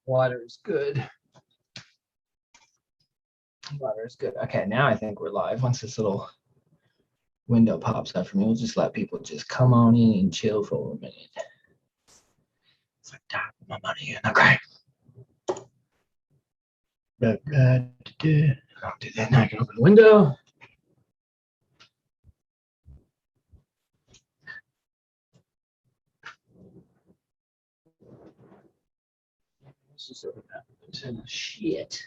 Water is good. Water is good. Okay, now I think we're live. Once this little window pops up for me, we'll just let people just come on in and chill for a minute. It's like time for my money in. Okay. I'll do that. Now I can open the window. Let's just open that. Shit.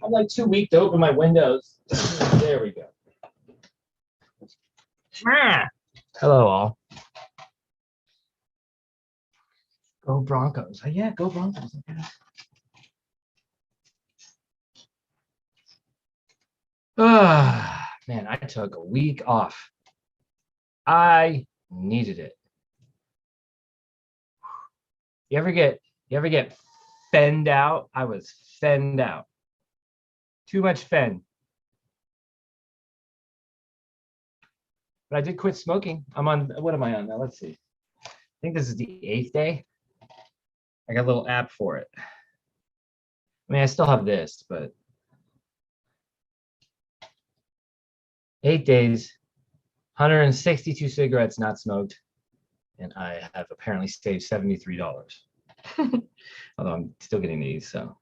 I'm like too weak to open my windows. There we go. Hello, all. Go Broncos. Oh, yeah, go Broncos. Man, I took a week off. I needed it. You ever get fenned out? I was fenned out. Too much Fenn. But I did quit smoking. I'm on, what am I on now? Let's see. I think this is the 8th day. I got a little app for it. I mean, I still have this, but 8 days, 162 cigarettes not smoked, and I have apparently saved $73. Although I'm still getting these, so.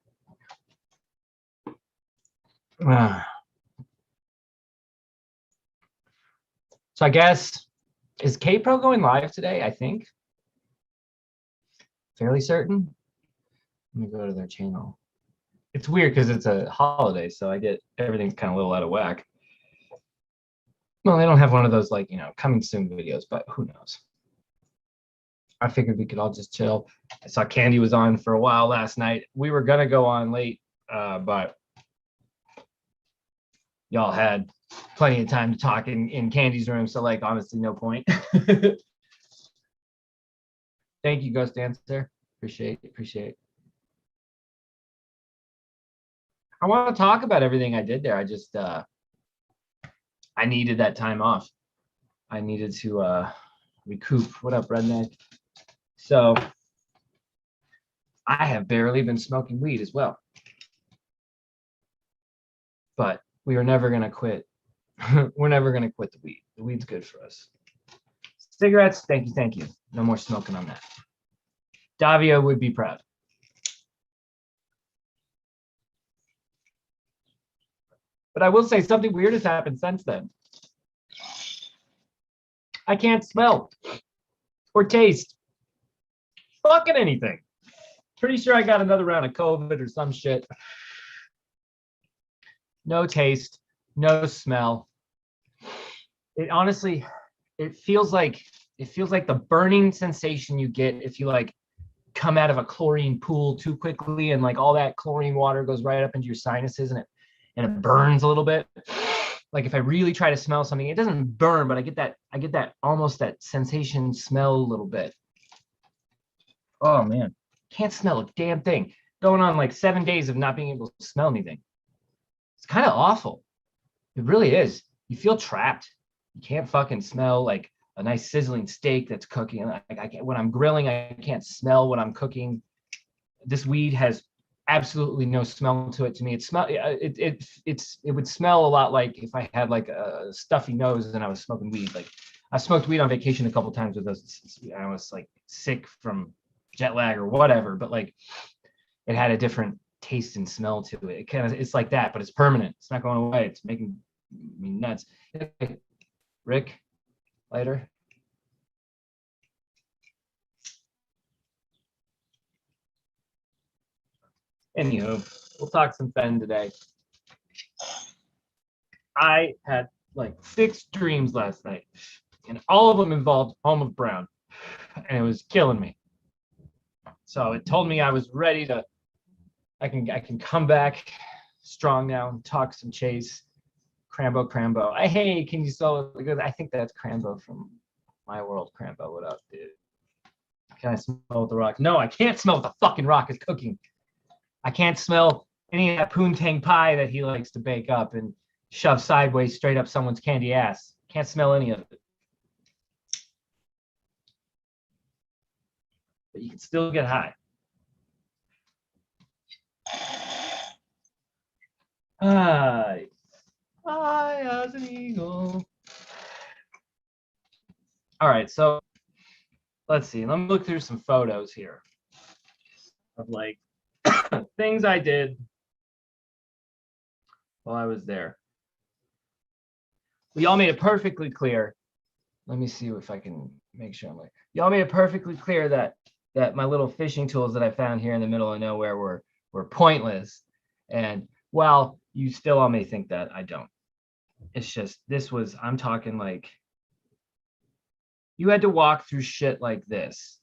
So I guess, is K-Pro going live today? I think. Fairly certain. Let me go to their channel. It's weird because it's a holiday, so I get everything's kind of a little out of whack. Well, they don't have one of those, like, you know, coming soon videos, but who knows? I figured we could all just chill. I saw Candy was on for a while last night. We were gonna go on late, but y'all had plenty of time to talk in Candy's room, so like honestly, no point. Thank you, Ghost Dancer. Appreciate it. I want to talk about everything I did there. I just I needed that time off. I needed to recoup. What up, redneck? So I have barely been smoking weed as well. But we are never going to quit. We're never going to quit the weed. The weed's good for us. Cigarettes, thank you. No more smoking on that. Davio would be proud. But I will say something weird has happened since then. I can't smell or taste fucking anything. Pretty sure I got another round of COVID or some shit. No taste, no smell. It honestly, it feels like the burning sensation you get if you like come out of a chlorine pool too quickly and like all that chlorine water goes right up into your sinuses and it burns a little bit. Like if I really try to smell something, it doesn't burn, but I get that almost that sensation smell a little bit. Oh man, can't smell a damn thing. Going on like 7 days of not being able to smell anything. It's kind of awful. It really is. You feel trapped. You can't fucking smell like a nice sizzling steak that's cooking. Like I can't, when I'm grilling, I can't smell what I'm cooking. This weed has absolutely no smell to it. To me, it would smell a lot like if I had like a stuffy nose and I was smoking weed. Like I smoked weed on vacation a couple times with those. I was like sick from jet lag or whatever, but like it had a different taste and smell to it. It's like that, but it's permanent. It's not going away. It's making me nuts. Rick, later. Anywho, we'll talk some Fenn today. I had like 6 dreams last night, and all of them involved Home of Brown, and it was killing me. So it told me I was ready to. I can come back strong now and talk some chase. Crambo. Hey, can you sell it? I think that's Crambo from My World. Crambo, what up, dude? Can I smell what the rock? No, I can't smell what the fucking rock is cooking. I can't smell any of that poontang pie that he likes to bake up and shove sideways straight up someone's candy ass. Can't smell any of it. But you can still get high. High as an eagle. All right, so let's see. Let me look through some photos here of like things I did while I was there. Y'all made it perfectly clear. Let me see if I can make sure I'm like. Y'all made it perfectly clear that my little fishing tools that I found here in the middle of nowhere were pointless. And well, you still all may think that I don't. It's just I'm talking like you had to walk through shit like this.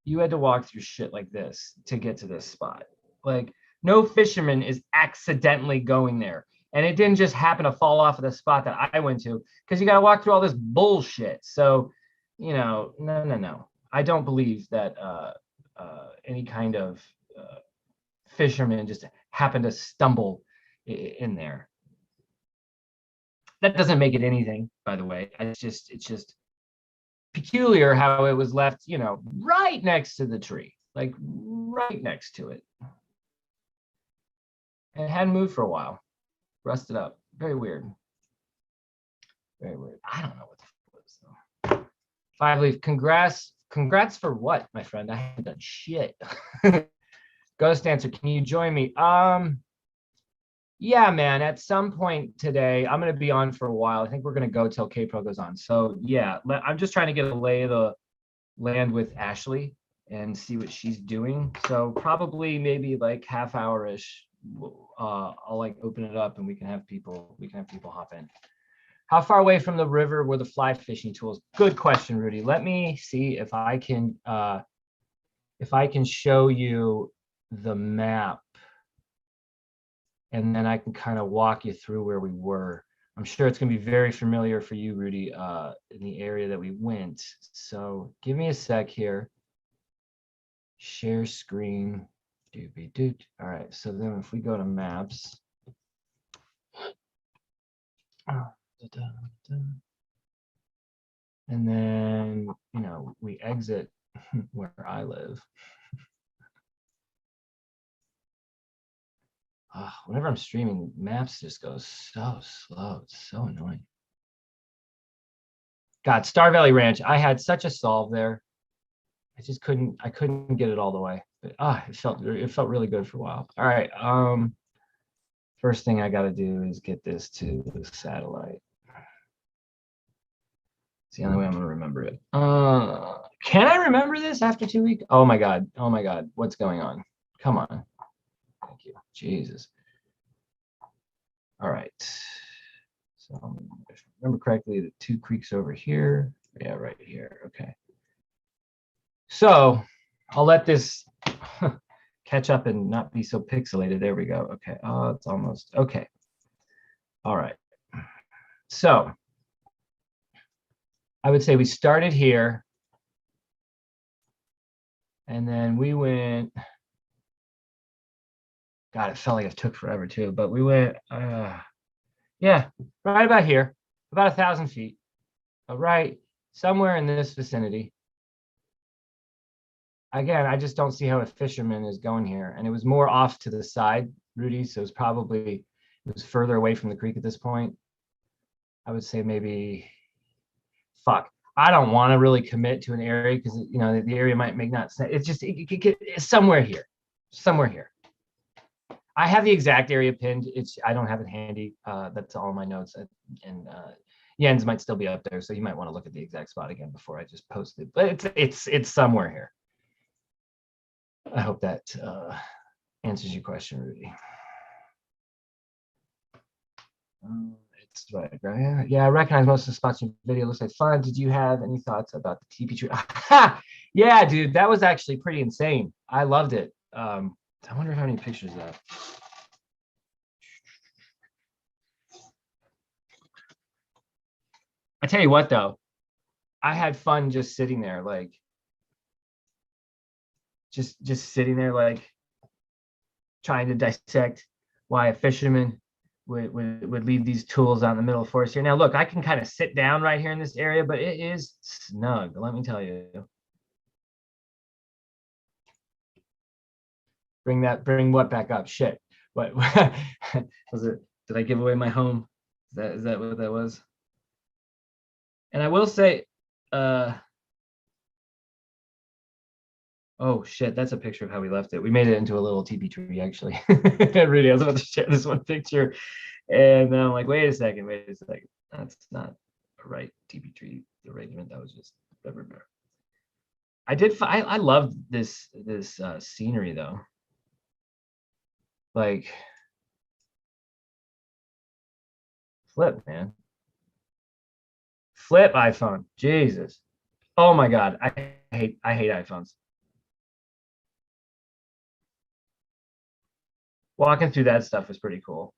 You had to walk through shit like this to get to this spot. Like no fisherman is accidentally going there. And it didn't just happen to fall off of the spot that I went to because you got to walk through all this bullshit. So, no. I don't believe that any kind of fisherman just happened to stumble in there. That doesn't make it anything, by the way. It's just peculiar how it was left, right next to the tree, like right next to it. And it hadn't moved for a while. Rusted up. Very weird. Very weird. I don't know what the fuck it was though. 5-leaf. Congrats for what, my friend? I haven't done shit. Ghost answer. Can you join me? Yeah, man. At some point today, I'm gonna be on for a while. I think we're gonna go till K-Pro goes on. So yeah, I'm just trying to get a lay of the land with Ashley and see what she's doing. So probably maybe like half hour-ish. I'll like open it up and we can have people hop in. How far away from the river were the fly fishing tools? Good question, Rudy. Let me see if I can show you the map and then I can kind of walk you through where we were. I'm sure it's going to be very familiar for you, Rudy, in the area that we went. So give me a sec here. Share screen. All right, so then if we go to maps, and then, we exit where I live. Whenever I'm streaming, maps just goes so slow. It's so annoying. God, Star Valley Ranch. I had such a solve there. I couldn't get it all the way. But it felt really good for a while. All right. First thing I gotta do is get this to the satellite. It's the only way I'm gonna remember it. Can I remember this after 2 weeks? Oh my God. What's going on? Come on. Thank you. Jesus. All right. So if I remember correctly, the 2 creeks over here. Yeah, right here. Okay. So I'll let this catch up and not be so pixelated. There we go. Okay. Oh, it's almost okay. All right. So I would say we started here and then we went. God, it felt like it took forever too, but we went, yeah, right about here, about 1,000 feet, right somewhere in this vicinity. Again, I just don't see how a fisherman is going here. And it was more off to the side, Rudy, so it was further away from the creek at this point. I would say maybe, fuck, I don't want to really commit to an area because, the area might make not sense. It's just, it's somewhere here, I have the exact area pinned. I don't have it handy. That's all my notes. And Jens might still be up there, so you might want to look at the exact spot again before I just post it. But it's somewhere here. I hope that answers your question, Rudy. It's right. Yeah, I recognize most of the spots in your video. Looks like fun. Did you have any thoughts about the teepee tree? Yeah, dude, that was actually pretty insane. I loved it. I wonder how many pictures of that. I tell you what, though, I had fun just sitting there, like just sitting there, like trying to dissect why a fisherman would leave these tools out in the middle of the forest here. Now, look, I can kind of sit down right here in this area, but it is snug. Let me tell you. Bring what back up? Shit. What was it? Did I give away my home? Is that what that was? And I will say, oh shit, that's a picture of how we left it. We made it into a little teepee tree, actually. Really, I was about to share this one picture, and then I'm like, wait a second. That's not a right teepee tree arrangement. That was just I love this scenery though. Like, flip, man. Flip iPhone. Jesus. Oh my God. I hate iPhones. Walking through that stuff was pretty cool.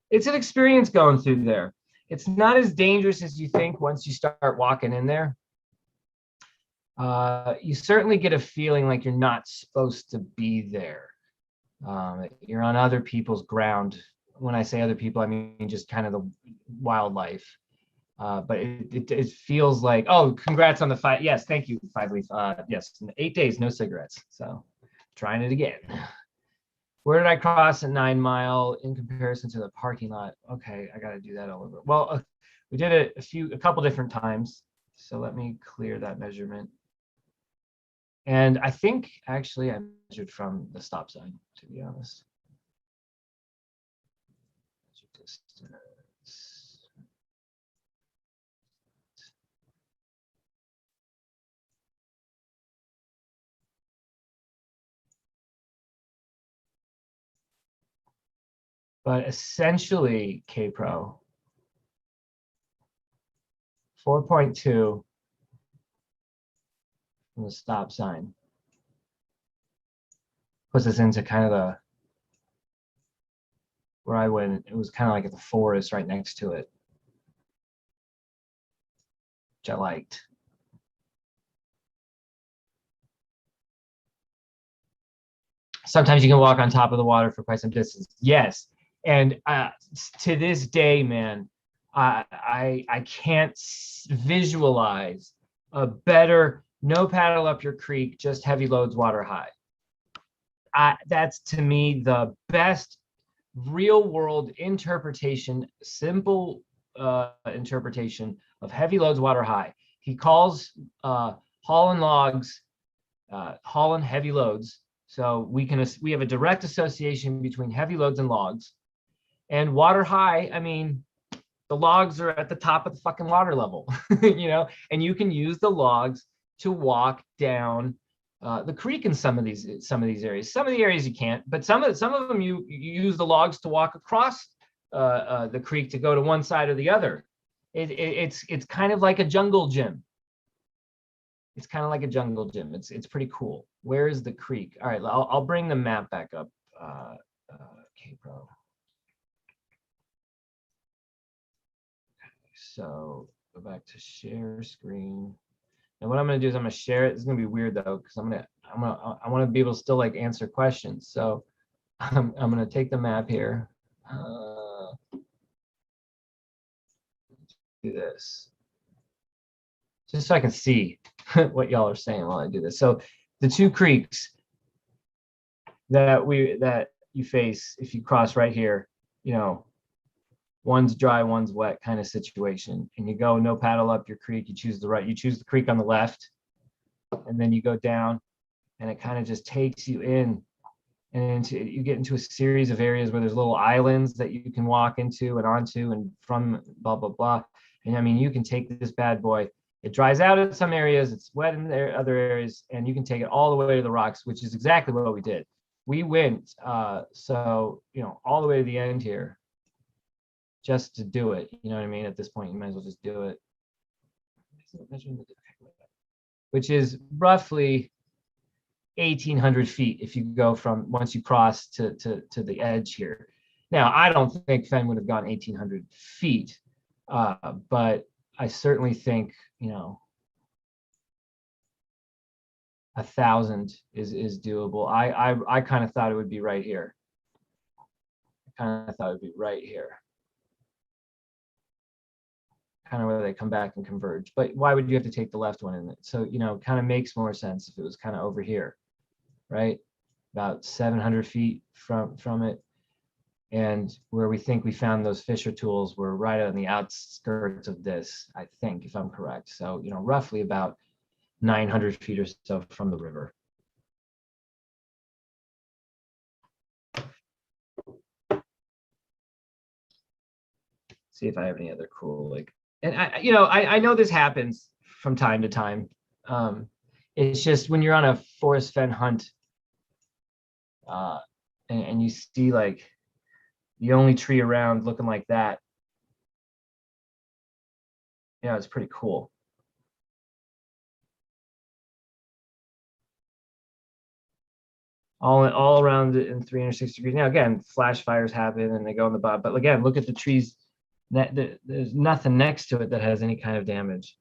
It's an experience going through there. It's not as dangerous as you think once you start walking in there. You certainly get a feeling like you're not supposed to be there. You're on other people's ground. When I say other people, I mean just kind of the wildlife. But it feels like, oh, congrats on the 5. Yes, thank you, 5 Leaf. Yes, 8 days, no cigarettes. So trying it again. Where did I cross at 9 Mile in comparison to the parking lot? Okay, I got to do that all over. Well, we did it a couple different times. So let me clear that measurement. And I think actually I measured from the stop sign, to be honest. But essentially, K-Pro, 4.2 from the stop sign puts us into kind of the, where I went, it was kind of like at the forest right next to it, which I liked. Sometimes you can walk on top of the water for quite some distance. Yes. And to this day, man, I can't visualize a better no paddle up your creek, just heavy loads, water high. That's to me the best real world interpretation, simple interpretation of heavy loads, water high. He calls hauling logs, hauling heavy loads. So we have a direct association between heavy loads and logs. And water high, I mean, the logs are at the top of the fucking water level, you know, and you can use the logs to walk down the creek in some of these areas. Some of the areas you can't, but some of them you use the logs to walk across the creek to go to one side or the other. It's kind of like a jungle gym. It's kind of like a jungle gym. It's pretty cool. Where is the creek? All right, I'll bring the map back up. K-Pro. So go back to share screen. And what I'm going to do is I'm going to share it. It's going to be weird though, because I want to be able to still like answer questions. So I'm going to take the map here. Do this just so I can see what y'all are saying while I do this. So the two creeks that you face if you cross right here, you know, one's dry, one's wet kind of situation. And you go no paddle up your creek, you choose the creek on the left, and then you go down and it kind of just takes you in and you get into a series of areas where there's little islands that you can walk into and onto and from blah, blah, blah. And I mean, you can take this bad boy. It dries out in some areas, it's wet in other areas, and you can take it all the way to the rocks, which is exactly what we did. We went, so, you know, all the way to the end here just to do it. You know what I mean? At this point, you might as well just do it. Which is roughly 1,800 feet if you go from once you cross to the edge here. Now, I don't think Fenn would have gone 1,800 feet, but I certainly think, 1,000 is doable. I kind of thought it would be right here. Kind of thought it would be right here. Kind of where they come back and converge. But why would you have to take the left one in it? So, kind of makes more sense if it was kind of over here, right? About 700 feet from it. And where we think we found those Fisher tools were right on the outskirts of this, I think, if I'm correct. So, roughly about 900 feet or so from the river. See if I have any other cool, like, and I know this happens from time to time. It's just when you're on a forest Fenn hunt, and you see like the only tree around looking like that, it's pretty cool. All around it in 360 degrees. Now again, flash fires happen and they go in the bottom, but again, look at the trees. There's nothing next to it that has any kind of damage.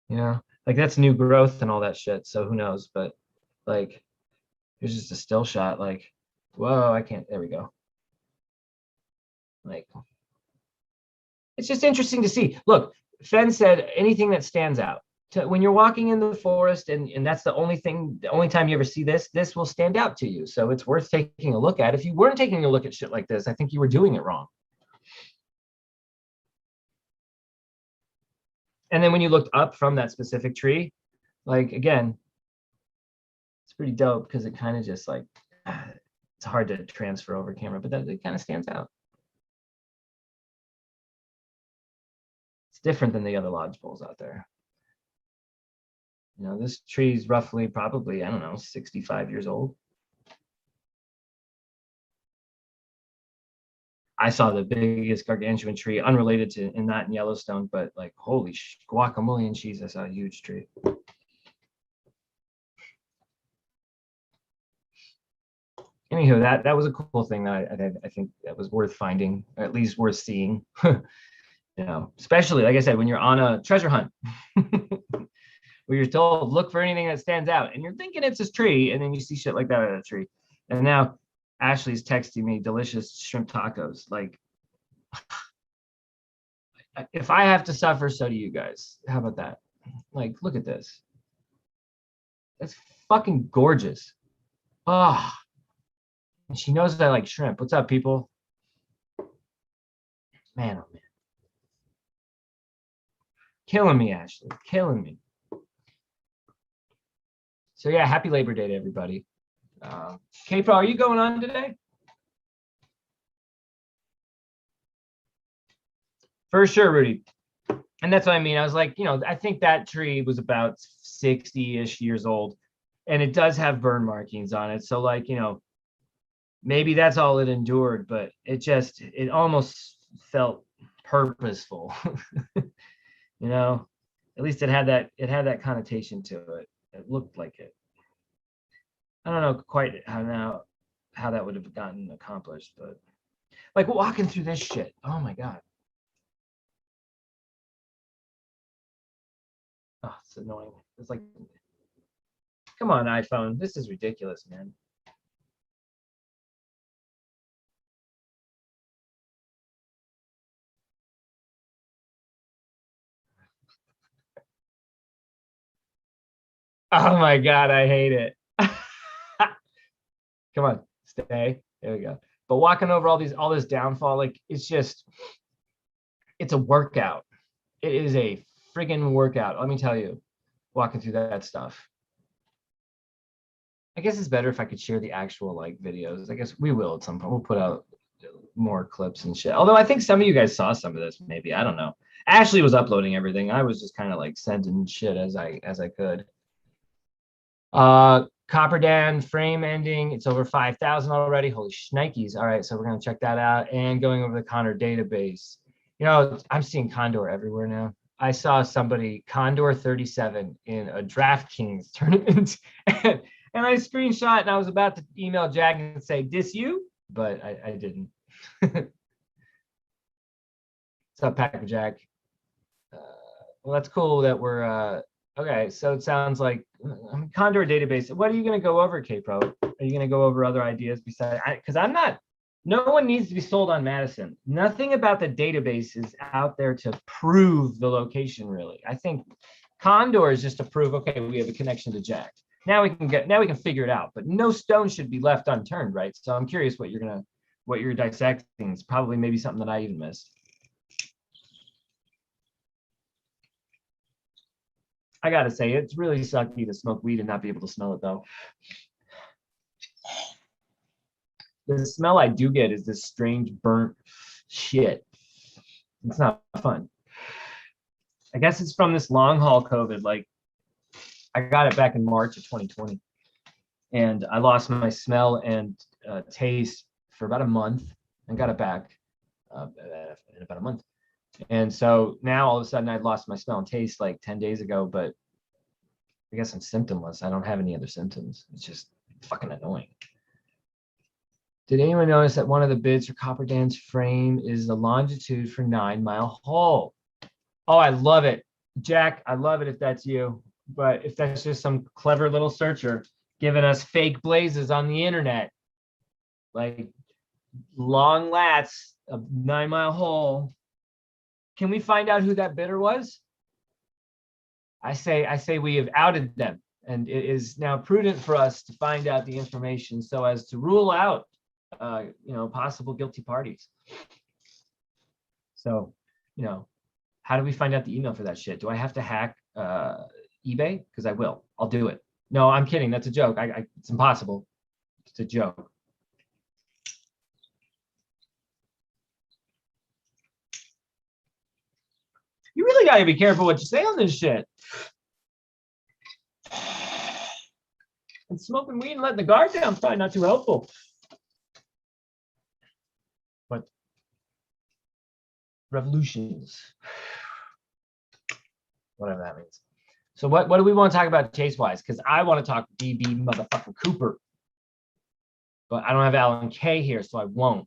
Like that's new growth and all that shit. So who knows? But like, here's just a still shot. Like, whoa, I can't. There we go. Like, it's just interesting to see. Look, Fenn said anything that stands out. When you're walking in the forest and that's the only time you ever see this will stand out to you. So it's worth taking a look at. If you weren't taking a look at shit like this, I think you were doing it wrong. And then when you looked up from that specific tree, like again, it's pretty dope because it kind of just like, it's hard to transfer over camera, but it kind of stands out. It's different than the other lodgepoles out there. This tree is roughly probably, I don't know, 65 years old. I saw the biggest gargantuan tree, unrelated to, and not in Yellowstone, but like, holy guacamole and cheese, I saw a huge tree. Anywho, that was a cool thing that I think that was worth finding, or at least worth seeing. Especially, like I said, when you're on a treasure hunt, where you're told, look for anything that stands out, and you're thinking it's this tree, and then you see shit like that at a tree. And now Ashley's texting me delicious shrimp tacos. Like, if I have to suffer, so do you guys. How about that? Like, look at this. That's fucking gorgeous. Oh, and she knows that I like shrimp. What's up, people? Man, oh man. Killing me, Ashley. Killing me. So yeah, happy Labor Day to everybody. K-Pro, are you going on today? For sure, Rudy. And that's what I mean. I was like, I think that tree was about 60-ish years old, and it does have burn markings on it. So like, maybe that's all it endured, but it almost felt purposeful. At least it had that connotation to it. It looked like it. I don't know quite how that would have gotten accomplished, but like walking through this shit. Oh my God. Oh, it's annoying. It's like, come on, iPhone. This is ridiculous, man. Oh my God, I hate it. Come on, stay. There we go. But walking over all this downfall, like it's a workout. It is a friggin' workout. Let me tell you, walking through that stuff. I guess it's better if I could share the actual like videos. I guess we will at some point. We'll put out more clips and shit. Although I think some of you guys saw some of this, maybe. I don't know. Ashley was uploading everything. I was just kind of like sending shit as I could. Copperdan frame ending. It's over 5,000 already. Holy shnikes. All right, so we're gonna check that out. And going over the Condor database. I'm seeing Condor everywhere now. I saw somebody Condor 37 in a DraftKings tournament, and I screenshot and I was about to email Jack and say, "This you?" but I didn't. What's up, Packer Jack? Well, that's cool that we're okay. So it sounds like Condor database. What are you going to go over, K-Pro? Are you going to go over other ideas besides? Because I'm not. No one needs to be sold on Madison. Nothing about the database is out there to prove the location. Really, I think Condor is just to prove. Okay, we have a connection to Jack. Now we can figure it out. But no stone should be left unturned, right? So I'm curious what you're dissecting. It's probably maybe something that I even missed. I gotta say, it's really sucky to smoke weed and not be able to smell it, though. The smell I do get is this strange burnt shit. It's not fun. I guess it's from this long haul COVID. Like, I got it back in March of 2020, and I lost my smell and taste for about a month, and got it back in about a month. And so now all of a sudden I'd lost my smell and taste like 10 days ago, but I guess I'm symptomless. I don't have any other symptoms. It's just fucking annoying. Did anyone notice that one of the bids for Copper Dan's frame is the longitude for 9 Mile Hole? Oh, I love it. Jack, I love it if that's you. But if that's just some clever little searcher giving us fake blazes on the internet, like long lats of 9 Mile Hole, can we find out who that bidder was? I say we have outed them, and it is now prudent for us to find out the information so as to rule out, possible guilty parties. So, how do we find out the email for that shit? Do I have to hack eBay? Because I will. I'll do it. No, I'm kidding. That's a joke. It's impossible. It's a joke. You really got to be careful what you say on this shit. And smoking weed and letting the guard down is probably not too helpful. But revolutions, whatever that means. So what do we want to talk about chase-wise? Because I want to talk DB motherfucking Cooper. But I don't have Alan K here, so I won't.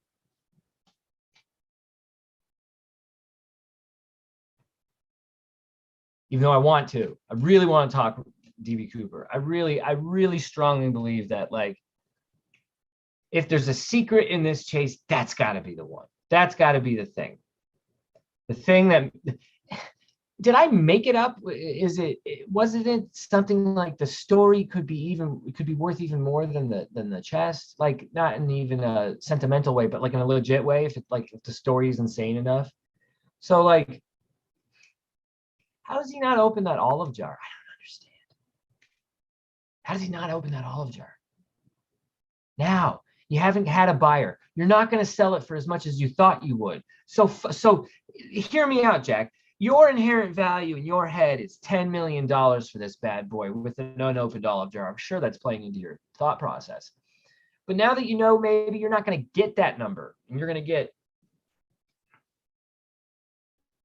Even though I want to. I really want to talk DB Cooper. I really strongly believe that, like, if there's a secret in this chase, that's got to be the one. That's got to be the thing. The thing that, did I make it up? Wasn't it something like the story could be worth even more than the chest? Like, not in even a sentimental way, but like in a legit way, if the story is insane enough. So, like, how does he not open that olive jar? I don't understand. How does he not open that olive jar? Now, you haven't had a buyer. You're not going to sell it for as much as you thought you would. So hear me out, Jack. Your inherent value in your head is $10 million for this bad boy with an unopened olive jar. I'm sure that's playing into your thought process. But now that you know maybe you're not going to get that number, and you're going to get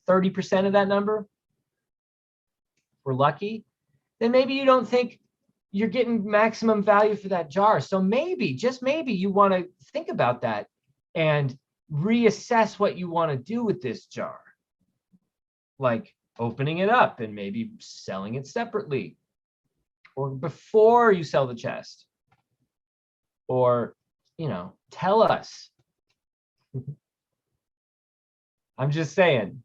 30% of that number, we're lucky, then maybe you don't think you're getting maximum value for that jar. So maybe, just maybe, you want to think about that and reassess what you want to do with this jar. Like opening it up and maybe selling it separately, or before you sell the chest, or, tell us. I'm just saying,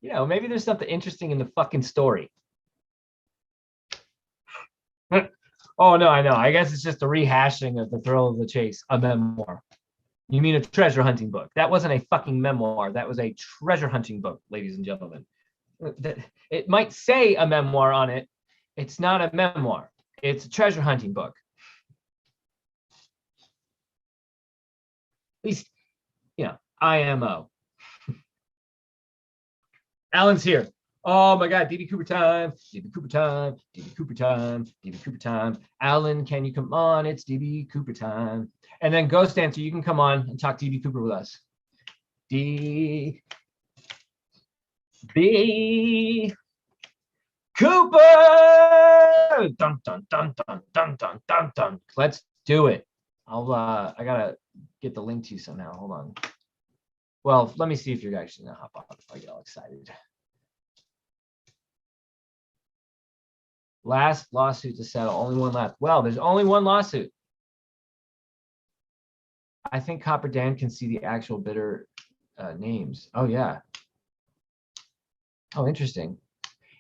maybe there's something interesting in the fucking story. Oh, no, I know. I guess it's just a rehashing of the thrill of the chase, a memoir. You mean a treasure hunting book? That wasn't a fucking memoir. That was a treasure hunting book, ladies and gentlemen. It might say a memoir on it. It's not a memoir. It's a treasure hunting book. At least, IMO. Alan's here. Oh my God, DB Cooper time, DB Cooper time, DB Cooper time, DB Cooper time. Alan, can you come on? It's DB Cooper time. And then Ghost Dancer, you can come on and talk DB Cooper with us. DB Cooper! Dun, dun, dun, dun, dun, dun, dun, dun. Let's do it. I gotta get the link to you somehow. Hold on. Well, let me see if you're actually gonna hop on if I get all excited. Last lawsuit to settle, only one left. Well, there's only one lawsuit. I think Copper Dan can see the actual bidder names. Oh, yeah. Oh, interesting.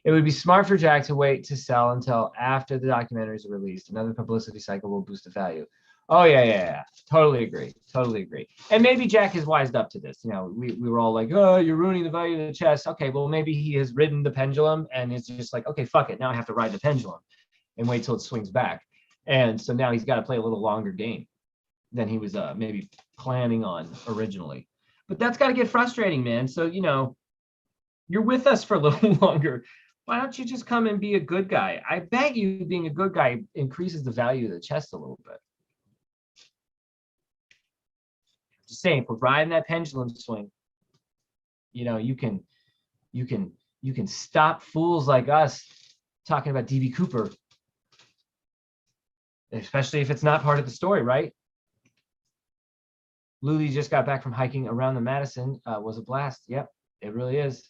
It would be smart for Jack to wait to sell until after the documentaries are released. Another publicity cycle will boost the value. Oh, yeah. Totally agree. And maybe Jack has wised up to this. You know, we were all like, oh, you're ruining the value of the chess. Okay, well, maybe he has ridden the pendulum and it's just like, okay, fuck it. Now I have to ride the pendulum and wait till it swings back. And so now he's got to play a little longer game than he was maybe planning on originally. But that's got to get frustrating, man. So, you know, you're with us for a little longer. Why don't you just come and be a good guy? I bet you being a good guy increases the value of the chest a little bit. Just saying, if we're riding that pendulum swing, you know, you can stop fools like us talking about DB Cooper, especially if it's not part of the story, right? Luli just got back from hiking around the Madison. Was a blast. Yep, it really is.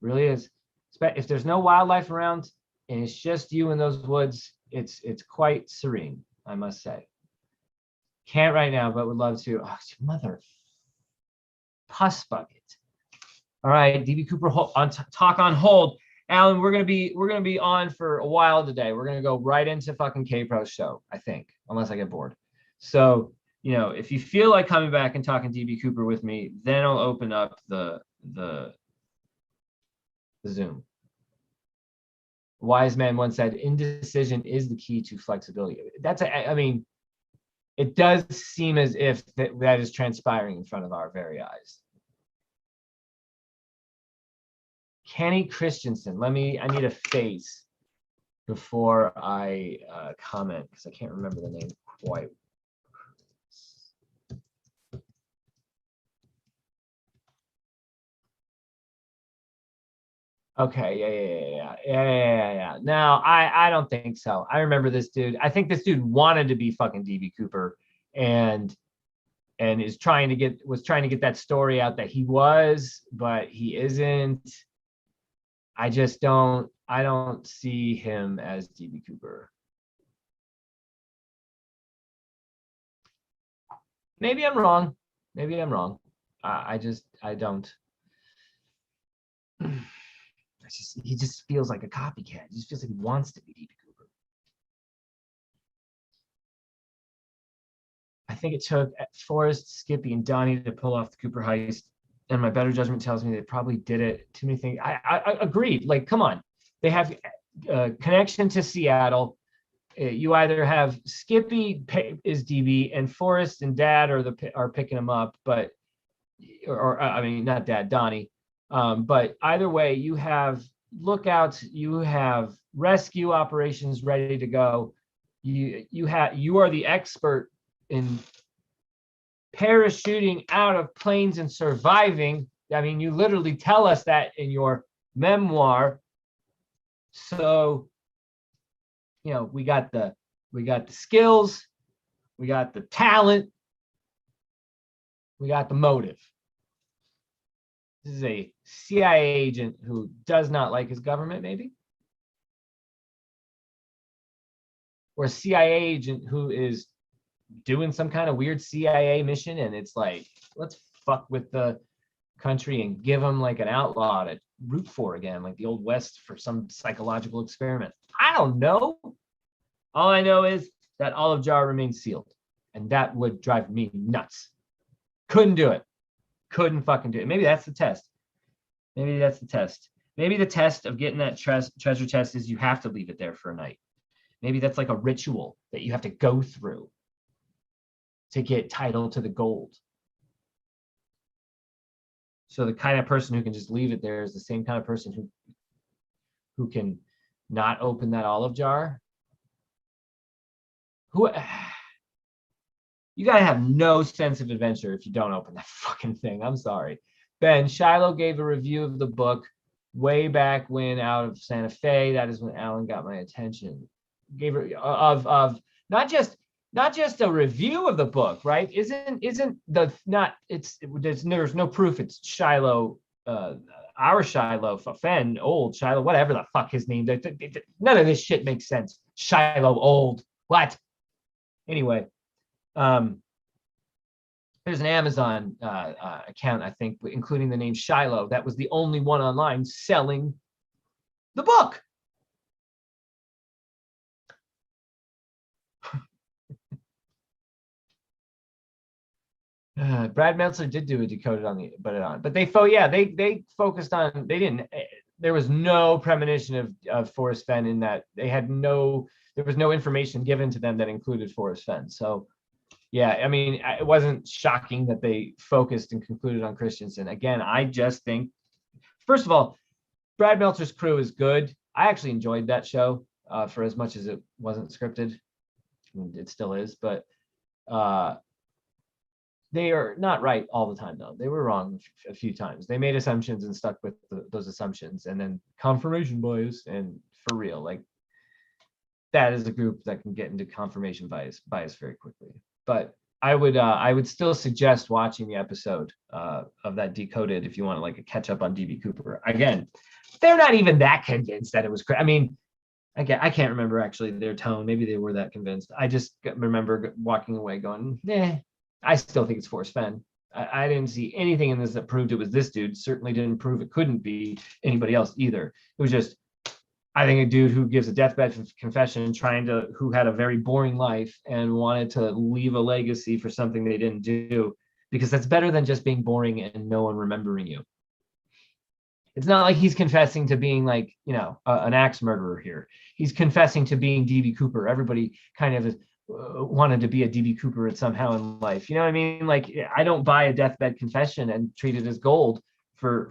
Really is. If there's no wildlife around and it's just you in those woods, it's quite serene, I must say. Can't right now, but would love to. Oh, mother puss bucket. All right, DB Cooper on talk on hold. Alan, we're gonna be on for a while today. We're gonna go right into fucking K-Pro's show, I think, unless I get bored. So, you know, if you feel like coming back and talking DB Cooper with me, then I'll open up the Zoom. Wise man once said, indecision is the key to flexibility. I mean, it does seem as if that is transpiring in front of our very eyes. Kenny Christensen, I need a face before I comment because I can't remember the name quite. Okay, yeah. No, I don't think so. I remember this dude. I think this dude wanted to be fucking DB Cooper and was trying to get that story out that he was, but he isn't. I don't see him as DB Cooper. Maybe I'm wrong. I don't. He just feels like a copycat. He just feels like he wants to be DB Cooper. I think it took Forrest, Skippy, and Donnie to pull off the Cooper heist, and my better judgment tells me they probably did it. Too many things. I agreed. Like, come on, they have a connection to Seattle. You either have Skippy is DB and Forrest and Dad are picking him up, but I mean not Dad, Donnie. But either way, you have lookouts, you have rescue operations ready to go. You are the expert in parachuting out of planes and surviving. I mean, you literally tell us that in your memoir. So, you know, we got the skills, we got the talent, we got the motive. This is a CIA agent who does not like his government, maybe? Or a CIA agent who is doing some kind of weird CIA mission and it's like, let's fuck with the country and give them like an outlaw to root for again, like the Old West for some psychological experiment. I don't know. All I know is that olive jar remains sealed, and that would drive me nuts. Couldn't do it. Couldn't fucking do it. Maybe that's the test. Maybe the test of getting that treasure chest is you have to leave it there for a night. Maybe that's like a ritual that you have to go through to get title to the gold. So the kind of person who can just leave it there is the same kind of person who can not open that olive jar. You gotta have no sense of adventure if you don't open that fucking thing. I'm sorry. Ben, Shiloh gave a review of the book way back when out of Santa Fe. That is when Alan got my attention. Gave her of not just not just a review of the book, right? Isn't the not it's there's no proof it's Shiloh, our Shiloh, Fenn, old Shiloh, whatever the fuck his name. None of this shit makes sense. Shiloh, old, what? Anyway, there's an Amazon account, I think, including the name Shiloh. That was the only one online selling the book. Brad Meltzer did do a decoded on the but they focused on, they didn't, there was no premonition of Forrest Fenn in that. There was no information given to them that included Forrest Fenn. So yeah, I mean, it wasn't shocking that they focused and concluded on Christensen. Again, I just think, first of all, Brad Meltzer's crew is good. I actually enjoyed that show for as much as it wasn't scripted. I mean, it still is, but they are not right all the time, though. They were wrong a few times. They made assumptions and stuck with those assumptions, and then confirmation bias. And for real, like, that is a group that can get into confirmation bias very quickly. But I would still suggest watching the episode of that Decoded if you want to like a catch up on DB Cooper. Again, they're not even that convinced that it was. I mean, I can't remember actually their tone. Maybe they were that convinced. I just remember walking away going, I still think it's Forrest Fenn. I didn't see anything in this that proved it was this dude. Certainly didn't prove it couldn't be anybody else either. It was just, I think, a dude who gives a deathbed confession, who had a very boring life and wanted to leave a legacy for something they didn't do, because that's better than just being boring and no one remembering you. It's not like he's confessing to being like, an axe murderer here. He's confessing to being DB Cooper. Everybody kind of wanted to be a DB Cooper somehow in life. You know what I mean? Like, I don't buy a deathbed confession and treat it as gold for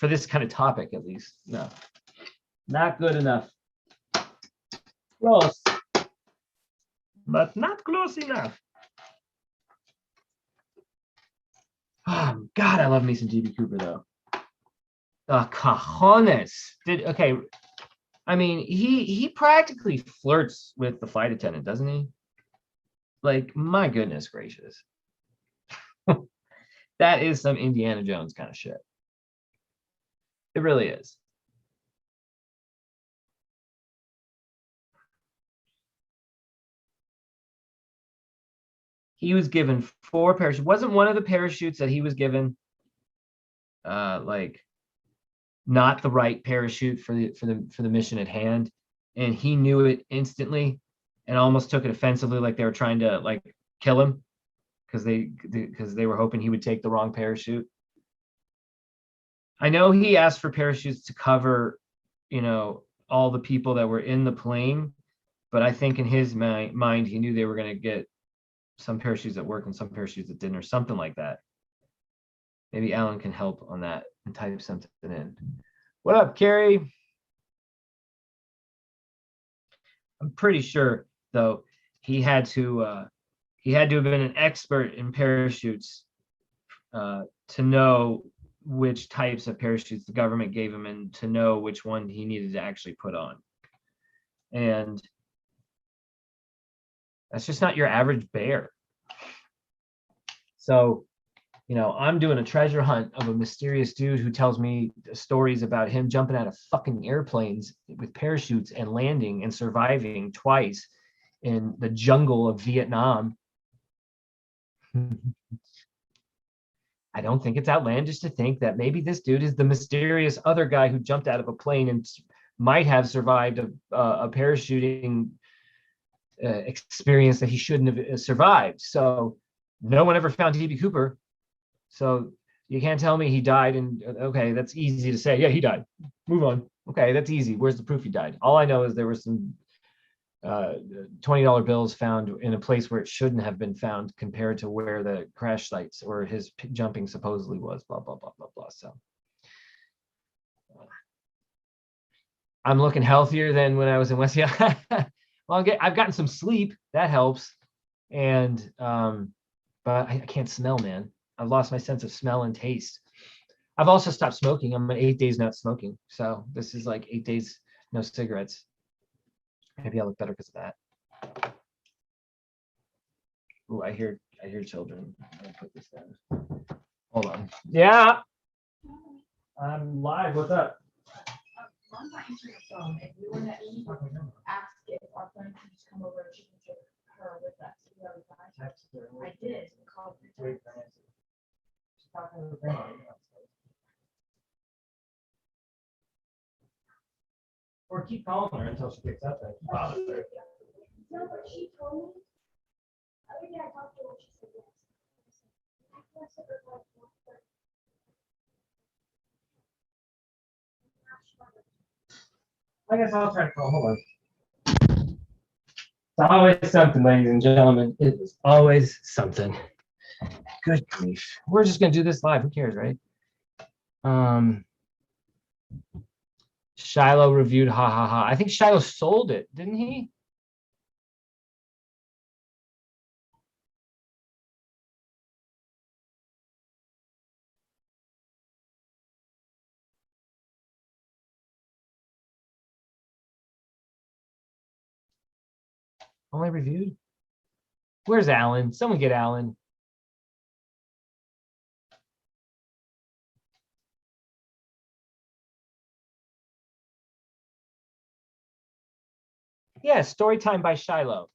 this kind of topic, at least. No. Not good enough. Close, but not close enough. Oh, God, I love me some DB Cooper, though. Cajones. I mean, he practically flirts with the flight attendant, doesn't he? Like, my goodness gracious. That is some Indiana Jones kind of shit. It really is. He was given 4 parachutes. Wasn't one of the parachutes that he was given like not the right parachute for the mission at hand, and he knew it instantly and almost took it offensively, like they were trying to like kill him because they were hoping he would take the wrong parachute. I know he asked for parachutes to cover, all the people that were in the plane, but I think in his mind he knew they were going to get some parachutes that worked and some parachutes that didn't, or something like that. Maybe Alan can help on that and type something in. What up, Carrie? I'm pretty sure, though, he had to have been an expert in parachutes to know which types of parachutes the government gave him and to know which one he needed to actually put on. And that's just not your average bear. So, I'm doing a treasure hunt of a mysterious dude who tells me stories about him jumping out of fucking airplanes with parachutes and landing and surviving twice in the jungle of Vietnam. I don't think it's outlandish to think that maybe this dude is the mysterious other guy who jumped out of a plane and might have survived a parachuting experience that he shouldn't have survived. So no one ever found DB Cooper. So you can't tell me he died. And okay, that's easy to say. Yeah, he died. Move on. Okay, that's easy. Where's the proof he died? All I know is there were some $20 bills found in a place where it shouldn't have been found compared to where the crash sites or his jumping supposedly was, blah, blah, blah, blah, blah. So I'm looking healthier than when I was in West. Yeah. Well, I've gotten some sleep. That helps. And, but I can't smell, man. I've lost my sense of smell and taste. I've also stopped smoking. I'm 8 days not smoking. So this is like 8 days, no cigarettes. Maybe I look better because of that. Ooh, I hear children. I'll put this down. Hold on. Yeah. I'm live. What's up? I'm not answering the phone. If you want to ask if our friend can just come over and she can take her with us. You have a time? I did. Call her. She's talking to her grandma. Or keep calling her until she picks up and bother her. No, but she told me. Other day I talked to her. She said yes. I guess it was like 1:30. I guess I'll try to call. Hold on. It's always something, ladies and gentlemen. It is always something. Good grief. We're just gonna do this live. Who cares, right? Shiloh reviewed Ha Ha Ha. I think Shiloh sold it, didn't he? Only reviewed? Where's Alan? Someone get Alan. Yeah, story time by Shiloh.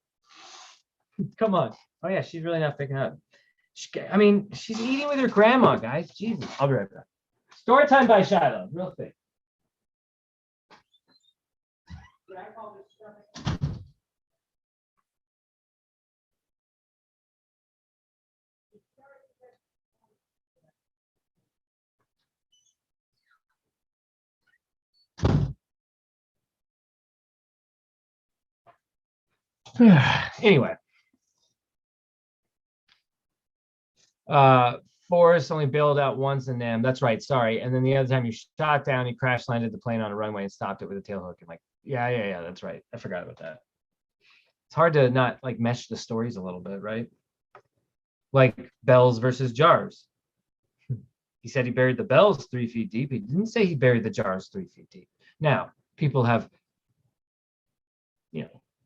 Come on. Oh yeah, she's really not picking up. I mean, she's eating with her grandma, guys. Jesus. I'll be right back. Story time by Shiloh, real quick. Anyway. Forrest only bailed out once in them. That's right. Sorry. And then the other time you shot down, he crash landed the plane on a runway and stopped it with a tail hook. And like, yeah. That's right. I forgot about that. It's hard to not like mesh the stories a little bit, right? Like bells versus jars. He said he buried the bells 3 feet deep. He didn't say he buried the jars 3 feet deep. Now, people have,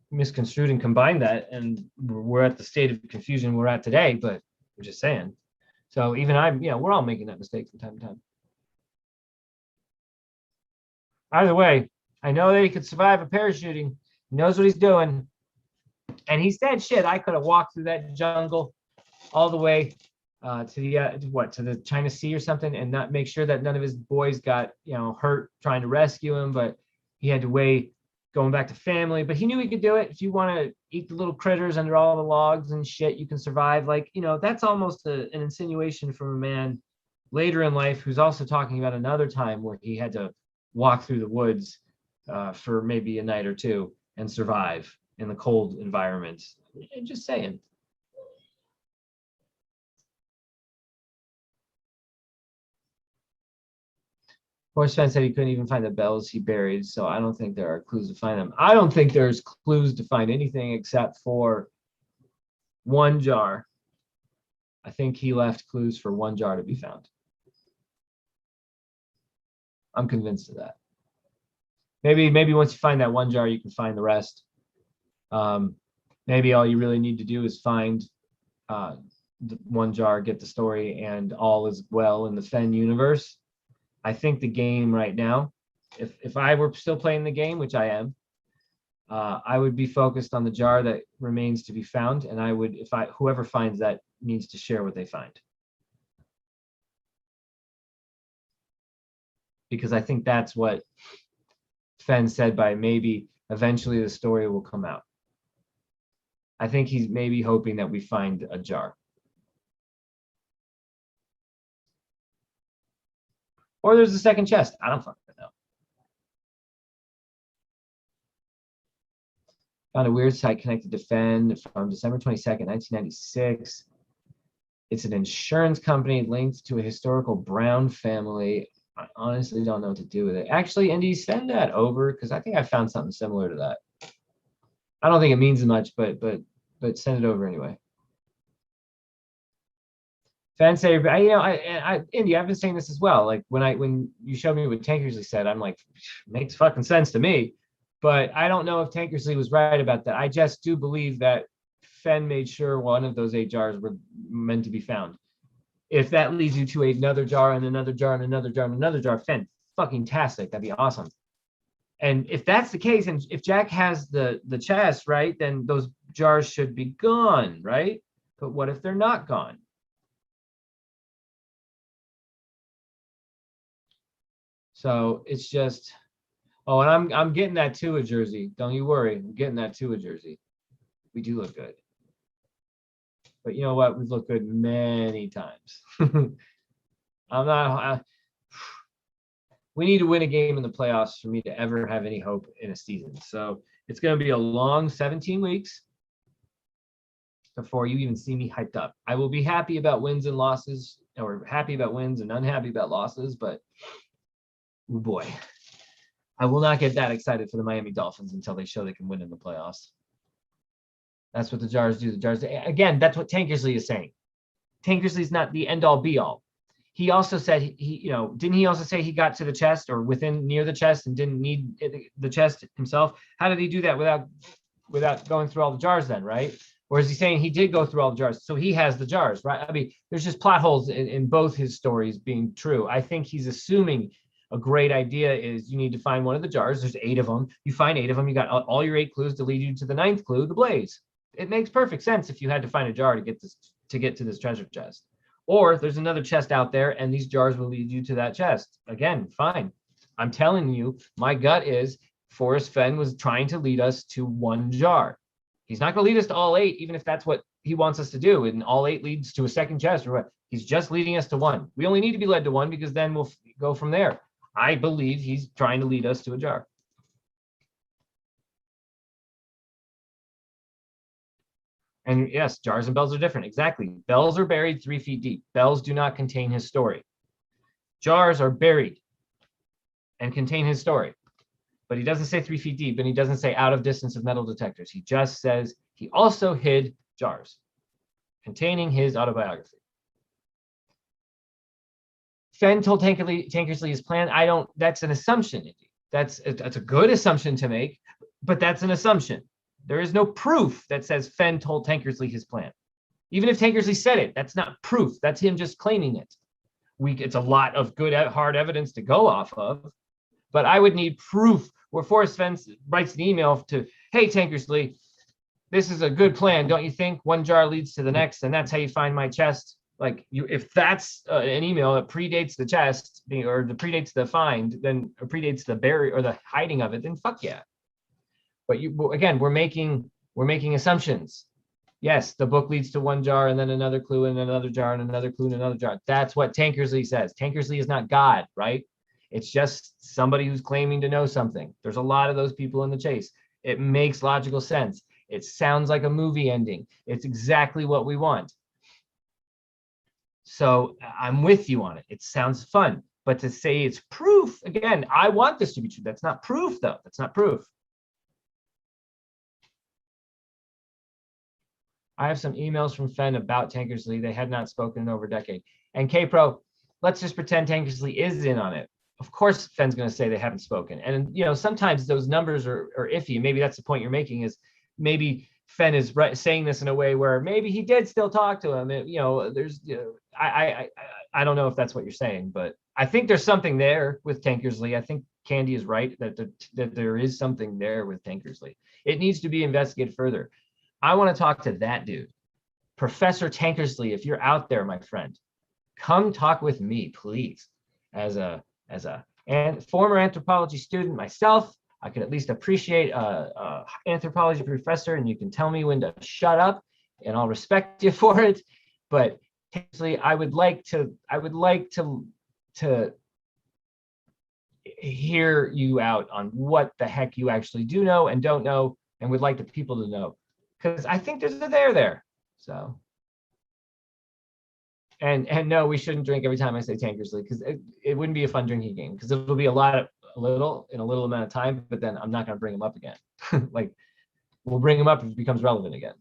misconstrued and combined that, and we're at the state of confusion we're at today, but I'm just saying. So even we're all making that mistake from time to time. Either way, I know that he could survive a parachuting. He knows what he's doing. And he said, shit, I could have walked through that jungle all the way to the China Sea or something, and not make sure that none of his boys got, hurt trying to rescue him, but he had to wait going back to family, but he knew he could do it. If you want to eat the little critters under all the logs and shit, you can survive. Like, that's almost an insinuation from a man later in life who's also talking about another time where he had to walk through the woods for maybe a night or two and survive in the cold environment. Just saying. Horse Fenn said he couldn't even find the bells he buried, so I don't think there are clues to find them. I don't think there's clues to find anything except for one jar. I think he left clues for one jar to be found. I'm convinced of that. Maybe once you find that one jar, you can find the rest. Maybe all you really need to do is find the one jar, get the story, and all is well in the Fenn universe. I think the game right now, if I were still playing the game, which I am, I would be focused on the jar that remains to be found, and I would, whoever finds that needs to share what they find, because I think that's what Fenn said by maybe eventually the story will come out. I think he's maybe hoping that we find a jar. Or there's a second chest. I don't fucking know. Found a weird site connected to Fenn from December 22nd, 1996. It's an insurance company linked to a historical Brown family. I honestly don't know what to do with it. Actually, Indy, send that over, because I think I found something similar to that. I don't think it means much, but send it over anyway. Fenn say, Indy, I've been saying this as well. Like when you showed me what Tankersley said, I'm like, makes fucking sense to me. But I don't know if Tankersley was right about that. I just do believe that Fenn made sure one of those 8 jars were meant to be found. If that leads you to another jar and another jar and another jar and another jar, Fenn, fucking tastic. That'd be awesome. And if that's the case, and if Jack has the chest, right, then those jars should be gone, right? But what if they're not gone? So it's just, oh, and I'm getting that Tua jersey. Don't you worry, I'm getting that Tua jersey. We do look good. But you know what? We've looked good many times. We need to win a game in the playoffs for me to ever have any hope in a season. So it's going to be a long 17 weeks before you even see me hyped up. I will be happy about wins and losses, or happy about wins and unhappy about losses, but oh boy, I will not get that excited for the Miami Dolphins until they show they can win in the playoffs. That's what the jars do. The jars, again, that's what Tankersley is saying. Tankersley is not the end all be all. He also said didn't he also say he got to the chest or near the chest and didn't need the chest himself? How did he do that without going through all the jars then, right? Or is he saying he did go through all the jars, so he has the jars, right? I mean, there's just plot holes in both his stories being true. I think he's assuming a great idea is you need to find one of the jars. There's 8 of them. You find 8 of them. You got all your 8 clues to lead you to the 9th clue, the blaze. It makes perfect sense if you had to find a jar to get to this treasure chest. Or there's another chest out there and these jars will lead you to that chest. Again, fine. I'm telling you, my gut is Forrest Fenn was trying to lead us to 1 jar. He's not going to lead us to all 8, even if that's what he wants us to do. And all 8 leads to a second chest or what. He's just leading us to 1. We only need to be led to 1 because then we'll go from there. I believe he's trying to lead us to a jar. And yes, jars and bells are different. Exactly. Bells are buried 3 feet deep. Bells do not contain his story. Jars are buried and contain his story. But he doesn't say 3 feet deep, and he doesn't say out of distance of metal detectors. He just says he also hid jars containing his autobiography. Fenn told Tankersley his plan. That's an assumption. That's a good assumption to make, but that's an assumption. There is no proof that says Fenn told Tankersley his plan. Even if Tankersley said it, that's not proof. That's him just claiming it. It's a lot of good, hard evidence to go off of, but I would need proof where Forrest Fenn writes an email to, hey, Tankersley, this is a good plan, don't you think? 1 jar leads to the next, and that's how you find my chest. Like, if that's an email that predates the chest, or the predates the find, then or predates the bury or the hiding of it, then fuck yeah. But again, we're making assumptions. Yes, the book leads to 1 jar and then another clue and another jar and another clue and another jar. That's what Tankersley says. Tankersley is not God, right? It's just somebody who's claiming to know something. There's a lot of those people in the chase. It makes logical sense. It sounds like a movie ending. It's exactly what we want. So I'm with you on it. It sounds fun. But to say it's proof, again, I want this to be true. That's not proof, though. That's not proof. I have some emails from Fenn about Tankersley. They had not spoken in over a decade. And K-Pro, let's just pretend Tankersley is in on it. Of course, Fenn's going to say they haven't spoken. And, sometimes those numbers are iffy. Maybe that's the point you're making, is maybe Fenn is saying this in a way where maybe he did still talk to him. I don't know if that's what you're saying, but I think there's something there with Tankersley. I think Candy is right that there is something there with Tankersley. It needs to be investigated further. I want to talk to that dude. Professor Tankersley, if you're out there, my friend, come talk with me, please. As a former anthropology student myself, I could at least appreciate a anthropology professor, and you can tell me when to shut up, and I'll respect you for it. But Tankersley, I would like to hear you out on what the heck you actually do know and don't know, and would like the people to know. Because I think there's a there. So, and no, we shouldn't drink every time I say Tankersley, because it wouldn't be a fun drinking game, because it'll be a little amount of time, but then I'm not going to bring him up again. Like, we'll bring him up if it becomes relevant again.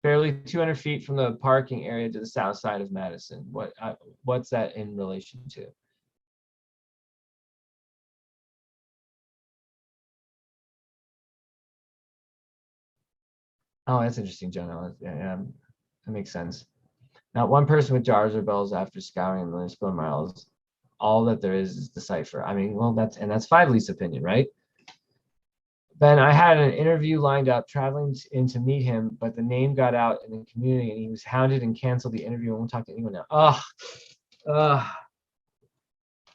Barely 200 feet from the parking area to the south side of Madison. What's that in relation to? Oh, that's interesting, John. Yeah, that makes sense. Not one person with jars or bells after scouring the municipal miles. All that there is the cipher. I mean, well, that's Five Leaf's opinion, right? Then I had an interview lined up, traveling in to meet him, but the name got out in the community, and he was hounded and canceled the interview. And won't talk to anyone now.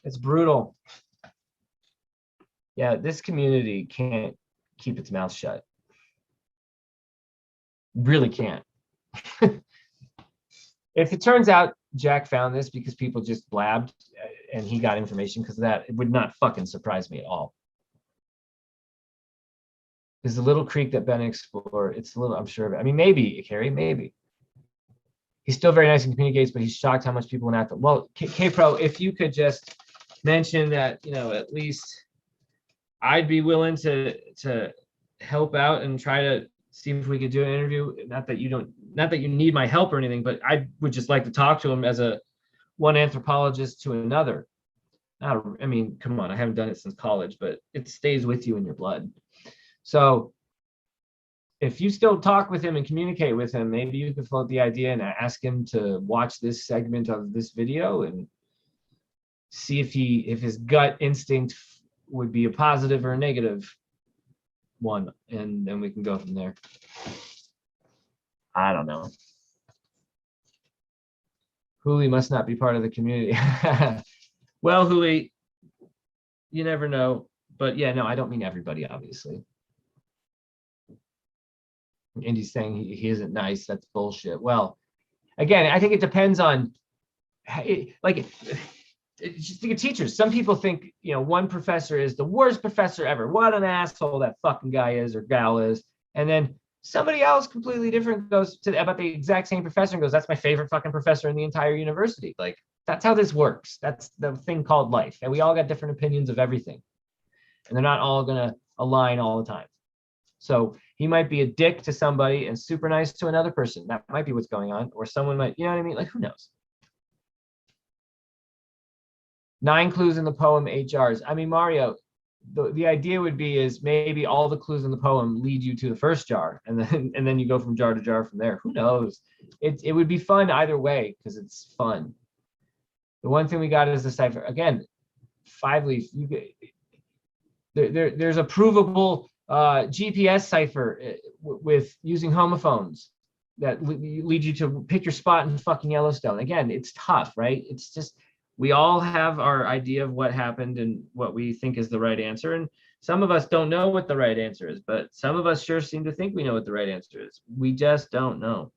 It's brutal. Yeah, this community can't keep its mouth shut. Really can't. If it turns out Jack found this because people just blabbed and he got information because of that, it would not fucking surprise me at all. Because the little creek that Ben explored, it's a little, I'm sure of it. I mean, maybe, Carrie, maybe. He's still very nice and communicates, but he's shocked how much people went after. Well, K-Pro, if you could just mention that, at least I'd be willing to help out and try to see if we could do an interview. Not that you need my help or anything, but I would just like to talk to him as one anthropologist to another. I mean, come on, I haven't done it since college, but it stays with you in your blood. So if you still talk with him and communicate with him, maybe you could float the idea and ask him to watch this segment of this video and see if his gut instinct would be a positive or a negative one, and then we can go from there. I don't know. Hooli must not be part of the community. Well, Hooli, you never know. But yeah, no, I don't mean everybody, obviously. Indy's saying he isn't nice. That's bullshit. Well, again, I think it depends on, like, just think of teachers. Some people think, one professor is the worst professor ever. What an asshole that fucking guy is or gal is. And then somebody else completely different goes to about the exact same professor and goes, that's my favorite fucking professor in the entire university. Like, that's how this works. That's the thing called life. And we all got different opinions of everything. And they're not all going to align all the time. So he might be a dick to somebody and super nice to another person. That might be what's going on. Or someone might, you know what I mean? Like, who knows? 9 clues in the poem, 8 jars. I mean, Mario, the idea would be is maybe all the clues in the poem lead you to the first jar, and then you go from jar to jar from there. Who knows? It would be fun either way because it's fun. The one thing we got is the cipher. Again, 5 Leaf. There's a provable GPS cipher with using homophones that lead you to pick your spot in fucking Yellowstone. Again, it's tough, right? It's just, we all have our idea of what happened and what we think is the right answer. And some of us don't know what the right answer is, but some of us sure seem to think we know what the right answer is. We just don't know.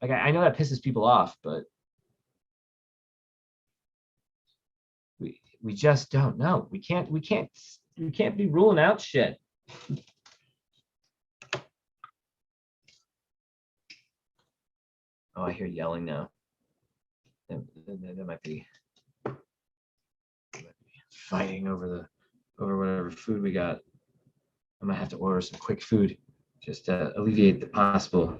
Like, I know that pisses people off, but we just don't know. We can't be ruling out shit. Oh, I hear yelling now. There might be fighting over whatever food we got. I might have to order some quick food just to alleviate the possible.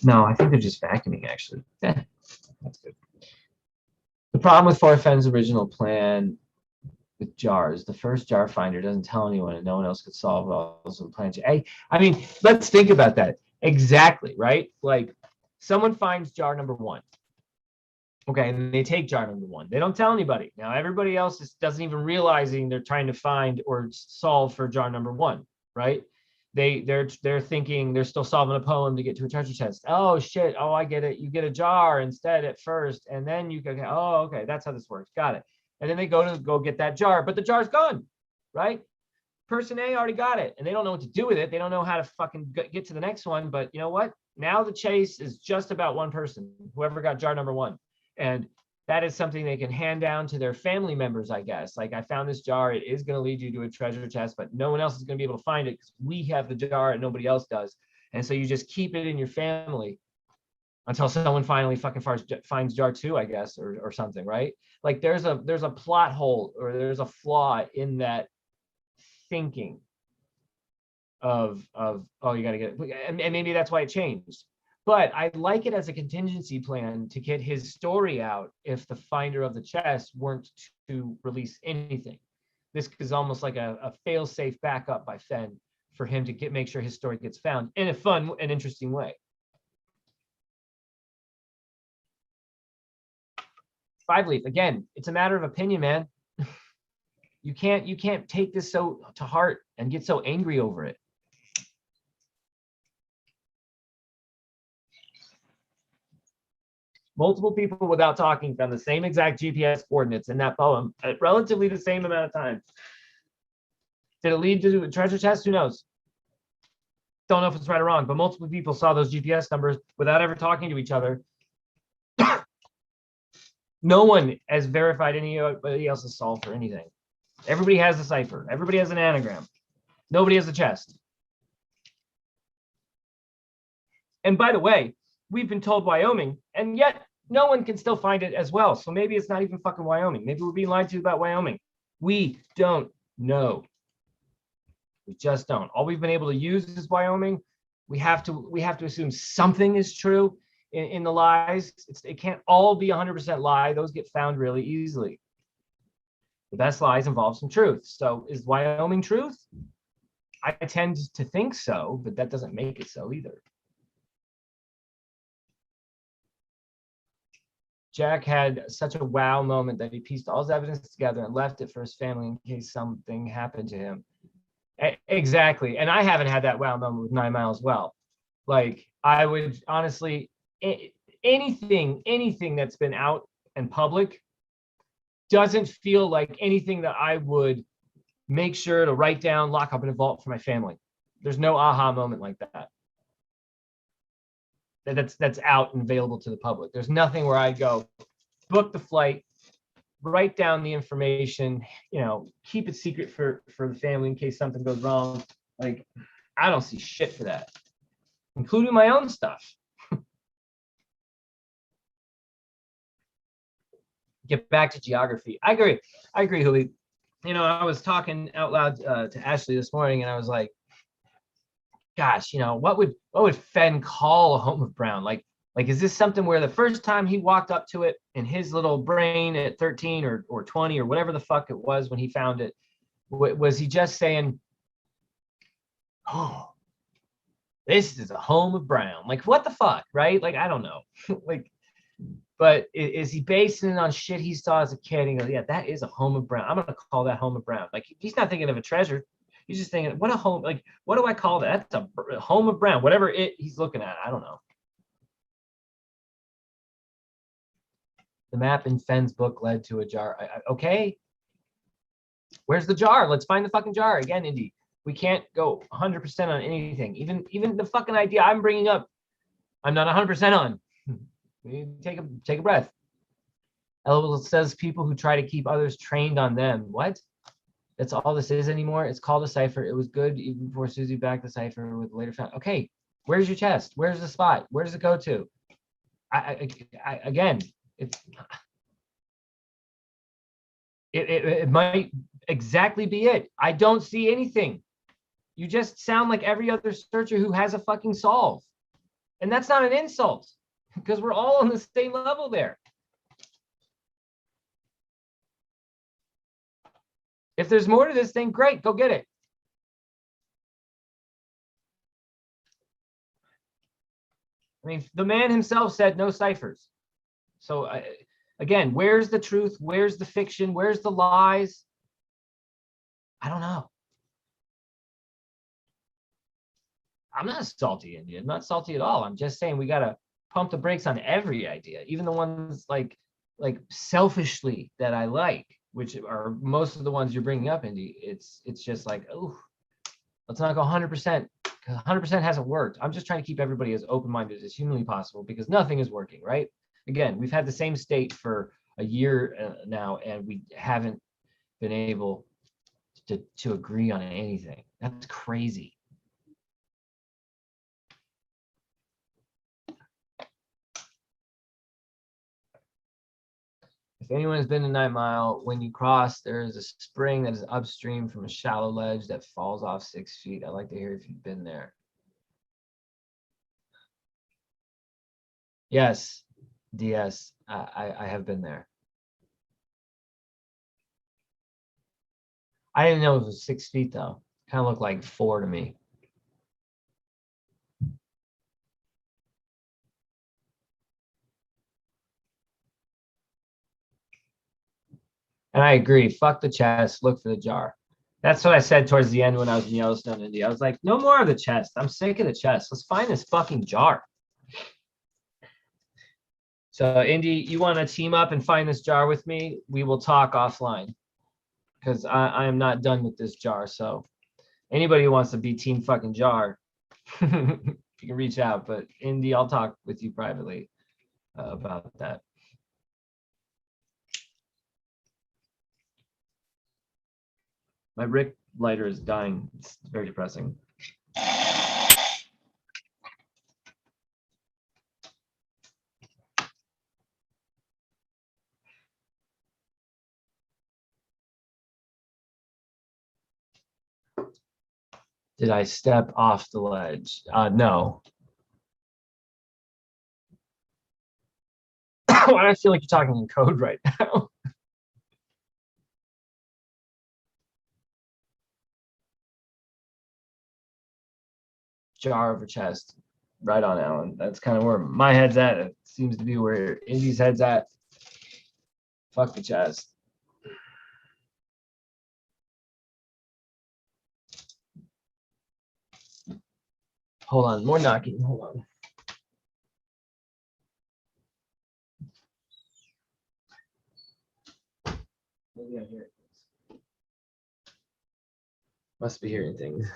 No, I think they're just vacuuming, actually. That's good. The problem with Fenn's original plan with jars, the first jar finder doesn't tell anyone and no one else could solve all those plans. I mean, let's think about that. Exactly, right? Like, someone finds jar number 1. Okay, and they take jar number 1. They don't tell anybody. Now, everybody else doesn't even realizing they're trying to find or solve for jar number 1, right? They're thinking they're still solving a poem to get to a treasure chest. Oh shit! Oh, I get it. You get a jar instead at first, and then you go. Oh, okay, that's how this works. Got it. And then they go get that jar, but the jar's gone, right? Person A already got it, and they don't know what to do with it. They don't know how to fucking get to the next one. But you know what? Now the chase is just about one person, whoever got jar number 1, and that is something they can hand down to their family members, I guess. Like, I found this jar. It is going to lead you to a treasure chest, but no one else is going to be able to find it because we have the jar and nobody else does. And so you just keep it in your family until someone finally fucking finds jar 2, I guess, or something, right? Like, there's a plot hole or there's a flaw in that thinking of oh, you got to get it. And maybe that's why it changed. But I like it as a contingency plan to get his story out if the finder of the chest weren't to release anything. This is almost like a fail-safe backup by Fenn for him to make sure his story gets found in a fun and interesting way. 5-leaf, again, it's a matter of opinion, man. You can't take this so to heart and get so angry over it. Multiple people without talking found the same exact GPS coordinates in that poem at relatively the same amount of time. Did it lead to a treasure chest? Who knows? Don't know if it's right or wrong, but multiple people saw those GPS numbers without ever talking to each other. No one has verified anybody else's solve for anything. Everybody has a cipher. Everybody has an anagram. Nobody has a chest. And by the way, we've been told Wyoming, and yet no one can still find it as well. So maybe it's not even fucking Wyoming. Maybe we're being lied to about Wyoming. We don't know. We just don't. All we've been able to use is Wyoming. We have to assume something is true in the lies. It can't all be 100% lie. Those get found really easily. The best lies involve some truth. So is Wyoming truth? I tend to think so, but that doesn't make it so either. Jack had such a wow moment that he pieced all his evidence together and left it for his family in case something happened to him. Exactly. And I haven't had that wow moment with 9 Mile as well. Like, I would honestly, anything that's been out and public doesn't feel like anything that I would make sure to write down, lock up in a vault for my family. There's no aha moment like that. That's out and available to the public. There's nothing where I go, book the flight, write down the information, keep it secret for the family in case something goes wrong. Like, I don't see shit for that, including my own stuff. Get back to geography. I agree, Huli. I was talking out loud to Ashley this morning, and I was like, gosh, what would Fenn call a home of Brown? Like, is this something where the first time he walked up to it in his little brain at 13 or 20 or whatever the fuck it was when he found it, was he just saying, oh, this is a home of Brown? Like, what the fuck, right? Like, I don't know. Like, but is he basing it on shit he saw as a kid? He goes, yeah, that is a home of Brown. I'm going to call that home of Brown. Like, he's not thinking of a treasure. He's just thinking, what a home, like, what do I call that? That's a home of Brown, whatever he's looking at. I don't know. The map in Fenn's book led to a jar. Okay. Where's the jar? Let's find the fucking jar. Again, Indy, we can't go 100% on anything. Even the fucking idea I'm bringing up, I'm not 100% on. Take a breath. LOL says people who try to keep others trained on them. What? That's all this is anymore. It's called a cipher. It was good even before Susie backed the cipher with later found. Okay, where's your chest? Where's the spot? Where does it go to? Again, it might exactly be it. I don't see anything. You just sound like every other searcher who has a fucking solve. And that's not an insult, because we're all on the same level there. If there's more to this thing, great, go get it. I mean, the man himself said no ciphers. So again, where's the truth? Where's the fiction? Where's the lies? I don't know. I'm not salty, Indian. I'm not salty at all. I'm just saying we got to pump the brakes on every idea, even the ones like selfishly that I like, which are most of the ones you're bringing up, Indy. It's just like, oh, let's not go 100%. 100% hasn't worked. I'm just trying to keep everybody as open-minded as humanly possible, because nothing is working, right? Again, we've had the same state for a year now, and we haven't been able to agree on anything. That's crazy. If anyone has been to 9 Mile, when you cross, there is a spring that is upstream from a shallow ledge that falls off 6 feet. I'd like to hear if you've been there. Yes, DS. I have been there. I didn't know it was 6 feet though. Kind of looked like 4 to me. And I agree. Fuck the chest. Look for the jar. That's what I said towards the end when I was in Yellowstone, India. I was like, no more of the chest. I'm sick of the chest. Let's find this fucking jar. So, Indy, you want to team up and find this jar with me? We will talk offline because I am not done with this jar. So, anybody who wants to be team fucking jar, you can reach out. But Indy, I'll talk with you privately about that. My Rick lighter is dying. It's very depressing. Did I step off the ledge? No. Why do I feel like you're talking in code right now? Jar over chest. Right on, Alan. That's kind of where my head's at. It seems to be where Indy's head's at. Fuck the chest. Hold on, more knocking. Hold on. Maybe I hear it. Must be hearing things.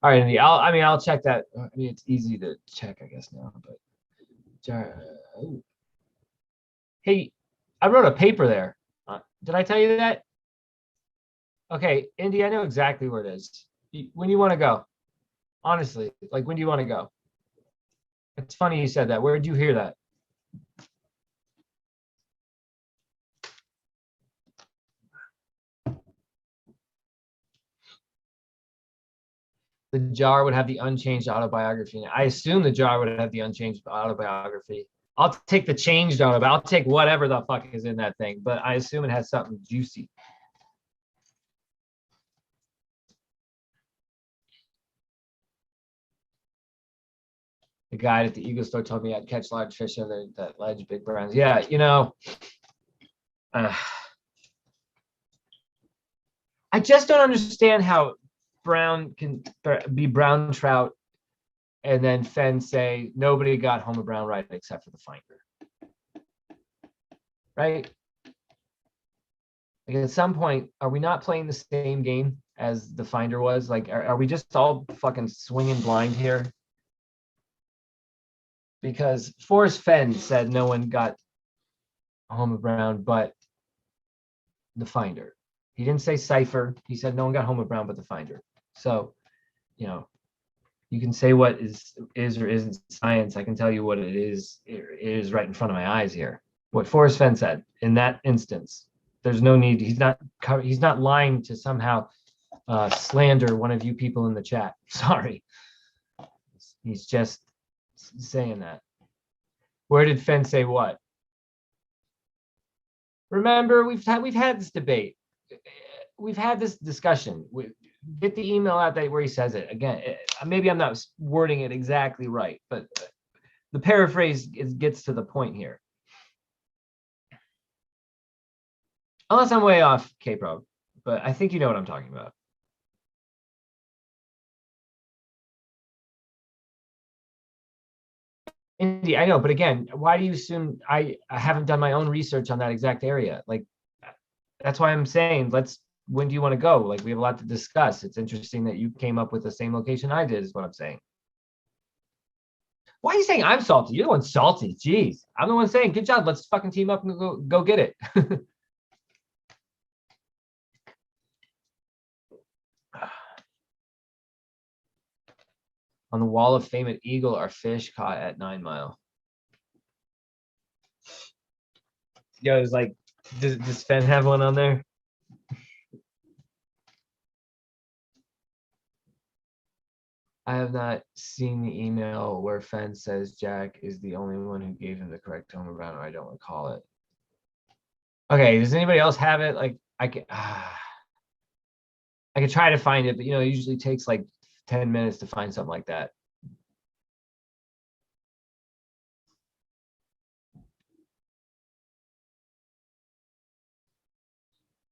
All right, Indy. I'll check that. I mean, it's easy to check, I guess now. But hey, I wrote a paper there. Did I tell you that? Okay, Indy, I know exactly where it is. When you want to go? Honestly, like when do you want to go? It's funny you said that. Where did you hear that? The jar would have the unchanged autobiography. I assume the jar would have the unchanged autobiography. I'll take the changed autobiography. I'll take whatever the fuck is in that thing, but I assume it has something juicy. The guy at the Eagle store told me I'd catch large fish on that ledge, big browns. Yeah, you know, I just don't understand how brown can be brown trout and then Fenn say nobody got Homer Brown right except for the finder. Right? Like at some point, are we not playing the same game as the finder was? Like, are we just all fucking swinging blind here? Because Forrest Fenn said no one got Homer Brown but the finder. He didn't say cipher. He said no one got Homer Brown but the finder. So, you know, you can say what is or isn't science. I can tell you what it is right in front of my eyes here. What Forrest Fenn said in that instance. There's no need. He's not lying to somehow slander one of you people in the chat. Sorry. He's just saying that. Where did Fenn say what? Remember, we've had this debate. We've had this discussion. Get the email out there where he says it. Again, maybe I'm not wording it exactly right, but the paraphrase gets to the point here. Unless I'm way off, K-Pro, but I think you know what I'm talking about. Indy, I know, but again, why do you assume I haven't done my own research on that exact area? Like, that's why I'm saying, when do you want to go? Like, we have a lot to discuss. It's interesting that you came up with the same location I did, is what I'm saying. Why are you saying I'm salty? You're the one salty. Jeez. I'm the one saying, good job. Let's fucking team up and go get it. On the wall of fame at Eagle are fish caught at 9 Mile. Yo, it's like, does Fenn have one on there? I have not seen the email where Fenn says Jack is the only one who gave him the correct home around, or I don't recall it. Okay, does anybody else have it? Like I could try to find it, but it usually takes like 10 minutes to find something like that.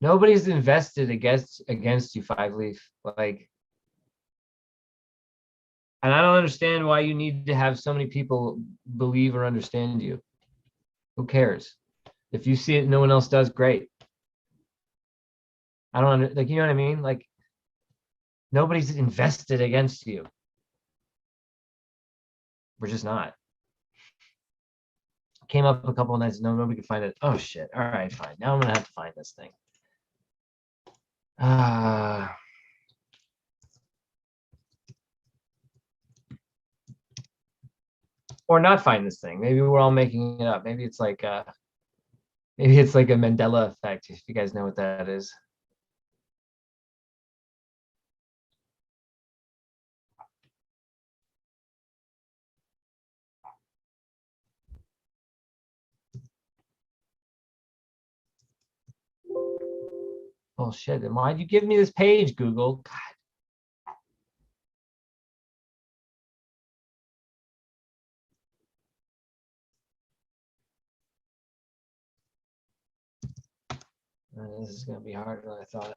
Nobody's invested against you, Five Leaf. Like, and I don't understand why you need to have so many people believe or understand you. Who cares? If you see it, no one else does, great. I don't like, you know what I mean? Like, nobody's invested against you. We're just not. Came up a couple of nights, nobody could find it. Oh shit. All right, fine. Now I'm gonna have to find this thing. Or not find this thing. Maybe we're all making it up. Maybe it's like a Mandela effect, if you guys know what that is. Oh shit, then why'd you give me this page, Google? God. This is gonna be harder than I thought.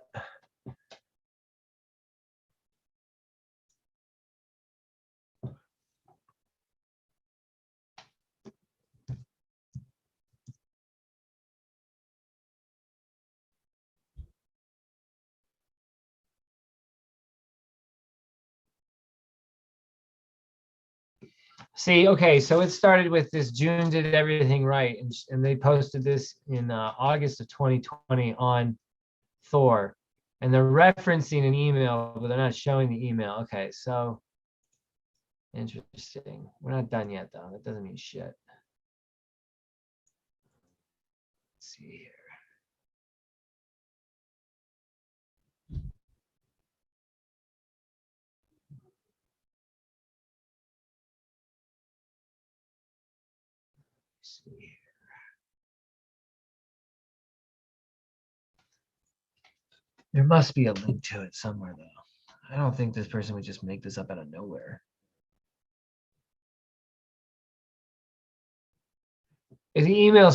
See, okay, so it started with this June did everything right, and they posted this in August of 2020 on Thor, and they're referencing an email, but they're not showing the email. Okay, so interesting. We're not done yet, though. That doesn't mean shit. Let's see here. Let's see here. There must be a link to it somewhere, though. I don't think this person would just make this up out of nowhere. The email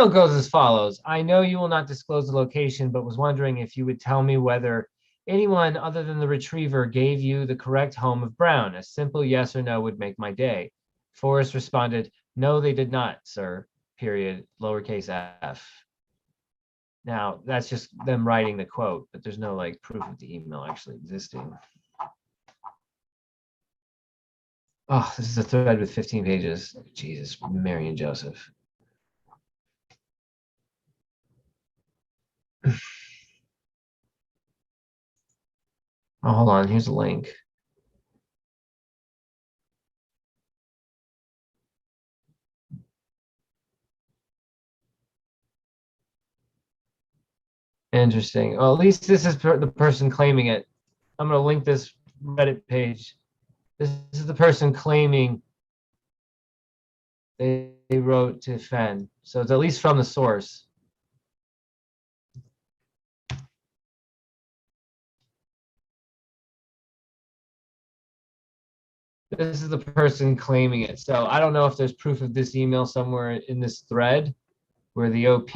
goes as follows. I know you will not disclose the location, but was wondering if you would tell me whether anyone other than the retriever gave you the correct home of Brown. A simple yes or no would make my day. Forrest responded, no, they did not, sir, period, lowercase f. Now, that's just them writing the quote, but there's no like proof of the email actually existing. Oh, this is a thread with 15 pages. Jesus, Mary and Joseph. Oh, hold on. Here's a link. Interesting. Well, at least this is the person claiming it. I'm going to link this Reddit page. This is the person claiming they wrote to Fenn. So it's at least from the source. This is the person claiming it. So I don't know if there's proof of this email somewhere in this thread where the OP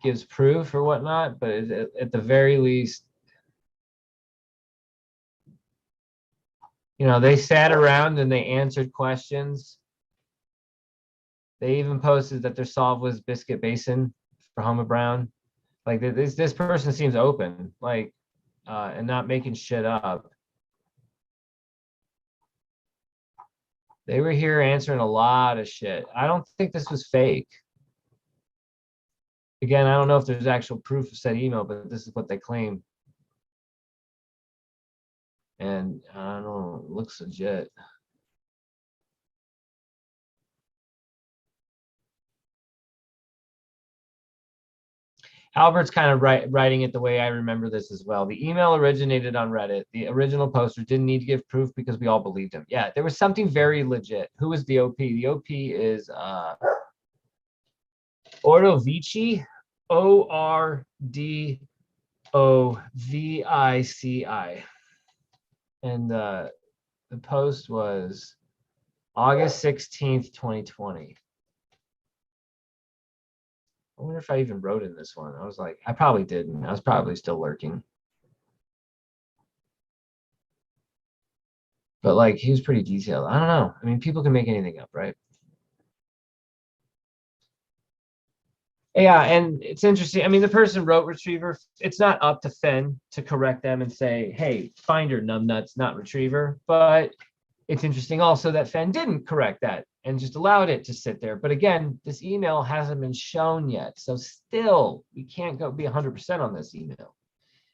gives proof or whatnot, but at the very least, they sat around and they answered questions. They even posted that their solve was Biscuit Basin for Homer Brown. Like this person seems open, like, and not making shit up. They were here answering a lot of shit. I don't think this was fake. Again, I don't know if there's actual proof of said email, but this is what they claim. And I don't know, it looks legit. Albert's kind of writing it the way I remember this as well. The email originated on Reddit. The original poster didn't need to give proof because we all believed him. Yeah, there was something very legit. Who was the OP? The OP is Ordovici, Ordovici. And the post was August 16th, 2020. I wonder if I even wrote in this one. I was like, I probably didn't. I was probably still lurking. But like, he was pretty detailed. I don't know. I mean, people can make anything up, right? Yeah, and it's interesting. I mean, the person wrote retriever. It's not up to Fenn to correct them and say, hey, finder numbnuts, not retriever. But it's interesting also that Fenn didn't correct that and just allowed it to sit there. But again, this email hasn't been shown yet. So still, we can't go be 100% on this email.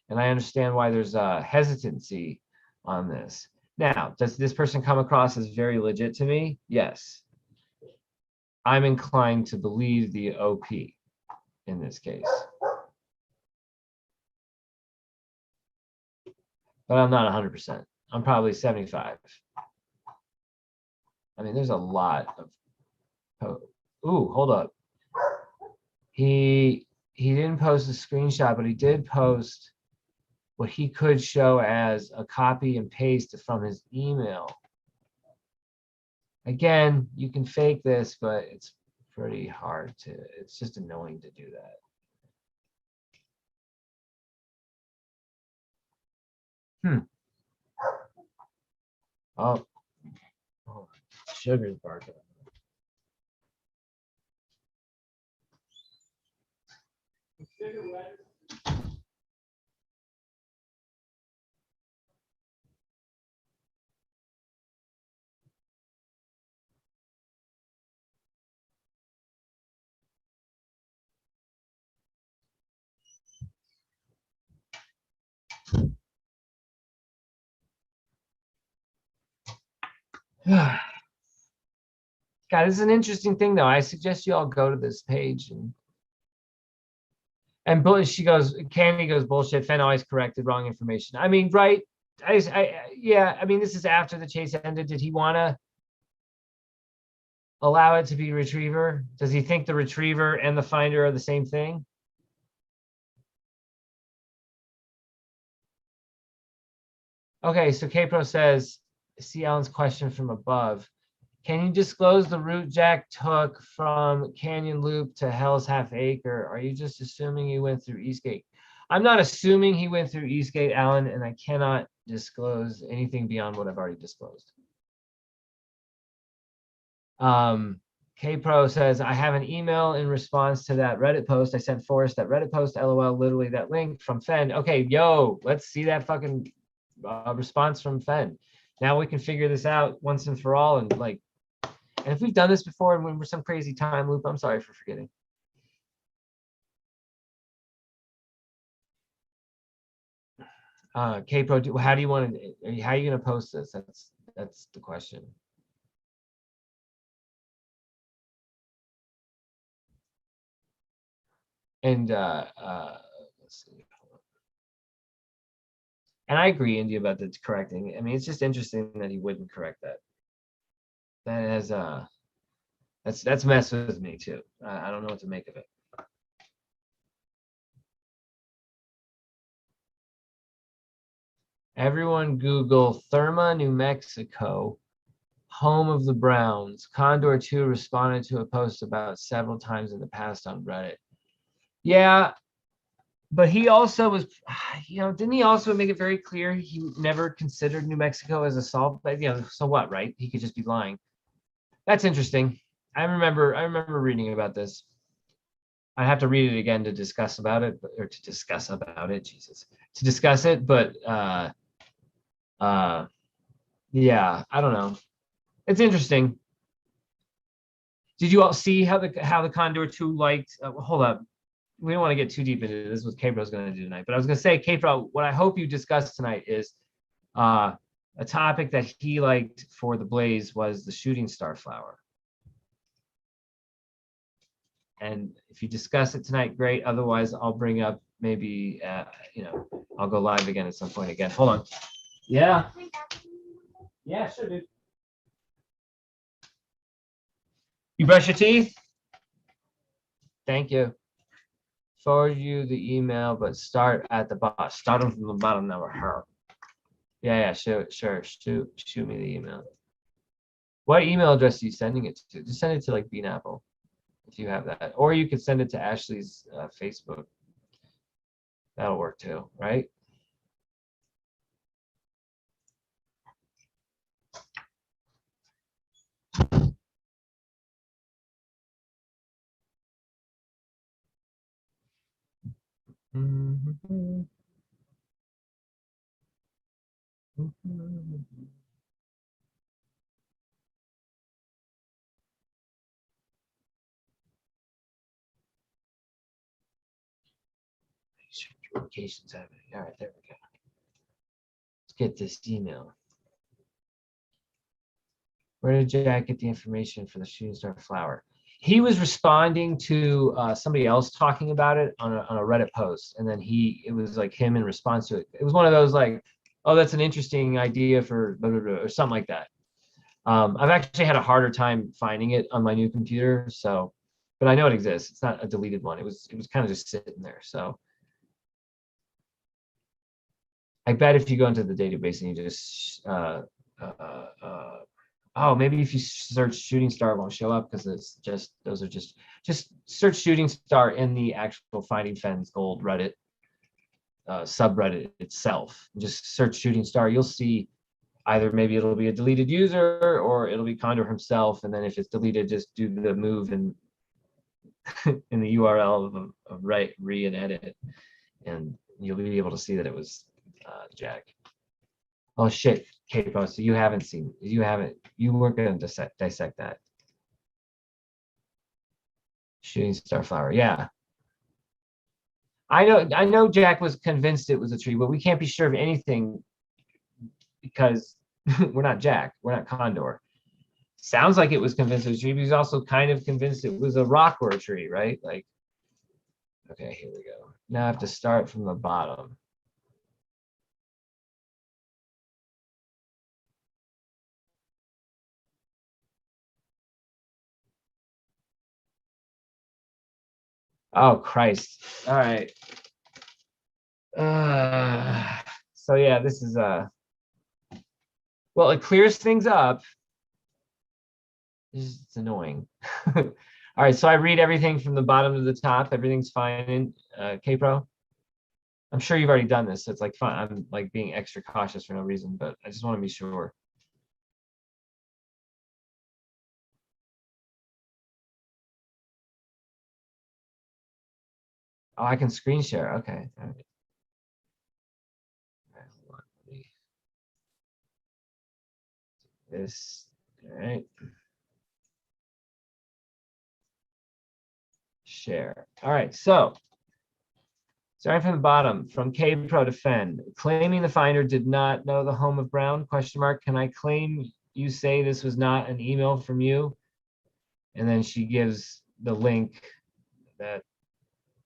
And I understand why there's a hesitancy on this. Now, does this person come across as very legit to me? Yes. I'm inclined to believe the OP in this case. But I'm not 100%. I'm probably 75. I mean, there's a lot of. Ooh, hold up. He didn't post a screenshot, but he did post what he could show as a copy and paste from his email. Again, you can fake this, but it's pretty hard to. It's just annoying to do that. Oh, sugar's barking. God, this is an interesting thing, though. I suggest you all go to this page and she goes, Candy goes, bullshit. Fenn always corrected wrong information. I mean, right? Yeah. I mean, this is after the chase ended. Did he want to allow it to be retriever? Does he think the retriever and the finder are the same thing? Okay, so Kpro says, see Alan's question from above. Can you disclose the route Jack took from Canyon Loop to Hell's Half Acre? Are you just assuming he went through Eastgate? I'm not assuming he went through Eastgate, Alan, and I cannot disclose anything beyond what I've already disclosed. Kpro says, I have an email in response to that Reddit post. I sent Forrest that Reddit post, LOL, literally that link from Fenn. Okay, yo, let's see that fucking response from Fenn. Now we can figure this out once and for all. And like, and if we've done this before and we're some crazy time loop, I'm sorry for forgetting. Kpro, how do you want to? How are you going to post this? That's the question. And let's see. And I agree, India, about the correcting. I mean, it's just interesting that he wouldn't correct that. That is that's messed with me too. I don't know what to make of it. Everyone Google Therma, New Mexico, home of the Browns. Condor 2 responded to a post about several times in the past on Reddit. Yeah, but he also was, didn't he also make it very clear he never considered New Mexico as a solve? But so what, right? He could just be lying. That's interesting. I remember reading about this. I have to read it again to discuss about it, or to discuss about it. Jesus, to discuss it. But yeah, I don't know. It's interesting. Did you all see how the Condor 2 liked? Hold up. We don't want to get too deep into this. What Kpro's going to do tonight, but I was going to say, Kpro, what I hope you discuss tonight is a topic that he liked for the Blaze was the shooting star flower. And if you discuss it tonight, great. Otherwise, I'll bring up maybe, I'll go live again at some point again. Hold on. Yeah. Yeah, sure, dude. You brush your teeth? Thank you. Forward you the email, but start at the bottom. Start them from the bottom, never hurt. Yeah, sure. Shoot me the email. What email address are you sending it to? Just send it to like Bean Apple, if you have that. Or you could send it to Ashley's Facebook. That'll work too, right? Notifications happening. All right, there we go. Let's get this email. Where did Jack get the information for the shooting star flower? He was responding to somebody else talking about it on a Reddit post, and then it was like him in response to it. It was one of those like, oh, that's an interesting idea for blah, blah, blah, or something like that. I've actually had a harder time finding it on my new computer, so, but I know it exists. It's not a deleted one. It was kind of just sitting there. So I bet if you go into the database and you just oh, maybe if you search shooting star, it won't show up because it's just, those are just search shooting star in the actual Finding Fenn's Gold Reddit subreddit itself. Just search shooting star. You'll see either maybe it'll be a deleted user or it'll be Condor himself. And then if it's deleted, just do the move in the URL of re and edit, and you'll be able to see that it was Jack. Oh shit, Capo, so you weren't going to dissect that. Shooting star flower, yeah. I know Jack was convinced it was a tree, but we can't be sure of anything because we're not Jack, we're not Condor. Sounds like it was convinced it was a tree, but he's also kind of convinced it was a rock or a tree, right? Like, okay, here we go. Now I have to start from the bottom. Oh, Christ. All right. So yeah, this is well, it clears things up. It's annoying. All right, so I read everything from the bottom to the top. Everything's fine in K-Pro. I'm sure you've already done this, so it's like fine. I'm like being extra cautious for no reason, but I just want to be sure. Oh, I can screen share. Okay. All right. Hold on. This. All right. Share. All right. So, starting from the bottom, from K-Pro to Fenn, claiming the finder did not know the home of Brown? Question mark. Can I claim you say this was not an email from you? And then she gives the link that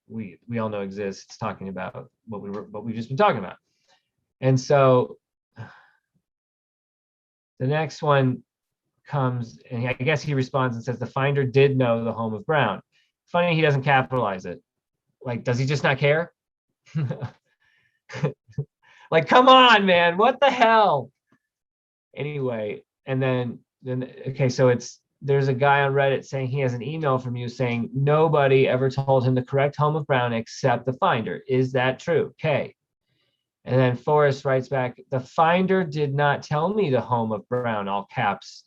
we all know exists. It's talking about what we've just been talking about. And so the next one comes, and I guess he responds and says the finder did know the home of Brown. Funny he doesn't capitalize it. Like, does he just not care? Like, come on, man, what the hell? Anyway, and then okay, so there's a guy on Reddit saying he has an email from you saying nobody ever told him the correct home of Brown except the finder. Is that true? Okay. And then Forrest writes back, the finder did not tell me the home of Brown, all caps.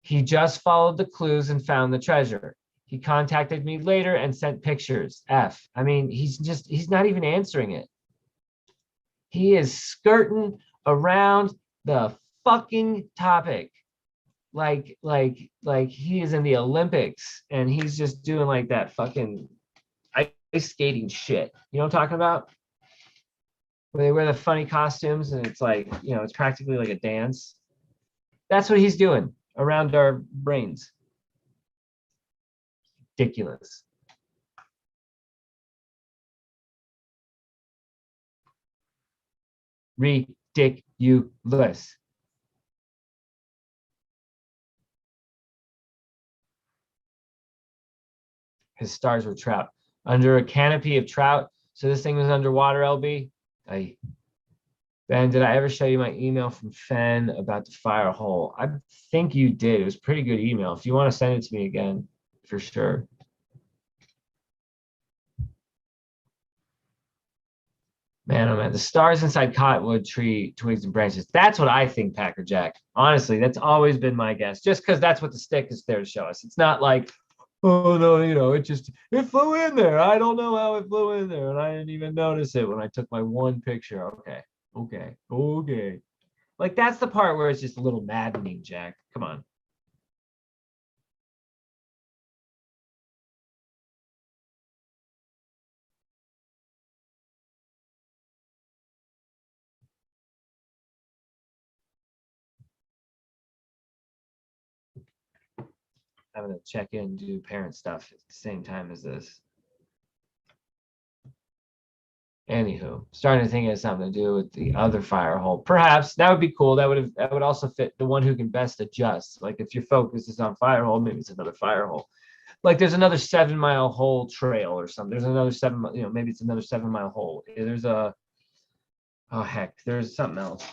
He just followed the clues and found the treasure. He contacted me later and sent pictures. F. I mean, he's not even answering it. He is skirting around the fucking topic. Like he is in the Olympics and he's just doing like that fucking ice skating shit. You know what I'm talking about? Where they wear the funny costumes and it's like, it's practically like a dance. That's what he's doing around our brains. ridiculous. Ridiculous. His stars were trout. Under a canopy of trout. So this thing was underwater, LB. Ben, did I ever show you my email from Fenn about the fire hole? I think you did. It was a pretty good email. If you want to send it to me again, for sure. Man, oh man, the stars inside cottonwood tree twigs and branches. That's what I think, Packer Jack. Honestly, that's always been my guess. Just because that's what the stick is there to show us. It's not like, oh no, it flew in there. I don't know how it flew in there, and I didn't even notice it when I took my one picture. Okay. Like that's the part where it's just a little maddening, Jack. Come on. Having to check in and do parent stuff at the same time as this. Anywho, starting to think it has something to do with the other fire hole. Perhaps that would be cool. That would also fit the one who can best adjust. Like if your focus is on fire hole, maybe it's another fire hole. Like there's another 7-mile hole trail or something. There's another maybe it's another 7-mile hole. There's there's something else.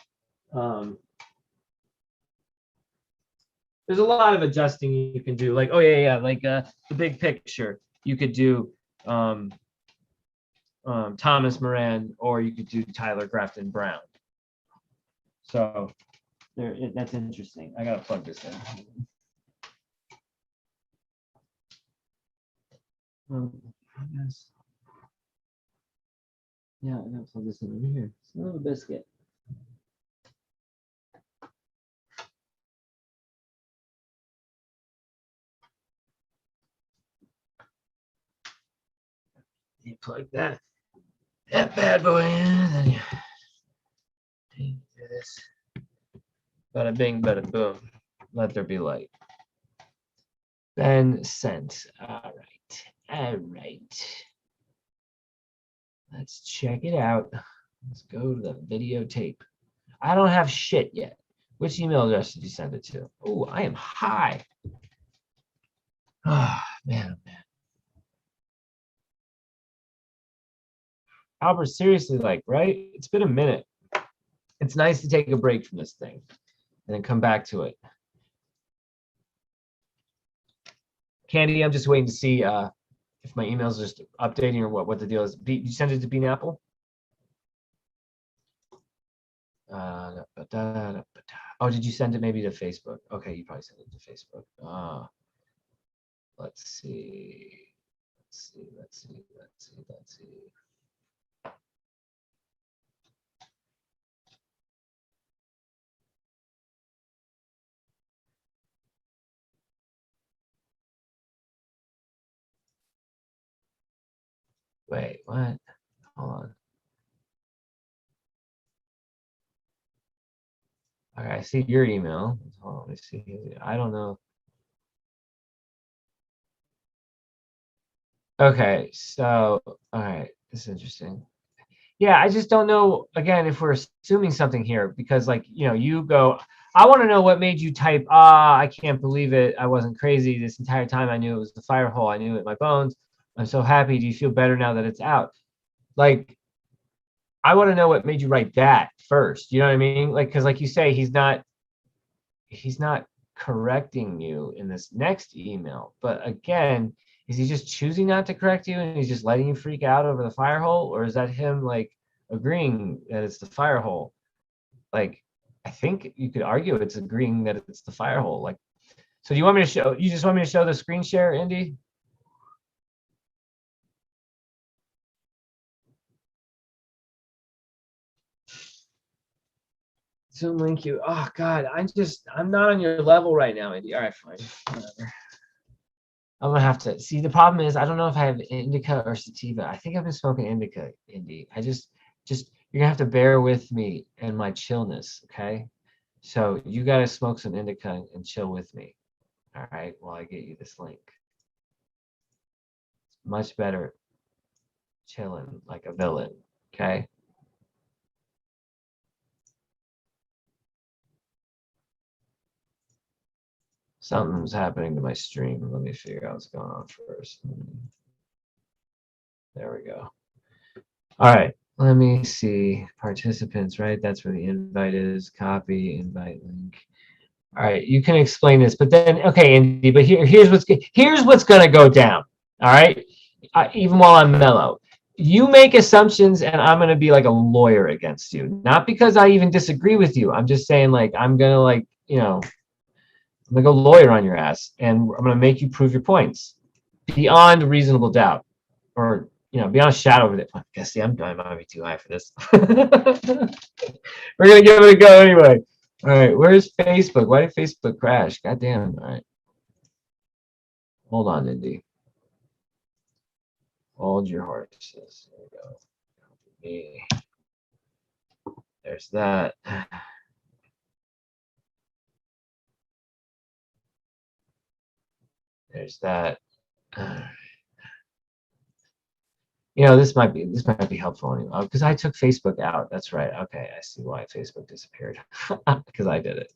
There's a lot of adjusting you can do. Like, like the big picture. You could do Thomas Moran, or you could do Tyler Grafton Brown. So that's interesting. I gotta plug this in. Yeah, I gotta plug this in over here. It's a little biscuit. You plug that bad boy in, and you do this. Bada bing, bada boom. Let there be light. Then sent. All right. Let's check it out. Let's go to the videotape. I don't have shit yet. Which email address did you send it to? Oh, I am high. Oh, man. Albert, seriously, right? It's been a minute. It's nice to take a break from this thing and then come back to it. Candy, I'm just waiting to see if my email's just updating or what the deal is. You send it to Bean Apple? Oh, did you send it maybe to Facebook? Okay, you probably sent it to Facebook. Let's see. Wait, what? Hold on. Okay, I see your email. Hold on, let me see. I don't know. Okay, so all right, this is interesting. Yeah, I just don't know, again, if we're assuming something here, because you go, I want to know what made you type, I can't believe it. I wasn't crazy this entire time. I knew it was the fire hole. I knew it in my bones. I'm so happy. Do you feel better now that it's out? Like, I want to know what made you write that first. You know what I mean? Because like you say, he's not correcting you in this next email. But again, is he just choosing not to correct you and he's just letting you freak out over the fire hole? Or is that him agreeing that it's the fire hole? I think you could argue it's agreeing that it's the fire hole. So do you want me to show, you just want me to show the screen share, Indy? Zoom link you. Oh God, I'm not on your level right now, Indy. All right, fine. Whatever. I'm gonna have to see. The problem is I don't know if I have indica or sativa. I think I've been smoking indica, Indy. Just you're gonna have to bear with me and my chillness, okay? So you gotta smoke some indica and chill with me. All right, while I get you this link. much better chilling like a villain. Okay. Something's happening to my stream. Let me figure out what's going on first. There we go. All right. Let me see. Participants, right? That's where the invite is. Copy, invite link. All right. You can explain this, but then, okay, Andy, but here's what's going to go down. All right. Even while I'm mellow. You make assumptions and I'm going to be like a lawyer against you. Not because I even disagree with you. I'm just saying like, I'm going to like, you know, I'm going to go lawyer on your ass and I'm going to make you prove your points beyond reasonable doubt or, you know, beyond a shadow of it. I guess, see, I might be too high for this. We're going to give it a go anyway. All right. Where's Facebook? Why did Facebook crash? God damn. All right. Hold on, Indy. Hold your horses. There we go. There's that. There's that. You know, this might be helpful anyway. Because I took Facebook out. That's right. Okay, I see why Facebook disappeared. Because I did it.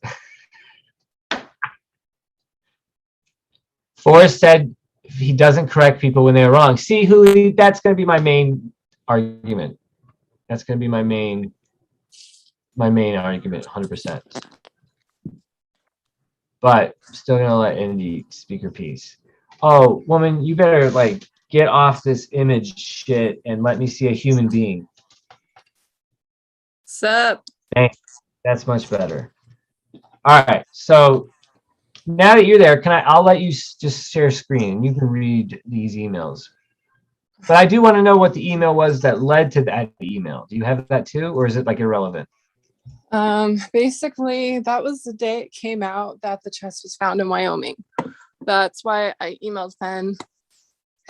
Forrest said he doesn't correct people when they're wrong. See, that's going to be my main argument. That's going to be my main argument, 100%. But I'm still going to let Indy speak her piece. Oh, woman, you better like get off this image shit and let me see a human being. Sup? Thanks. That's much better. All right. So now that you're there, I'll let you just share screen. You can read these emails. But I do want to know what the email was that led to that email. Do you have that too, or is it like irrelevant? Basically, that was the day it came out that the chest was found in Wyoming. That's why I emailed Fenn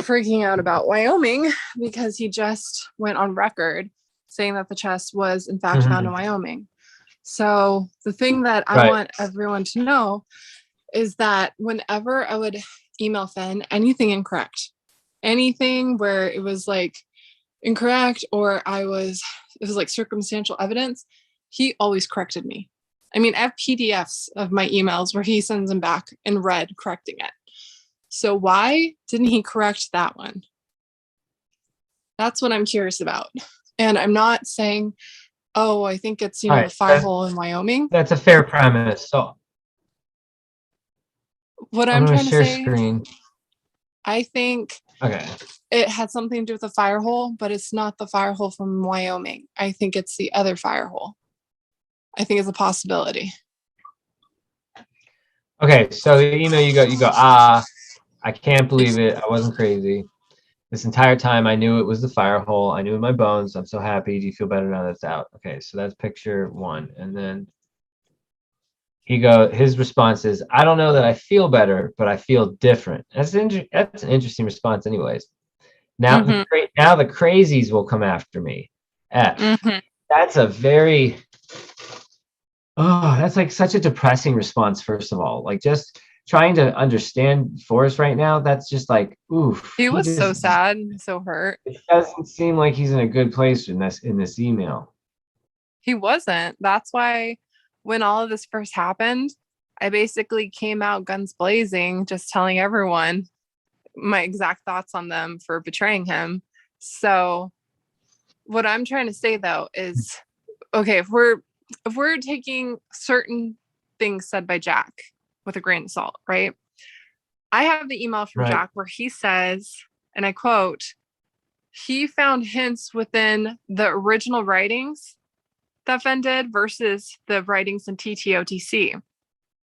freaking out about Wyoming, because he just went on record saying that the chest was in fact found in Wyoming. So the thing that I want everyone to know is that whenever I would email Fenn anything incorrect, anything where it was like incorrect or it was like circumstantial evidence, he always corrected me. I mean, I have PDFs of my emails where he sends them back in red correcting it. So why didn't he correct that one? That's what I'm curious about. And I'm not saying, oh, I think it's, the fire hole in Wyoming. That's a fair premise. So what I'm trying to say, screen. I think it had something to do with the fire hole, but it's not the fire hole from Wyoming. I think it's the other fire hole. I think it's a possibility. Okay, so the email you go, I can't believe it. I wasn't crazy. This entire time I knew it was the fire hole. I knew in my bones. I'm so happy. Do you feel better now that it's out? Okay, so that's picture one. And then his response is, I don't know that I feel better, but I feel different. That's an interesting response anyways. Now, now the crazies will come after me. That's a very... that's like such a depressing response, first of all. Like just trying to understand Forrest right now, that's just like, oof. He was so sad, so hurt. It doesn't seem like he's in a good place in this email. He wasn't. That's why when all of this first happened, I basically came out guns blazing, just telling everyone my exact thoughts on them for betraying him. So what I'm trying to say though is, okay, if we're taking certain things said by Jack with a grain of salt, right? I have the email from Jack where he says, and I quote, he found hints within the original writings that Fenn did versus the writings in TTOTC.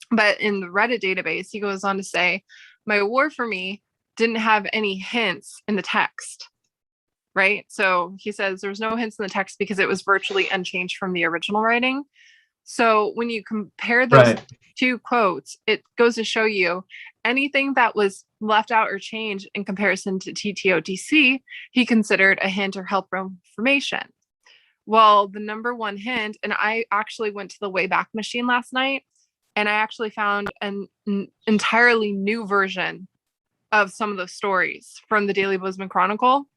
But in the Reddit database, he goes on to say, my war for me didn't have any hints in the text, right? So he says there's no hints in the text because it was virtually unchanged from the original writing. So when you compare those two quotes, it goes to show you anything that was left out or changed in comparison to TTOTC, he considered a hint or helpful information. Well, the number one hint, and I actually went to the Wayback Machine last night, and I actually found an entirely new version of some of the stories from the Daily Bozeman Chronicle.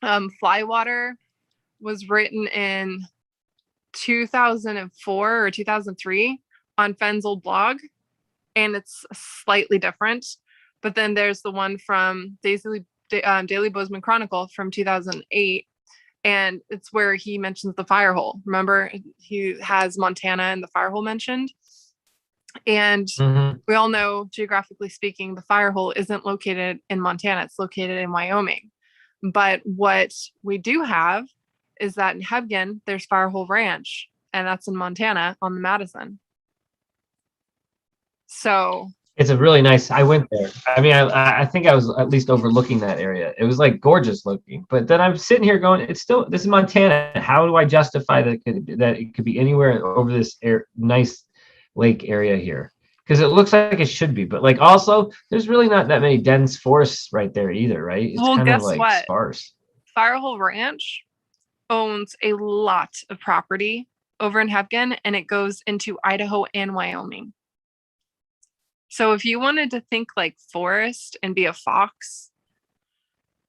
Flywater was written in 2004 or 2003 on Fenn's old blog, and it's slightly different. But then there's the one from Daily Bozeman Chronicle from 2008, and it's where he mentions the fire hole. Remember, he has Montana and the fire hole mentioned. And we all know, geographically speaking, the fire hole isn't located in Montana. It's located in Wyoming. But what we do have is that in Hebgen, there's Firehole Ranch, and that's in Montana on the Madison. So it's a really nice. I went there. I mean, I think I was at least overlooking that area. It was like gorgeous looking. But then I'm sitting here going, this is Montana. How do I justify that it could be anywhere over this nice lake area here? Because it looks like it should be, but like also there's really not that many dense forests right there either, right? It's kind of like sparse. Firehole Ranch owns a lot of property over in Hebgen, and it goes into Idaho and Wyoming. So if you wanted to think like forest and be a fox,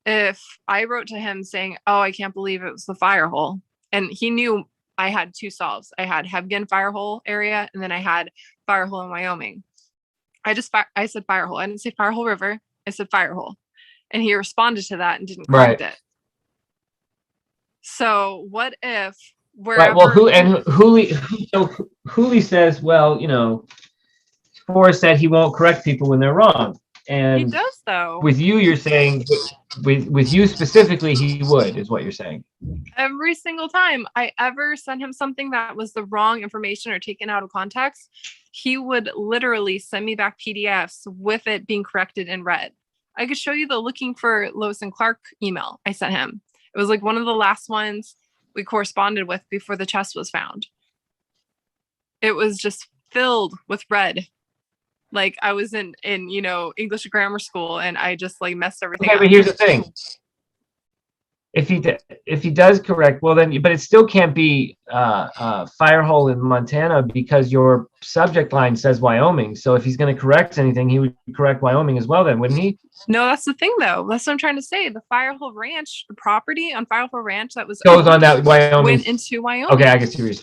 if I wrote to him saying, "Oh, I can't believe it was the Firehole," and he knew I had two solves. I had Hebgen Firehole area, and then I had Firehole in Wyoming. I said Firehole. I didn't say Firehole River. I said Firehole, and he responded to that and didn't correct it. So what if wherever? Right. Well, Hooley says, well, you know, Forrest said he won't correct people when they're wrong, and he does though. With you, you're saying with you specifically, he would, is what you're saying. Every single time I ever sent him something that was the wrong information or taken out of context, he would literally send me back PDFs with it being corrected in red. I could show you the Looking for Lois and Clark email I sent him. It was like one of the last ones we corresponded with before the chest was found. It was just filled with red. Like I was in English Grammar School, and I just like messed everything up. But here's the thing. If he does correct, well then, but it still can't be Firehole in Montana because your subject line says Wyoming. So if he's going to correct anything, he would correct Wyoming as well, then, wouldn't he? No, that's the thing, though. That's what I'm trying to say. The Firehole Ranch, the property on Firehole Ranch that was goes on that Wyoming went into Wyoming. Okay, I get you.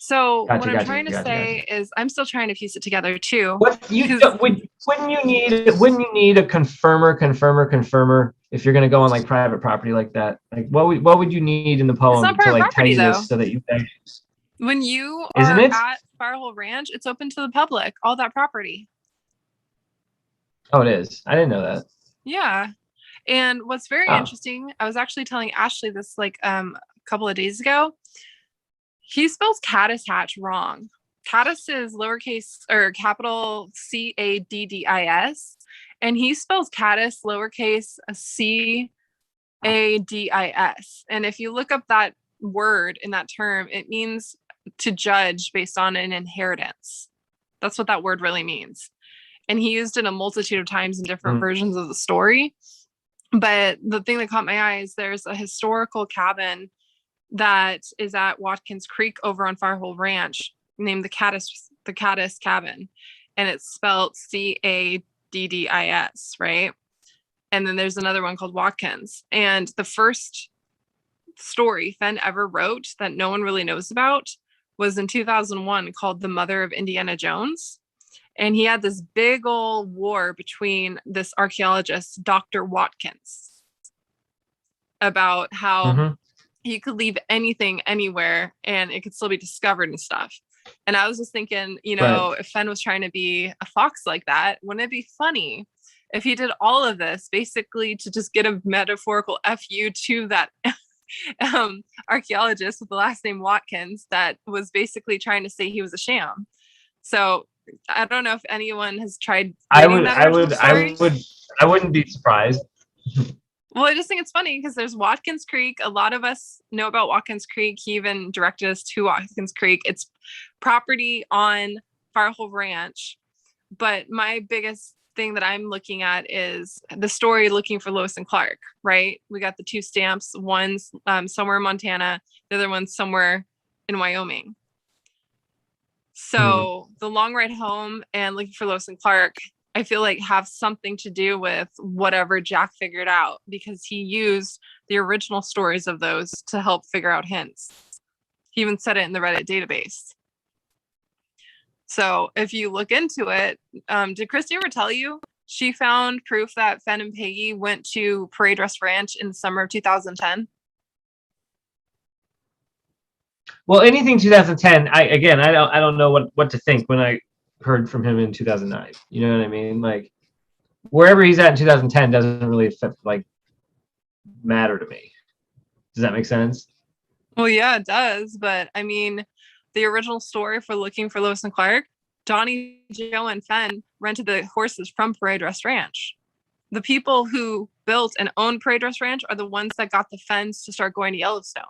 So what I'm trying to say is, I'm still trying to piece it together too. Wouldn't you need a confirmer if you're going to go on like private property like that? Like what would you need in the poem to like tell you this so that you think? When you are at Firehole Ranch, it's open to the public, all that property. Oh, it is. I didn't know that. Yeah. And what's very interesting, I was actually telling Ashley this like a couple of days ago. He spells Caddis Hatch wrong. Caddis is lowercase or capital Caddis, and he spells Caddis lowercase Caddis. And if you look up that word in that term, it means to judge based on an inheritance. That's what that word really means. And he used it a multitude of times in different versions of the story. But the thing that caught my eye is there's a historical cabin that is at Watkins Creek over on Firehole Ranch named the Caddis Cabin. And it's spelled Caddis, right? And then there's another one called Watkins. And the first story Fenn ever wrote that no one really knows about was in 2001 called The Mother of Indiana Jones. And he had this big old war between this archaeologist, Dr. Watkins, about how you could leave anything anywhere and it could still be discovered and stuff. And I was just thinking, if Fenn was trying to be a fox like that, wouldn't it be funny if he did all of this basically to just get a metaphorical FU to that archaeologist with the last name Watkins that was basically trying to say he was a sham? So I don't know if anyone has tried. I wouldn't be surprised. Well, I just think it's funny because there's Watkins Creek. A lot of us know about Watkins Creek. He even directed us to Watkins Creek. It's property on Firehole Ranch. But my biggest thing that I'm looking at is the story Looking for Lois and Clark, right? We got the two stamps. One's somewhere in Montana. The other one's somewhere in Wyoming. So the long ride home and Looking for Lois and Clark, I feel like have something to do with whatever Jack figured out, because he used the original stories of those to help figure out hints. He even said it in the Reddit database. So if you look into it, did Christy ever tell you she found proof that Fenn and Peggy went to Parade Rest Ranch in the summer of 2010? Well, anything 2010, I don't know what to think when I heard from him in 2009. You know what I mean? Like wherever he's at in 2010 doesn't really affect, like, matter to me. Does that make sense? Well, yeah, it does. But I mean, the original story for Looking for Lois and Clark, Donnie, Joe, and Fenn rented the horses from Parade Rest Ranch. The people who built and owned Parade Rest Ranch are the ones that got the Fenns to start going to Yellowstone.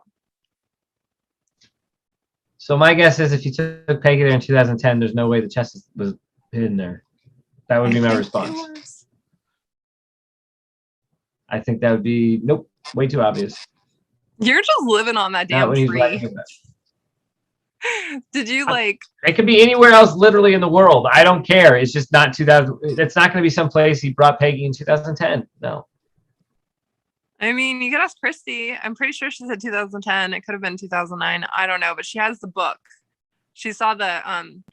So my guess is if you took Peggy there in 2010, there's no way the chest was hidden there. That would be my response. I think that would be, nope, way too obvious. You're just living on that damn tree. Did you like? It could be anywhere else, literally in the world. I don't care. It's just not 2000. It's not going to be someplace he brought Peggy in 2010. No. I mean, you could ask Christy. I'm pretty sure she said 2010. It could have been 2009. I don't know, but she has the book. She saw the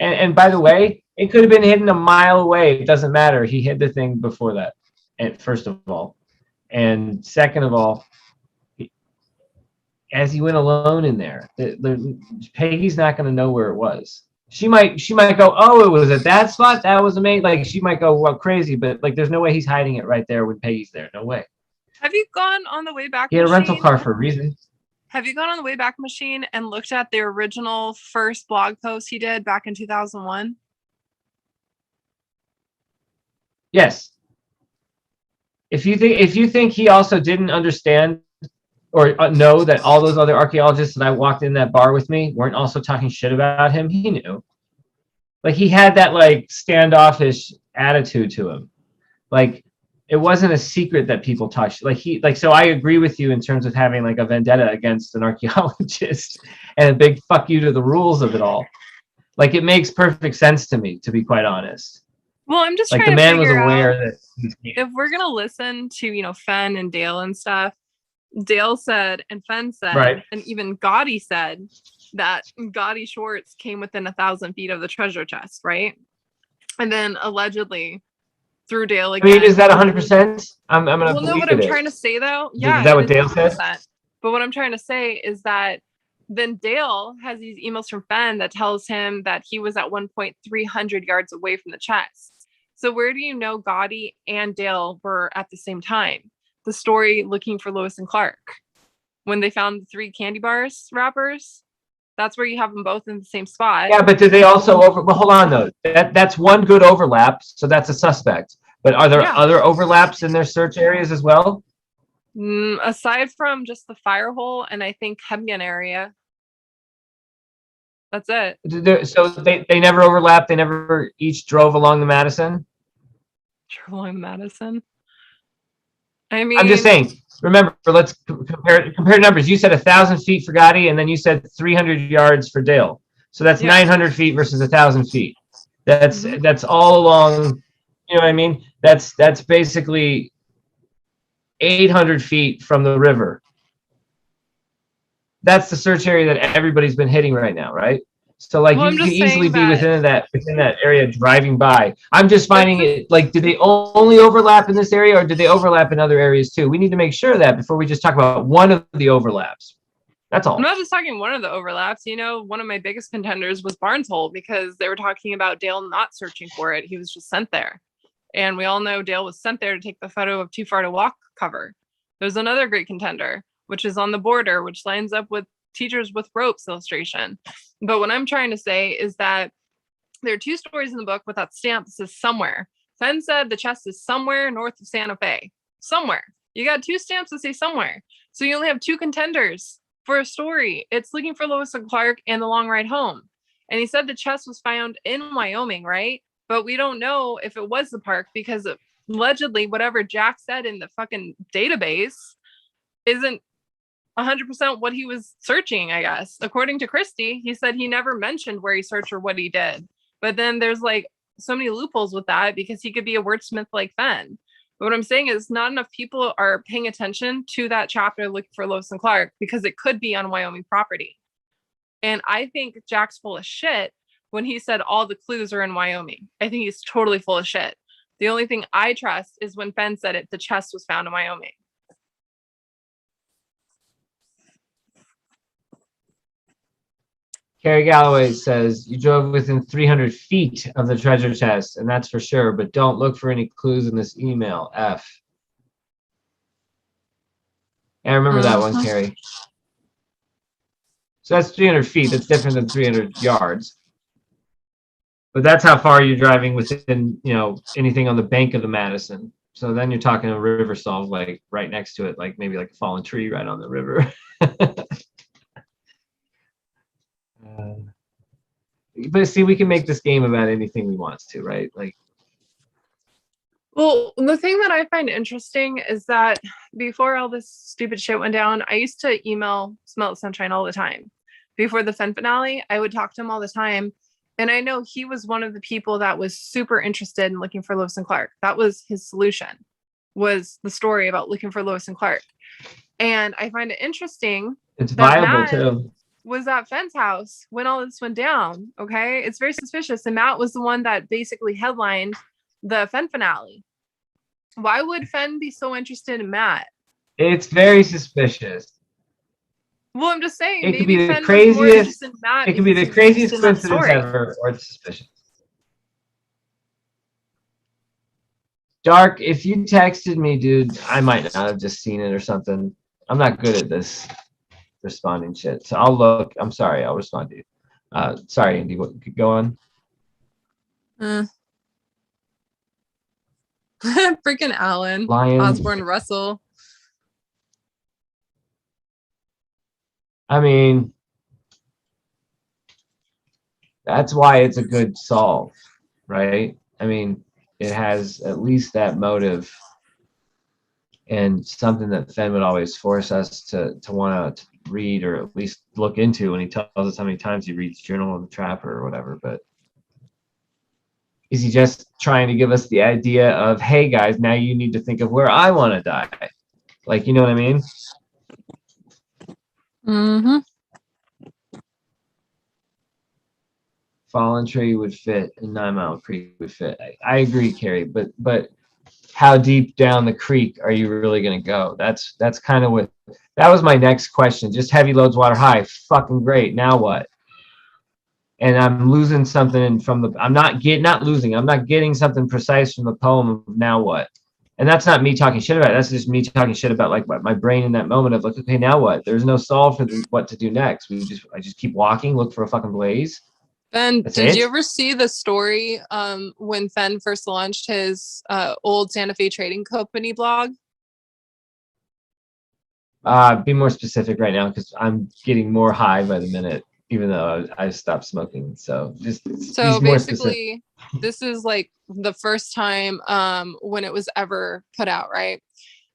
And by the way, it could have been hidden a mile away. It doesn't matter. He hid the thing before that. And first of all, and second of all, as he went alone in there, Peggy's not going to know where it was. She might go, oh, it was at that spot. That was amazing. Like she might go, well, crazy, but like there's no way he's hiding it right there when Peggy's there. No way. Have you gone on the Wayback He had a Machine? rental car for a reason. Have you gone on the Wayback Machine and looked at the original first blog post he did back in 2001? Yes. If you think he also didn't understand or know that all those other archaeologists that I walked in that bar with me weren't also talking shit about him, he knew. Like he had that like standoffish attitude to him. Like it wasn't a secret that people touched. So I agree with you in terms of having like a vendetta against an archaeologist and a big fuck you to the rules of it all. Like it makes perfect sense to me, to be quite honest. Well, I'm just like trying the to man was figure aware out that if we're gonna listen to Fenn and Dale and stuff. Dale said and Fenn said, right. And even Gotti said that Gotti Schwartz came within 1,000 feet of the treasure chest, right? And then allegedly through Dale again. I mean, is that 100%? I'm gonna well, no, what I'm trying to say though, yeah, is that what Dale said? But what I'm trying to say is that then Dale has these emails from Fenn that tells him that he was at 1,300 yards away from the chest. So where do you know Gotti and Dale were at the same time? The story Looking for Lois and Clark, when they found the 3 candy bars wrappers, that's where you have them both in the same spot. Yeah, but did they also well, hold on though. That's one good overlap, so that's a suspect. But are there other overlaps in their search areas as well? Aside from just the fire hole and I think Hebgen area. That's it. So they never overlapped. They never each drove along the Madison. Drove along the Madison. I mean, I'm just saying. Remember, let's compare numbers. You said 1,000 feet for Gotti, and then you said 300 yards for Dale. So that's 900 feet versus 1,000 feet. That's all along. You know what I mean? That's basically 800 feet from the river. That's the search area that everybody's been hitting right now, right? So like you can easily be within that area driving by. I'm just finding it like, did they only overlap in this area or did they overlap in other areas too? We need to make sure of that before we just talk about one of the overlaps. That's all. I'm not just talking one of the overlaps. One of my biggest contenders was Barnes Hole because they were talking about Dale not searching for it. He was just sent there. And we all know Dale was sent there to take the photo of Too Far to Walk cover. There's another great contender, which is On the Border, which lines up with Teachers with Ropes illustration. But what I'm trying to say is that there are 2 stories in the book with that stamp that says somewhere. Fenn said the chest is somewhere north of Santa Fe. Somewhere. You got 2 stamps that say somewhere. So you only have 2 contenders for a story. It's Looking for Lois and Clark and The Long Ride Home. And he said the chest was found in Wyoming, right? But we don't know if it was the park because allegedly whatever Jack said in the fucking database isn't 100% what he was searching, I guess. According to Christy, he said he never mentioned where he searched or what he did. But then there's like so many loopholes with that because he could be a wordsmith like Fenn. But what I'm saying is not enough people are paying attention to that chapter looking for Lois and Clark because it could be on Wyoming property. And I think Jack's full of shit when he said all the clues are in Wyoming. I think he's totally full of shit. The only thing I trust is when Fenn said it, the chest was found in Wyoming. Carrie Galloway says, you drove within 300 feet of the treasure chest, and that's for sure, but don't look for any clues in this email. F. I remember that one, Carrie. So that's 300 feet. That's different than 300 yards. But that's how far you're driving within, you know, anything on the bank of the Madison. So then you're talking a river solve, like right next to it, like maybe like a fallen tree right on the river. But see, we can make this game about anything we want to, right? Like, well, the thing that I find interesting is that before all this stupid shit went down, I used to email Smell It Sunshine all the time. Before the Fenn finale, I would talk to him all the time. And I know he was one of the people that was super interested in looking for Lois and Clark. That was his solution, was the story about looking for Lois and Clark. And I find it interesting. It's viable too. Was at Fenn's house when all this went down. Okay. It's very suspicious. And Matt was the one that basically headlined the Fenn finale. Why would Fenn be so interested in Matt? It's very suspicious. Well, I'm just saying, it could be the Fenn craziest. Matt It could be the craziest coincidence ever, or it's suspicious. Dark, if you texted me, dude, I might not have just seen it or something. I'm not good at this responding shit. So I'll look. I'm sorry. I'll respond to you. Sorry, Andy. What could go on? Freaking Alan. Lion. Osborne Russell. I mean, that's why it's a good solve, right? I mean, it has at least that motive and something that Fenn would always force us to want to read or at least look into when he tells us how many times he reads Journal of the Trapper or whatever. But is he just trying to give us the idea of, hey guys, now you need to think of where I want to die? Like, you know what I mean? Mm-hmm. Fallen Tree would fit and 9 Mile Creek would fit. I agree, Carrie, but how deep down the creek are you really going to go? That's kind of what, that was my next question. Just heavy loads, water high. Fucking great. Now what? And I'm losing something from the, I'm not getting something precise from the poem of now what? And that's not me talking shit about it. That's just me talking shit about like my brain in that moment of like, okay, now what? There's no solve for what to do next. I just keep walking, look for a fucking blaze. Ben, did you ever see the story when Fenn first launched his old Santa Fe Trading Company blog? Be more specific right now because I'm getting more high by the minute, even though I stopped smoking. So basically, this is like the first time when it was ever put out, right?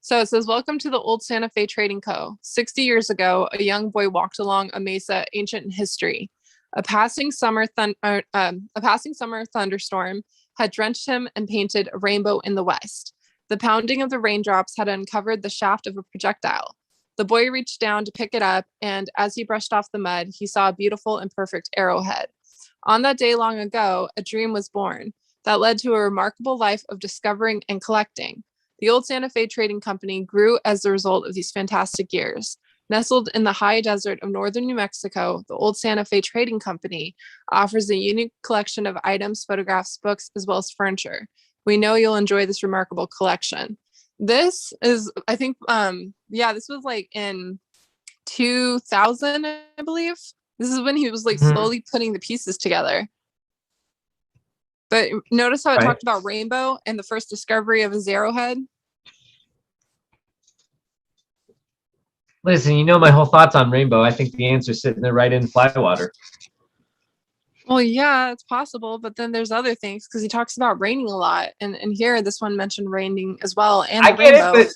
So it says, "Welcome to the old Santa Fe Trading Co. 60 years ago, a young boy walked along a mesa ancient in history. A passing summer thunderstorm had drenched him and painted a rainbow in the west. The pounding of the raindrops had uncovered the shaft of a projectile. The boy reached down to pick it up, and as he brushed off the mud, he saw a beautiful and perfect arrowhead. On that day long ago, a dream was born that led to a remarkable life of discovering and collecting. The old Santa Fe Trading Company grew as the result of these fantastic years. Nestled in the high desert of northern New Mexico, the old Santa Fe Trading Company offers a unique collection of items, photographs, books, as well as furniture. We know you'll enjoy this remarkable collection." This is, I think, this was like in 2000, I believe. This is when he was like slowly putting the pieces together. But notice how it talked about rainbow and the first discovery of his arrowhead. Listen, you know my whole thoughts on rainbow. I think the answer's sitting there right in Flywater. Well, yeah, it's possible, but then there's other things because he talks about raining a lot, and here this one mentioned raining as well. And I get it,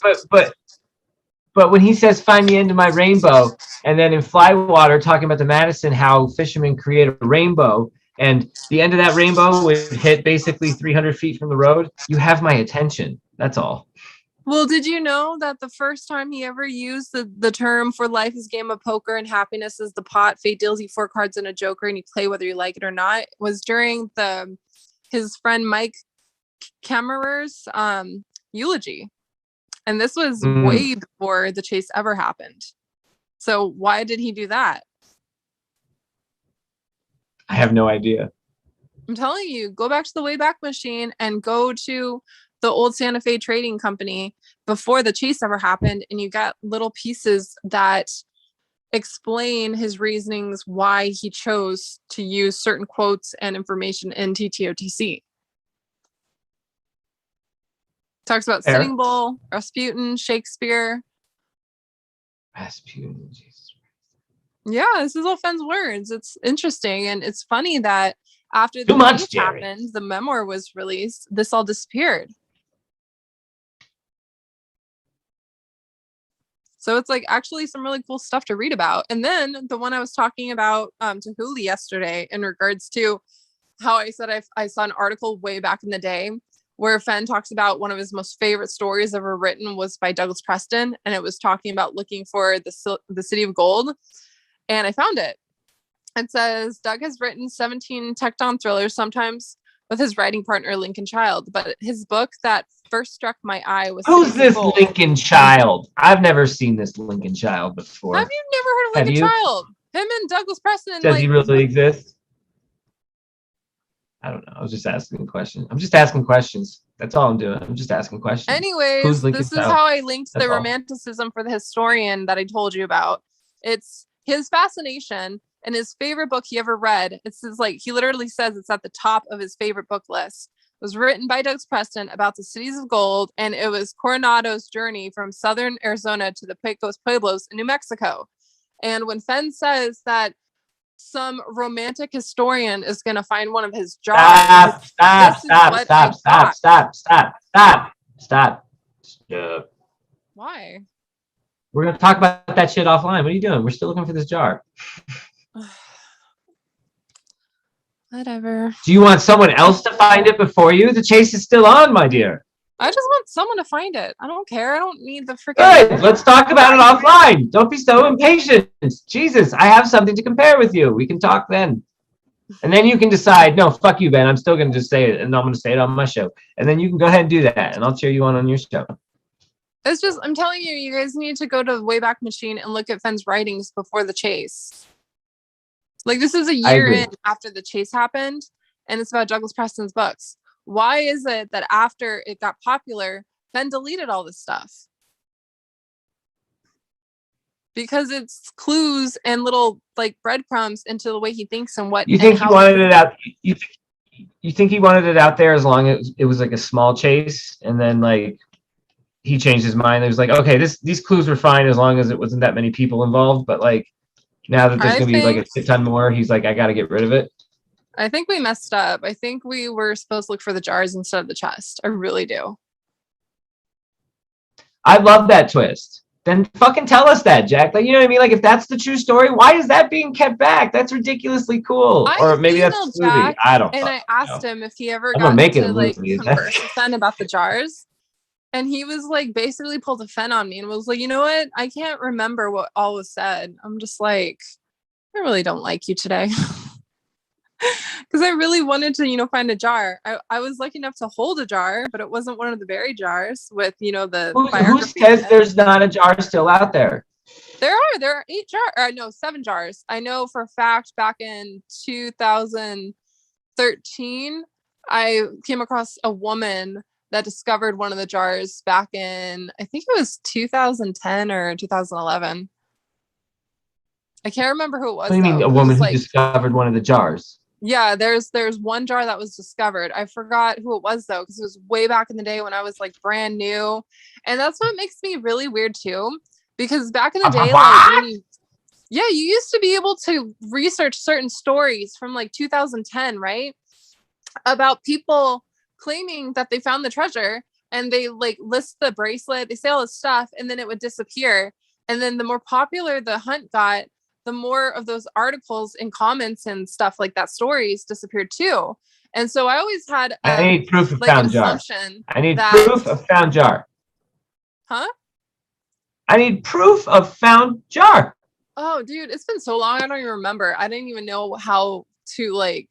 but when he says "find the end of my rainbow," and then in Flywater talking about the Madison, how fishermen create a rainbow, and the end of that rainbow would hit basically 300 feet from the road, you have my attention. That's all. Well, did you know that the first time he ever used the term for life is a game of poker and happiness is the pot, fate deals you 4 cards and a joker and you play whether you like it or not, was during his friend Mike Kammerer's eulogy. And this was way before the chase ever happened. So why did he do that? I have no idea. I'm telling you, go back to the Wayback Machine and go to the old Santa Fe Trading Company before the chase ever happened, and you got little pieces that explain his reasonings why he chose to use certain quotes and information in TTOTC. Talks about Fair. Sitting Bull, Rasputin, Shakespeare. Rasputin, Jesus. Yeah, this is all Fenn's words. It's interesting, and it's funny that after the Too much, chase Jerry. happened, the memoir was released, this all disappeared. So it's like actually some really cool stuff to read about. And then the one I was talking about to Huli yesterday in regards to how I said I saw an article way back in the day where Fenn talks about one of his most favorite stories ever written was by Douglas Preston. And it was talking about looking for the City of Gold. And I found it. It says, Doug has written 17 Tecton thrillers, sometimes with his writing partner, Lincoln Child. But his book that first struck my eye was Who's Cities of this Gold. Lincoln Child? I've never seen this Lincoln Child before. Have you never heard of Have Lincoln you? Child? Him and Douglas Preston. Does he really exist? I don't know. I was just asking a question. I'm just asking questions. That's all I'm doing. I'm just asking questions. Anyways, Who's Lincoln this is Child? how I linked That's the all. romanticism for the historian that I told you about. It's his fascination and his favorite book he ever read. It's his, like, he literally says it's at the top of his favorite book list. It was written by Doug Preston about the cities of gold, and it was Coronado's journey from southern Arizona to the Pecos Pueblos in New Mexico. And when Fenn says that some romantic historian is going to find one of his jars, Stop. Why? We're going to talk about that shit offline. What are you doing? We're still looking for this jar. Whatever. Do you want someone else to find it before you? The chase is still on, my dear. I just want someone to find it. I don't care. I don't need the freaking. Good. Let's talk about it offline. Don't be so impatient. Jesus, I have something to compare with you. We can talk then. And then you can decide, no, fuck you, Ben. I'm still going to just say it, and I'm going to say it on my show. And then you can go ahead and do that, and I'll cheer you on your show. It's just, I'm telling you, you guys need to go to the Wayback Machine and look at Fenn's writings before the chase. Like, this is a year in after the chase happened, and it's about Douglas Preston's books. Why is it that after it got popular, Fenn deleted all this stuff? Because it's clues and little, like, breadcrumbs into the way he thinks and what. You think he wanted it out? You think he wanted it out there as long as it was like a small chase, and then like he changed his mind? It was like, okay, these clues were fine as long as it wasn't that many people involved, but like now that there's gonna be like a shit ton more, he's like, I got to get rid of it. I think we messed up. I think we were supposed to look for the jars instead of the chest. I really do. I love that twist. Then fucking tell us that, Jack. Like, you know what I mean? Like, if that's the true story, why is that being kept back? That's ridiculously cool. Or maybe that's a movie. I don't know. And I asked him if he ever I'm got gonna make it to a like movie. converse with Fenn about the jars. And he was like basically pulled a Fenn on me and was like, you know what? I can't remember what all was said. I'm just like, I really don't like you today. Because I really wanted to, find a jar. I was lucky enough to hold a jar, but it wasn't one of the berry jars with, the Who says there's not a jar still out there? There are 8 jars. No, 7 jars. I know for a fact back in 2013, I came across a woman that discovered one of the jars back in, I think it was 2010 or 2011. I can't remember who it was. What do you mean a woman who discovered one of the jars? Yeah, there's one jar that was discovered. I forgot who it was though, because it was way back in the day when I was like brand new. And that's what makes me really weird too. Because back in the day, you used to be able to research certain stories from like 2010, right? About people claiming that they found the treasure, and they like list the bracelet, they say all this stuff, and then it would disappear. And then the more popular the hunt got, the more of those articles and comments and stuff like that, stories disappeared too. And so I always had I need proof of like an found jar. assumption I need that, proof of found jar. huh? I need proof of found jar. Oh, dude, it's been so long. I don't even remember. I didn't even know how to like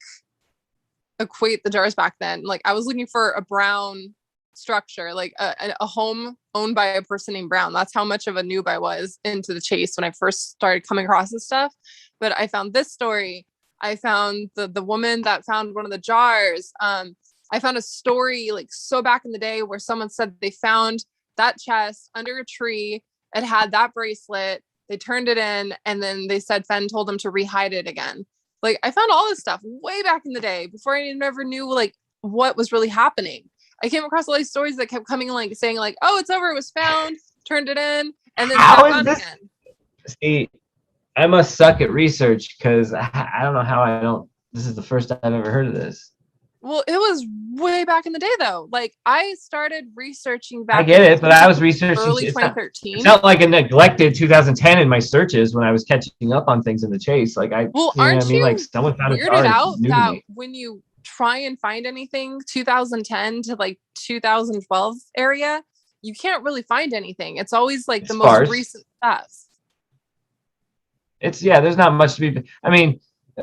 equate the jars back then. Like I was looking for a brown structure, like a home owned by a person named Brown. That's how much of a noob I was into the chase when I first started coming across this stuff. But I found this story. I found the woman that found one of the jars. I found a story like so back in the day where someone said they found that chest under a tree. It had that bracelet. They turned it in, and then they said Fenn told them to rehide it again. Like I found all this stuff way back in the day before I ever knew like what was really happening. I came across all these stories that kept coming like saying like, oh, it's over, it was found, turned it in, and then How back is on this? again. See, I must suck at research because I don't know how I don't. This is the first I've ever heard of this. Well, it was way back in the day though. Like I started researching back. I get it, but I was researching early it's 2013. not like a neglected 2010 in my searches when I was catching up on things in the chase. Like I, Well, you know what aren't I mean? you Like someone found a weirded jar out new to that me. when you try and find anything 2010 to like 2012 area, you can't really find anything. It's always like It's the sparse. most recent stuff. It's there's not much to be. I mean,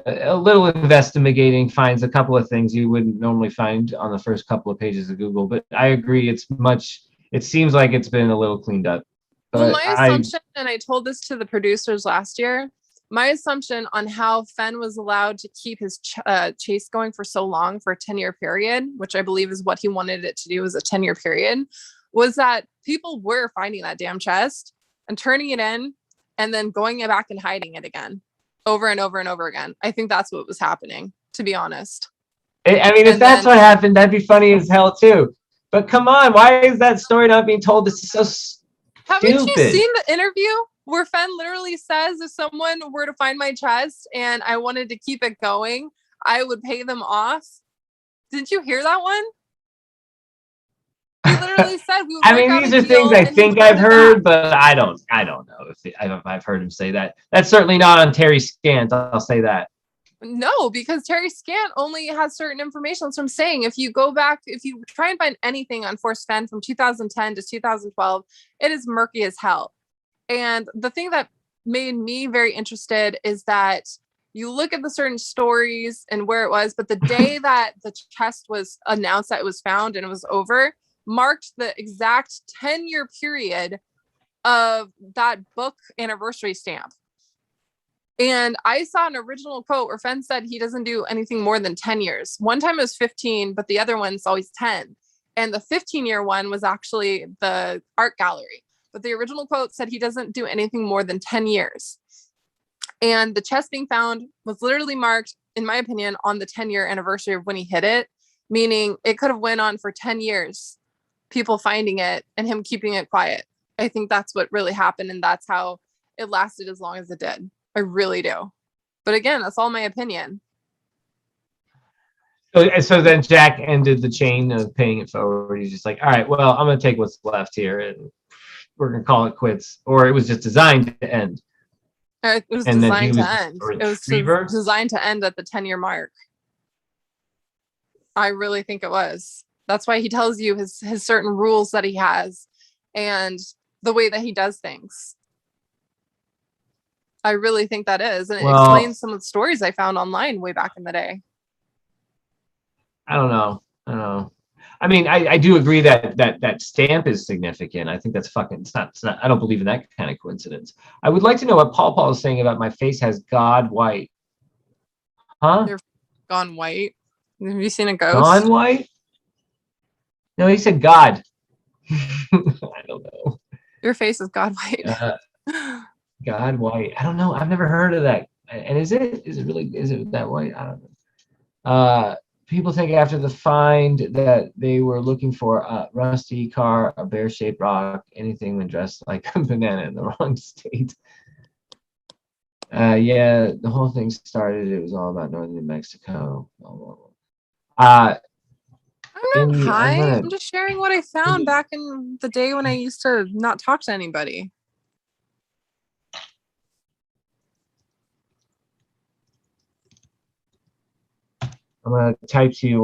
a little investigating finds a couple of things you wouldn't normally find on the first couple of pages of Google. But I agree, it's much. It seems like it's been a little cleaned up. Well, But my assumption, and I told this to the producers last year, my assumption on how Fenn was allowed to keep his chase going for so long for a 10-year period, which I believe is what he wanted it to do, was a 10-year period, was that people were finding that damn chest and turning it in and then going back and hiding it again over and over and over again. I think that's what was happening, to be honest. I mean, if that's what happened, that'd be funny as hell too. But come on, why is that story not being told? This is so stupid. Haven't you seen the interview where Fenn literally says, if someone were to find my chest and I wanted to keep it going, I would pay them off? Didn't you hear that one? He literally said we would I mean, these are things I think I've heard, but I don't know if I've heard him say that. That's certainly not on Terry Scant. I'll say that. No, because Terry Scant only has certain information. That's what I'm saying. If you go back, if you try and find anything on Force Fenn from 2010 to 2012, it is murky as hell. And the thing that made me very interested is that you look at the certain stories and where it was, but the day that the chest was announced that it was found and it was over, marked the exact 10-year period of that book anniversary stamp. And I saw an original quote where Fenn said he doesn't do anything more than 10 years. One time it was 15, but the other one's always 10. And the 15-year one was actually the art gallery. But the original quote said he doesn't do anything more than 10 years. And the chest being found was literally marked, in my opinion, on the 10-year anniversary of when he hit it, meaning it could have went on for 10 years, people finding it and him keeping it quiet. I think that's what really happened, and that's how it lasted as long as it did. I really do. But again, that's all my opinion. So then Jack ended the chain of paying it forward. He's just like, all right, well, I'm going to take what's left here and we're going to call it quits. Or it was just designed to end. It was And designed to end. It was retriever? designed to end at the 10-year mark. I really think it was. That's why he tells you his certain rules that he has and the way that he does things. I really think that is. And it explains some of the stories I found online way back in the day. I don't know. I mean, I do agree that stamp is significant. I think that's fucking, it's not, I don't believe in that kind of coincidence. I would like to know what Paul is saying about my face has God white. Huh? You're gone white. Have you seen a ghost? Gone white? No, he said God. I don't know. Your face is God white. God white. I don't know. I've never heard of that. And is it that white? I don't know. People think after the find that they were looking for a rusty car, a bear-shaped rock, anything when dressed like a banana in the wrong state. Yeah, the whole thing started. It was all about northern New Mexico. I'm not high. I'm just sharing what I found back in the day when I used to not talk to anybody. I'm gonna type to you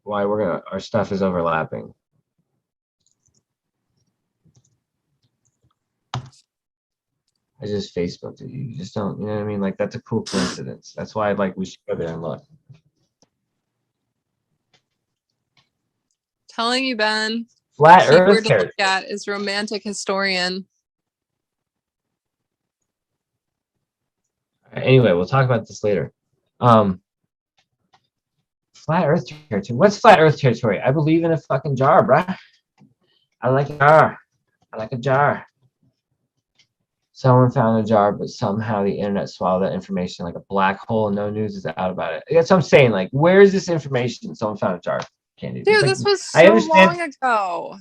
why our stuff is overlapping. I just Facebooked it. You just don't, you know what I mean? Like, that's a cool coincidence. That's why we should go there and look. Telling you, Ben. Flat Earth Keyword to territory. look at is romantic historian. Anyway, we'll talk about this later. Flat Earth territory. What's flat Earth territory? I believe in a fucking jar, bruh. I like a jar. I like a jar. Someone found a jar, but somehow the internet swallowed that information like a black hole, and no news is out about it. That's what I'm saying. Like, where is this information? Someone found a jar. Candy. Dude, Like, this was I so understand, long ago.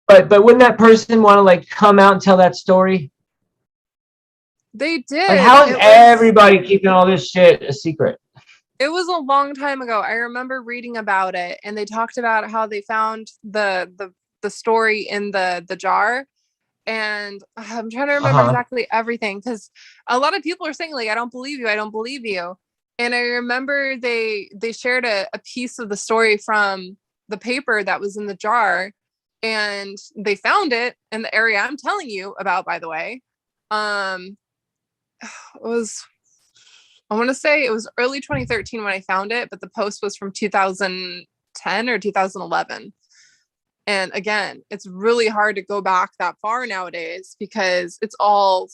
but wouldn't that person want to like come out and tell that story? They did. Like, how is everybody keeping all this shit a secret? It was a long time ago. I remember reading about it, and they talked about how they found the story in the jar. And I'm trying to remember exactly everything, because a lot of people are saying, like, I don't believe you. I don't believe you. And I remember they shared a piece of the story from the paper that was in the jar, and they found it in the area I'm telling you about, by the way. It was, I want to say it was early 2013 when I found it, but the post was from 2010 or 2011. And again, it's really hard to go back that far nowadays because it's all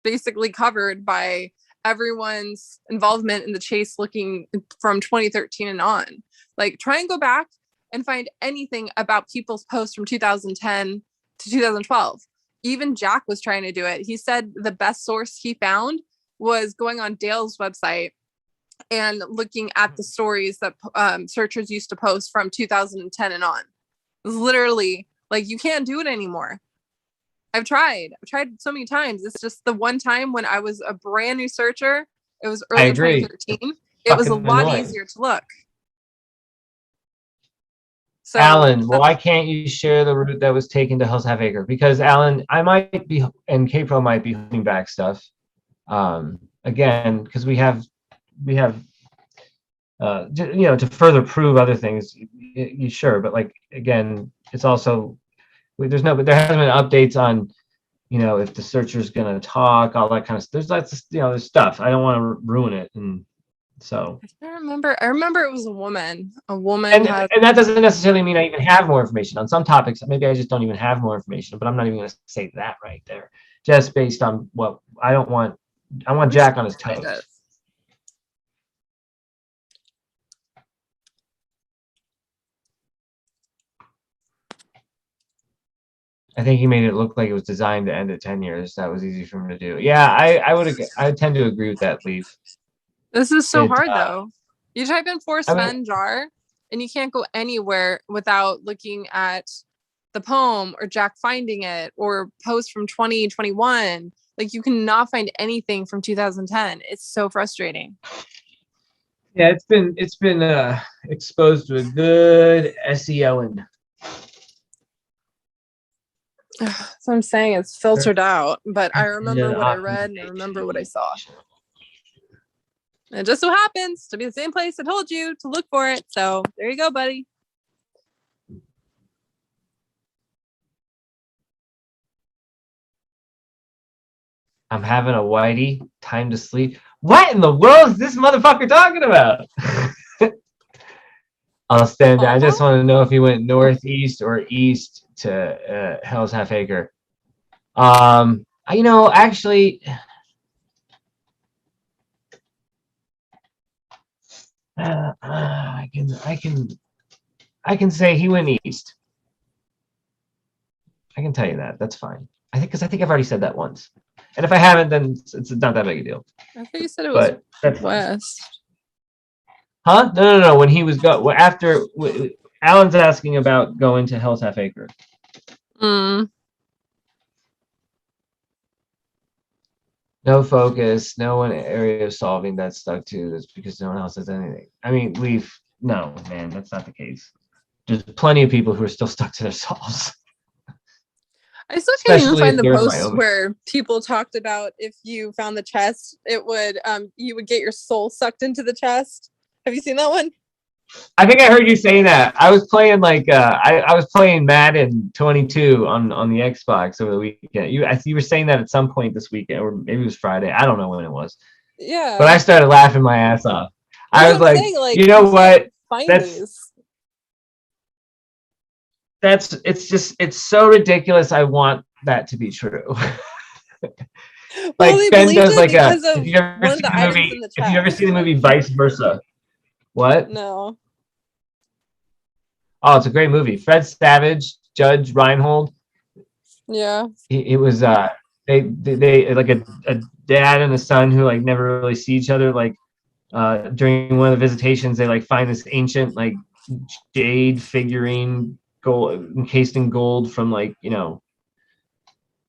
basically covered by everyone's involvement in the chase looking from 2013 and on. Like, try and go back and find anything about people's posts from 2010 to 2012. Even Jack was trying to do it. He said the best source he found was going on Dale's website and looking at the stories that searchers used to post from 2010 and on. It was literally like, you can't do it anymore. I've tried so many times. It's just the one time when I was a brand new searcher, it was early 2013. It was a lot easier to look. So, Alan, why can't you share the route that was taken to Hell's Half Acre? Because Alan, I might be, and K-Pro might be holding back stuff. Again, because we have, to further prove other things. You sure, but like, again, it's also, there hasn't been updates on, if the searcher's gonna talk, all that kind of stuff. There's lots of, there's stuff. I don't want to ruin it, and so. I remember it was a woman. And that doesn't necessarily mean I even have more information on some topics. Maybe I just don't even have more information, but I'm not even going to say that right there. Just based on what I don't want. I want Jack on his toes. I think he made it look like it was designed to end at 10 years. That was easy for him to do. Yeah, I tend to agree with that, Leaf. This is so hard though. You type in Force Fenn jar, and you can't go anywhere without looking at the poem or Jack finding it or posts from 2021. Like, you cannot find anything from 2010. It's so frustrating. Yeah, it's been exposed to a good SEOing. So I'm saying it's filtered out, but I remember what I read and I remember what I saw. And it just so happens to be the same place I told you to look for it. So there you go, buddy. I'm having a whitey, time to sleep. What in the world is this motherfucker talking about? I'll stand down. I just want to know if he went northeast or east to Hell's Half Acre. Actually, I can say he went east. I can tell you that. That's fine. I think I've already said that once. And if I haven't, then it's not that big a deal. I think you said it was west. Huh? No. When he was after Alan's asking about going to Hell's Half Acre. No focus, no one area of solving that's stuck to. That's because no one else does anything. I mean, no, man, that's not the case. There's plenty of people who are still stuck to their solves. I still can't even find the posts where people talked about if you found the chest, it would you would get your soul sucked into the chest. Have you seen that one? I think I heard you saying that. I was playing like I was playing Madden 22 on the Xbox over the weekend. You were saying that at some point this weekend, or maybe it was Friday. I don't know when it was. Yeah. But I started laughing my ass off. I was like, saying, you know what? Find That's these. it's so ridiculous. I want that to be true. Well, Like they Fenn believed does it like because of if you ever one of seen the the items movie, in the if you ever chest. seen the movie Vice Versa. What? No. Oh, it's a great movie. Fred Savage, Judge Reinhold. Yeah. It was they like a dad and a son who like never really see each other. Like during one of the visitations, they like find this ancient like jade figurine, gold encased in gold from like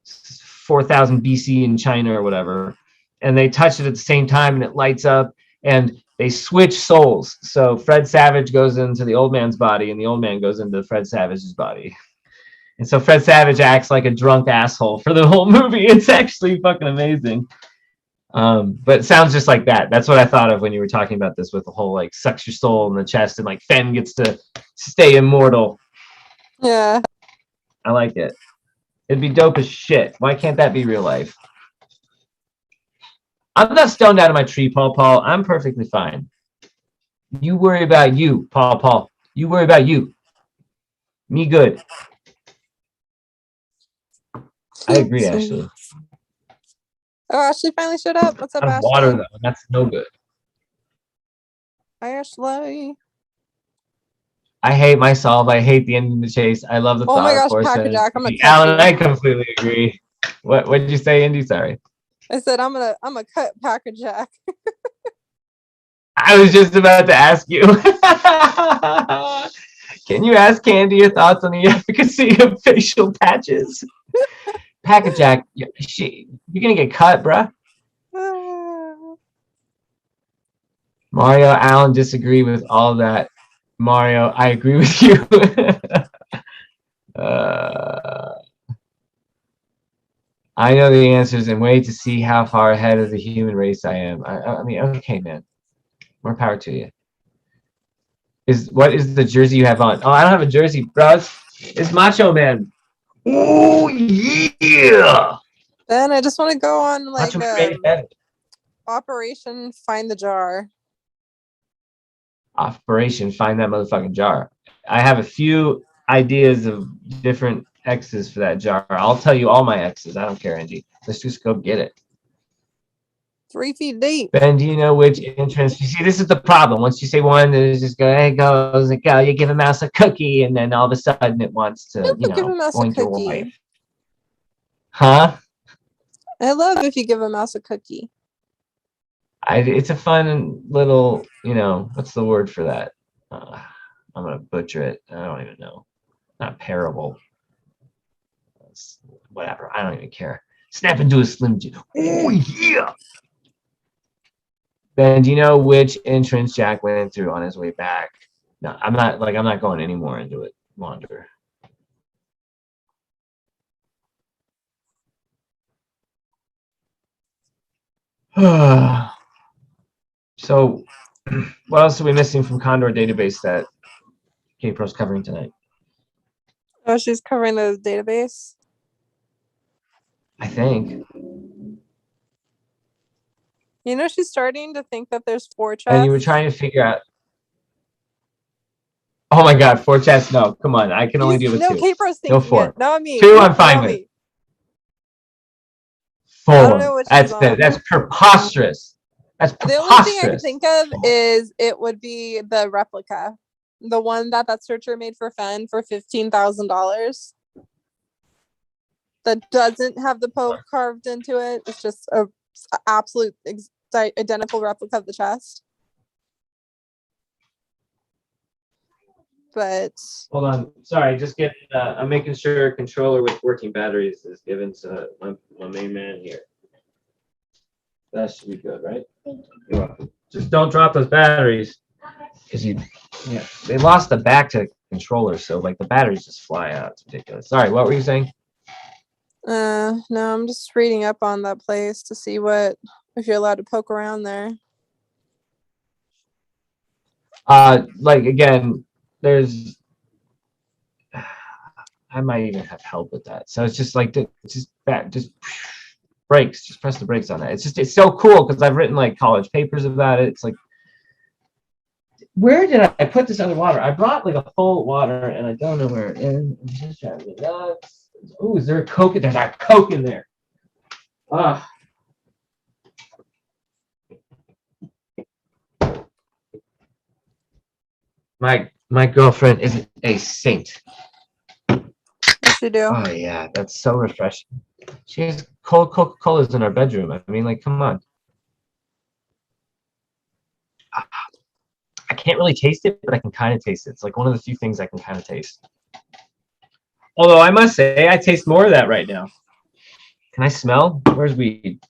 4000 BC in China or whatever, and they touch it at the same time and it lights up, and they switch souls. So Fred Savage goes into the old man's body and the old man goes into Fred Savage's body. And so Fred Savage acts like a drunk asshole for the whole movie. It's actually fucking amazing. But it sounds just like that. That's what I thought of when you were talking about this, with the whole like sucks your soul in the chest and like Fenn gets to stay immortal. Yeah. I like it. It'd be dope as shit. Why can't that be real life? I'm not stoned out of my tree, Paul. I'm perfectly fine. You worry about you, Paul. You worry about you. Me good. I agree, Ashley. Oh, Ashley finally showed up. What's up, Out of Ashley? water, though. That's no good. Hi, Ashley. I hate myself. I hate the ending of the chase. I love the Oh my thought, gosh, of course. Jack, I'm gonna cut Alan, you. I completely agree. What did you say, Indy? Sorry. I said I'm gonna cut Jack. I was just about to ask you. Can you ask Candy your thoughts on the efficacy of facial patches? Jack, you're gonna get cut, bruh. Mario, Alan disagree with all that. Mario, I agree with you. I know the answers and wait to see how far ahead of the human race I am. I mean, okay, man. More power to you. What is the jersey you have on? Oh, I don't have a jersey, bro. It's Macho Man. Oh yeah. Then I just want to go on like Macho Man Operation Find the Jar. Operation Find that motherfucking jar. I have a few ideas of different X's for that jar. I'll tell you all my X's. I don't care, Angie. Let's just go get it. 3 feet deep. Ben, do you know which entrance? You see, this is the problem. Once you say one, it's just go, hey, goes, and go. You give a mouse a cookie, and then all of a sudden it wants to, Give a mouse a oink your cookie. wife. Huh? I love if you give a mouse a cookie. It's a fun little, what's the word for that? I'm gonna butcher it. I don't even know. Not parable. Whatever. I don't even care. Snap into a Slim Jim. Oh yeah. Ben, do you know which entrance Jack went through on his way back? No, I'm not going any more into it. Wander. So, what else are we missing from Condor database that K-Pro's covering tonight? Oh, she's covering the database. I think. She's starting to think that there's 4 chests. And you were trying to figure out. Oh my God, 4 chests? No, come on. I can only deal with 2. K-Pro's thinking No 4. it. Not me. 2, I'm fine with. 4. I don't know what she's on. That's preposterous. That's preposterous. The only thing I can think of is it would be the replica. The one that searcher made for Fenn for $15,000. That doesn't have the Pope carved into it. It's just a absolute identical replica of the chest. But hold on, sorry, just get. I'm making sure a controller with working batteries is given to my main man here. That should be good, right? Thank you. You're welcome. Just don't drop those batteries, because they lost the back to the controller, so like the batteries just fly out. It's ridiculous. Sorry, what were you saying? no, I'm just reading up on that place to see if you're allowed to poke around there. Like again, there's I might even have help with that. So it's just like just brakes, just press the brakes on that. It's so cool because I've written like college papers about it. It's like, where did I put this other water? I brought like a full water and I don't know where it is. I'm just trying to get nuts. Oh, is there a Coke? There's a Coke in there. Ah. My girlfriend is a saint. Yes, you do. Oh yeah, that's so refreshing. She has cold Coca-Colas in our bedroom. I mean, like, come on. I can't really taste it, but I can kind of taste it. It's like one of the few things I can kind of taste. Although I must say, I taste more of that right now. Can I smell? Where's weed?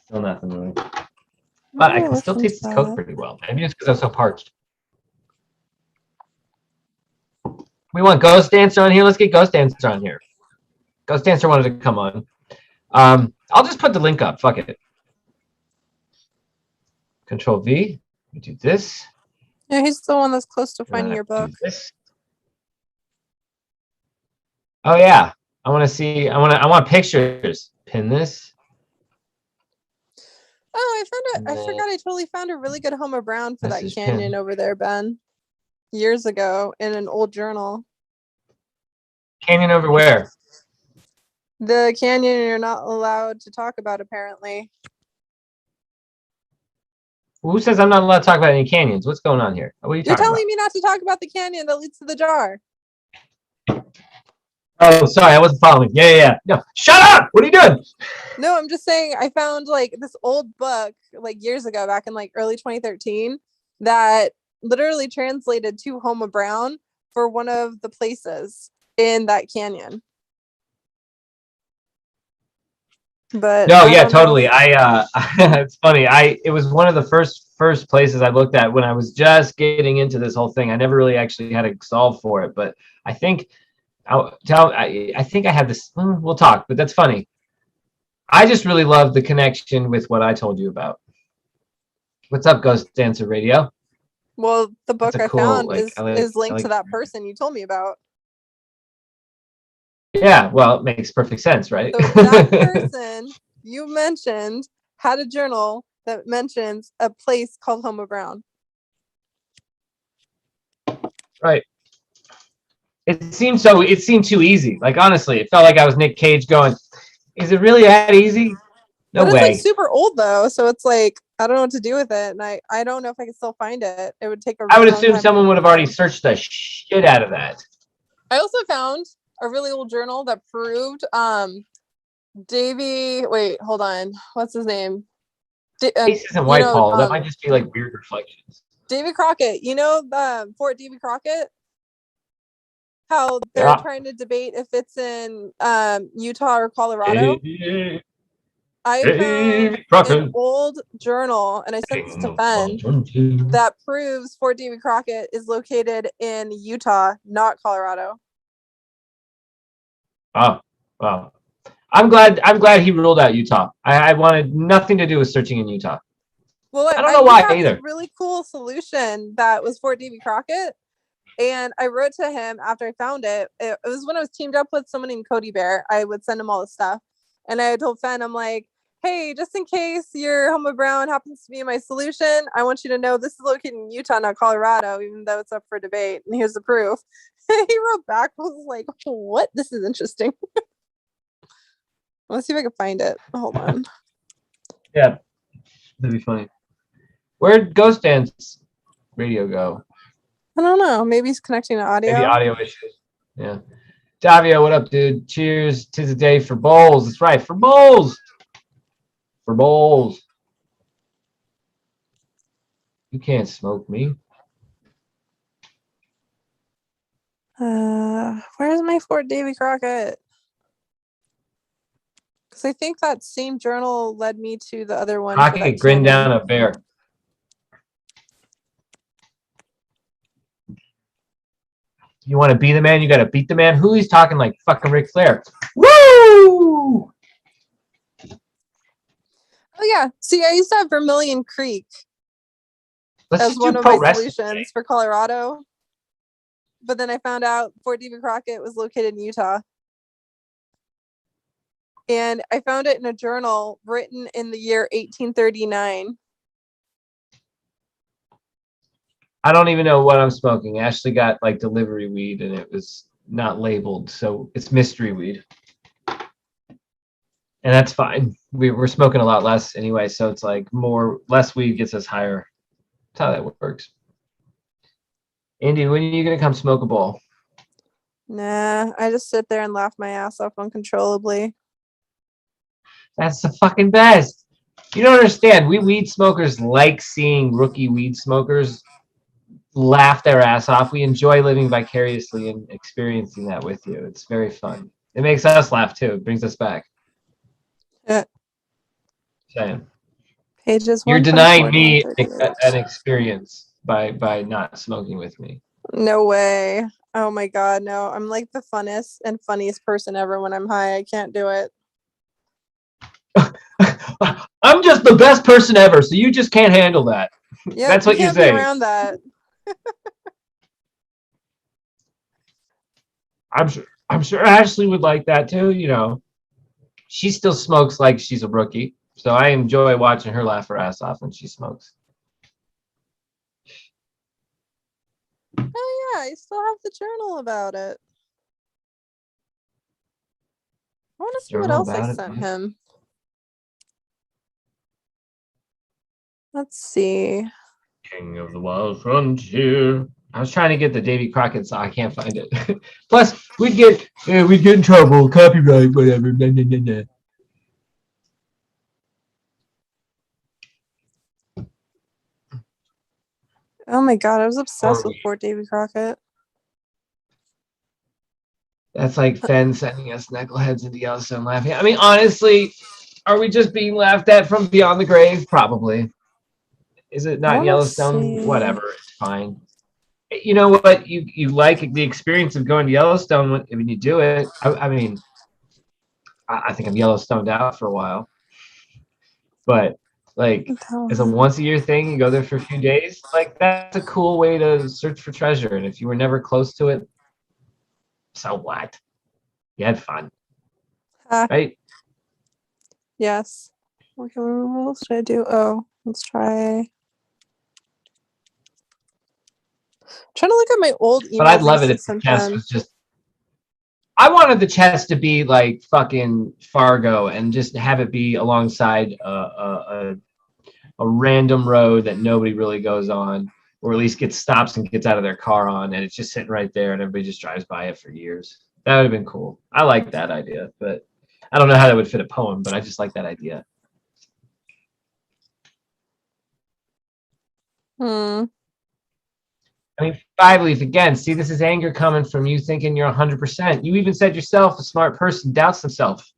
Still nothing really. But I can still taste this Coke pretty well. Maybe it's because I'm so parched. We want Ghost Dancer on here. Let's get Ghost Dancer on here. Ghost Dancer wanted to come on. I'll just put the link up. Fuck it. Control V. We do this. Yeah, he's the one that's close to finding your book. Oh yeah. I want to see. I want pictures. Pin this. Oh, I found it. I forgot. I totally found a really good Homer Brown for that canyon over there, Ben. Years ago in an old journal. Canyon over where? The canyon you're not allowed to talk about, apparently. Who says I'm not allowed to talk about any canyons? What's going on here? What are you You're talking telling about? me not to talk about the canyon that leads to the jar. Oh, sorry, I wasn't following. Yeah. No, shut up! What are you doing? No, I'm just saying I found like this old book like years ago, back in like early 2013, that literally translated to Homer Brown for one of the places in that canyon. But no, yeah, totally. It's funny. It was one of the first places I looked at when I was just getting into this whole thing. I never really actually had a solve for it, but I think I think I have this. We'll talk, but that's funny. I just really love the connection with what I told you about. What's up, Ghost Dancer Radio? Well, the book I found is linked to that person you told me about. Yeah, well, it makes perfect sense, right? So that person you mentioned had a journal that mentions a place called Homer Brown. Right. It seemed too easy. Like, honestly, it felt like I was Nick Cage going, is it really that easy? No but way. It's like super old though, so it's like I don't know what to do with it, and I don't know if I can still find it. It would take a really I would long assume time someone would have already searched the shit out of that. I also found a really old journal that proved wait, hold on. What's his name? This isn't White Paul. That might just be like weird reflections. Davy Crockett. You know the Fort Davy Crockett? How they're trying to debate if it's in Utah or Colorado. I found an old journal, and I sent this to Fenn, that proves Fort Davy Crockett is located in Utah, not Colorado. Oh, wow. I'm glad he ruled out Utah. I wanted nothing to do with searching in Utah. Well, I don't know why either. A really cool solution that was Fort Davy Crockett, and I wrote to him after I found it. It was when I was teamed up with someone named Cody Bear. I would send him all the stuff, and I told Fenn, I'm like, hey, just in case your Homer Brown happens to be my solution, I want you to know this is located in Utah, not Colorado, even though it's up for debate. And here's the proof. He wrote back, was like, what? This is interesting. Let's see if I can find it. Hold on. Yeah, that'd be funny. Where'd Ghost Dance Radio go? I don't know. Maybe he's connecting to audio. Maybe audio issues. Yeah. Davio, what up, dude? Cheers. 'Tis a day for bowls. That's right. For bowls. For bowls. You can't smoke me. Where's my Fort Davy Crockett? Because I think that same journal led me to the other one. Crockett grinned down a bear. You want to be the man, you got to beat the man. Who he's talking like fucking Ric Flair. Woo! Oh yeah. See, I used to have Vermilion Creek Let's as just one do of my pro wrestling. solutions for Colorado. But then I found out Fort Davy Crockett was located in Utah. And I found it in a journal written in the year 1839. I don't even know what I'm smoking. Ashley got like delivery weed and it was not labeled, so it's mystery weed. And that's fine. We're smoking a lot less anyway, so it's like less weed gets us higher. That's how that works. Indy, when are you gonna come smoke a bowl? Nah, I just sit there and laugh my ass off uncontrollably. That's the fucking best. You don't understand. We weed smokers like seeing rookie weed smokers laugh their ass off. We enjoy living vicariously and experiencing that with you. It's very fun. It makes us laugh too. It brings us back. Yeah. Saying. Pages You're 1, denying 5, me 38. an experience by not smoking with me. No way. Oh my god, no. I'm like the funnest and funniest person ever when I'm high. I can't do it. I'm just the best person ever, so you just can't handle that. Yeah, That's what you can't say. be around that. I'm sure Ashley would like that too, you know. She still smokes like she's a rookie. So I enjoy watching her laugh her ass off when she smokes. Oh yeah, I still have the journal about it. I want to see what Journal else I about it, sent man. him. Let's see. King of the Wild Frontier. I was trying to get the Davy Crockett song. I can't find it. Plus, we'd get in trouble. Copyright, whatever. Nah, nah, nah, nah. Oh my god, I was obsessed with Fort Davy Crockett. That's like Fenn sending us knuckleheads into Yellowstone laughing. I mean, honestly, are we just being laughed at from beyond the grave? Probably. Is it not Yellowstone? Whatever, it's fine. You know what? You like the experience of going to Yellowstone when you do it. I mean, I think I'm Yellowstoned out for a while, but like as a once a year thing, you go there for a few days. Like that's a cool way to search for treasure. And if you were never close to it, so what? You had fun, right? Yes. Okay, what else should I do? Oh, let's try. Trying to look at my old emails. But I'd love it if the chest was just. I wanted the chest to be like fucking Fargo and just have it be alongside a random road that nobody really goes on, or at least stops and gets out of their car on, and it's just sitting right there and everybody just drives by it for years. That would have been cool. I like that idea, but I don't know how that would fit a poem, but I just like that idea. I mean, Five Leaf, again, see, this is anger coming from you thinking you're 100%. You even said yourself, a smart person doubts himself.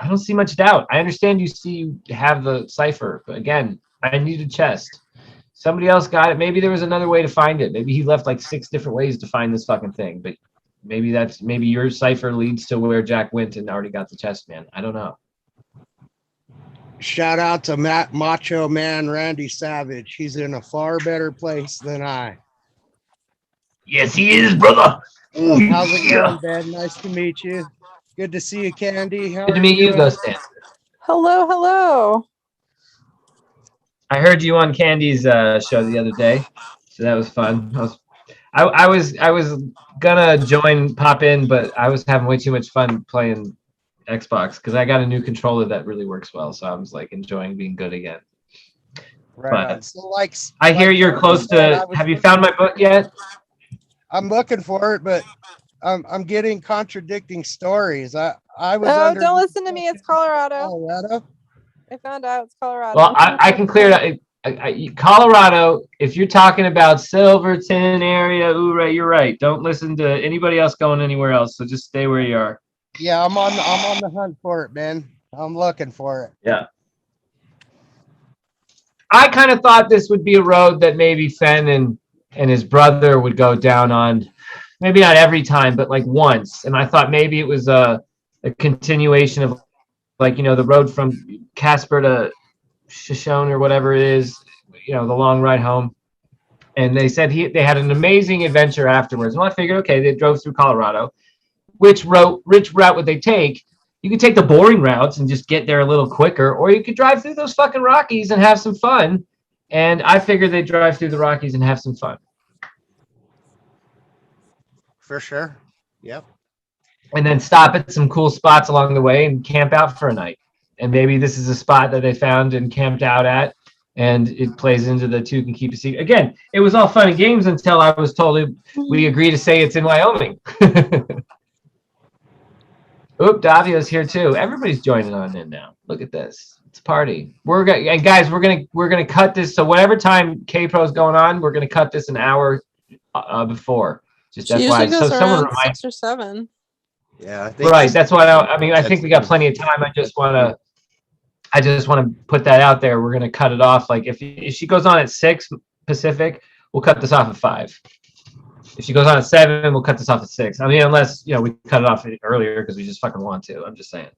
I don't see much doubt. I understand you have the cipher, but again, I need a chest. Somebody else got it. Maybe there was another way to find it. Maybe he left like 6 different ways to find this fucking thing, but maybe your cipher leads to where Jack went and already got the chest, man. I don't know. Shout out to Macho Man Randy Savage. He's in a far better place than I. Yes, he is, brother. How's it going, Ben? Nice to meet you. Good to see you, Candy. How Good to are meet you, doing? Ghost Dan. Hello, hello. I heard you on Candy's show the other day, so that was fun. I was gonna pop in, but I was having way too much fun playing Xbox because I got a new controller that really works well, so I was like enjoying being good again. Right. But So, like, I hear you're close to. Have you found my book yet? I'm looking for it, but I'm getting contradicting stories. I was. Oh, under don't listen to me. It's Colorado. Colorado. I found out it's Colorado. Well, I can clear it up. Colorado, if you're talking about Silverton area, right, you're right. Don't listen to anybody else going anywhere else. So just stay where you are. Yeah, I'm on the hunt for it, man. I'm looking for it. Yeah. I kind of thought this would be a road that maybe Fenn and his brother would go down on, maybe not every time, but like once. And I thought maybe it was a continuation of like, the road from Casper Shoshone or whatever it is, the long ride home. And they said they had an amazing adventure afterwards. Well, I figured, okay, they drove through Colorado. Which route would they take? You could take the boring routes and just get there a little quicker, or you could drive through those fucking Rockies and have some fun. And I figured they'd drive through the Rockies and have some fun. For sure. Yep. And then stop at some cool spots along the way and camp out for a night. And maybe this is a spot that they found and camped out at, and it plays into the two can keep a secret. Again, it was all fun and games until I was told we agree to say it's in Wyoming. Oop, Davio's here too. Everybody's joining on in now. Look at this. It's a party. We're gonna cut this. So whatever time K-Pro's going on, we're gonna cut this an hour before. Just She usually FYI. goes So someone around remind. 6 or 7. Yeah. Right. That's what I think we got plenty of time. I just want to put that out there. We're gonna cut it off. Like if she goes on at 6 Pacific, we'll cut this off at 5. If she goes on at 7, we'll cut this off at 6. I mean, unless we cut it off earlier because we just fucking want to. I'm just saying.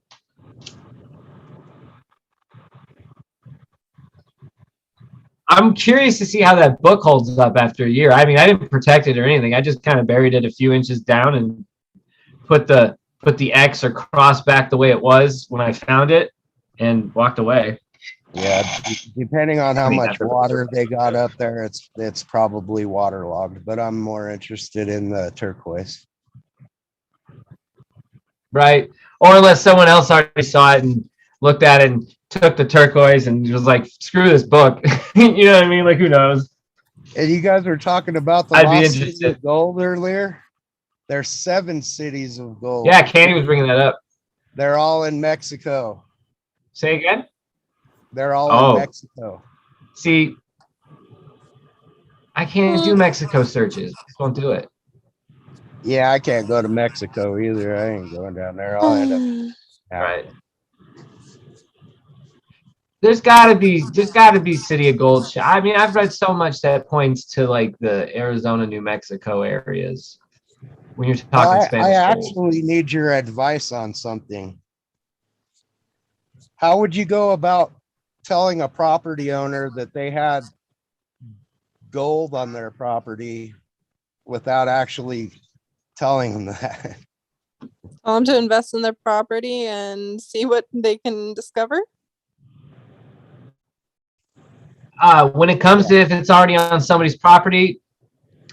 I'm curious to see how that book holds up after a year. I mean, I didn't protect it or anything. I just kind of buried it a few inches down and put the X or cross back the way it was when I found it and walked away. Yeah, depending on how I mean, much water they got up there, it's probably waterlogged, but I'm more interested in the turquoise. Right. Or unless someone else already saw it and looked at it and took the turquoise and was like, screw this book. You know what I mean? Like, who knows? And you guys were talking about the I'd be lost city interested. of gold earlier. There's 7 cities of gold. Yeah, Candy was bringing that up. They're all in Mexico. Say again? They're all in Mexico. See, I can't do Mexico searches. Just won't do it. Yeah, I can't go to Mexico either. I ain't going down there. I'll end up Right. There's gotta be City of Gold. I mean, I've read so much that points to like the Arizona, New Mexico areas. When you're talking Spanish I gold. actually need your advice on something. How would you go about telling a property owner that they had gold on their property without actually telling them that? Tell them to invest in their property and see what they can discover. When it comes to if it's already on somebody's property,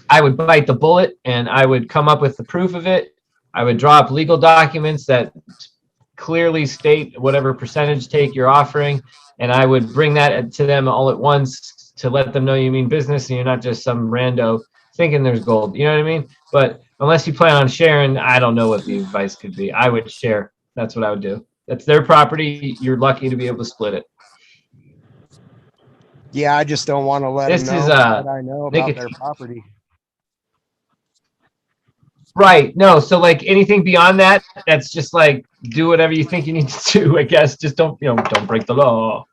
I would bite the bullet and I would come up with the proof of it. I would draw up legal documents that clearly state whatever percentage take you're offering, and I would bring that to them all at once to let them know you mean business and you're not just some rando thinking there's gold. You know what I mean? But unless you plan on sharing, I don't know what the advice could be. I would share. That's what I would do. That's their property. You're lucky to be able to split it. Yeah, I just don't want to let them know what I know about their property. Right. No. So like anything beyond that, that's just like do whatever you think you need to do. I guess just don't break the law.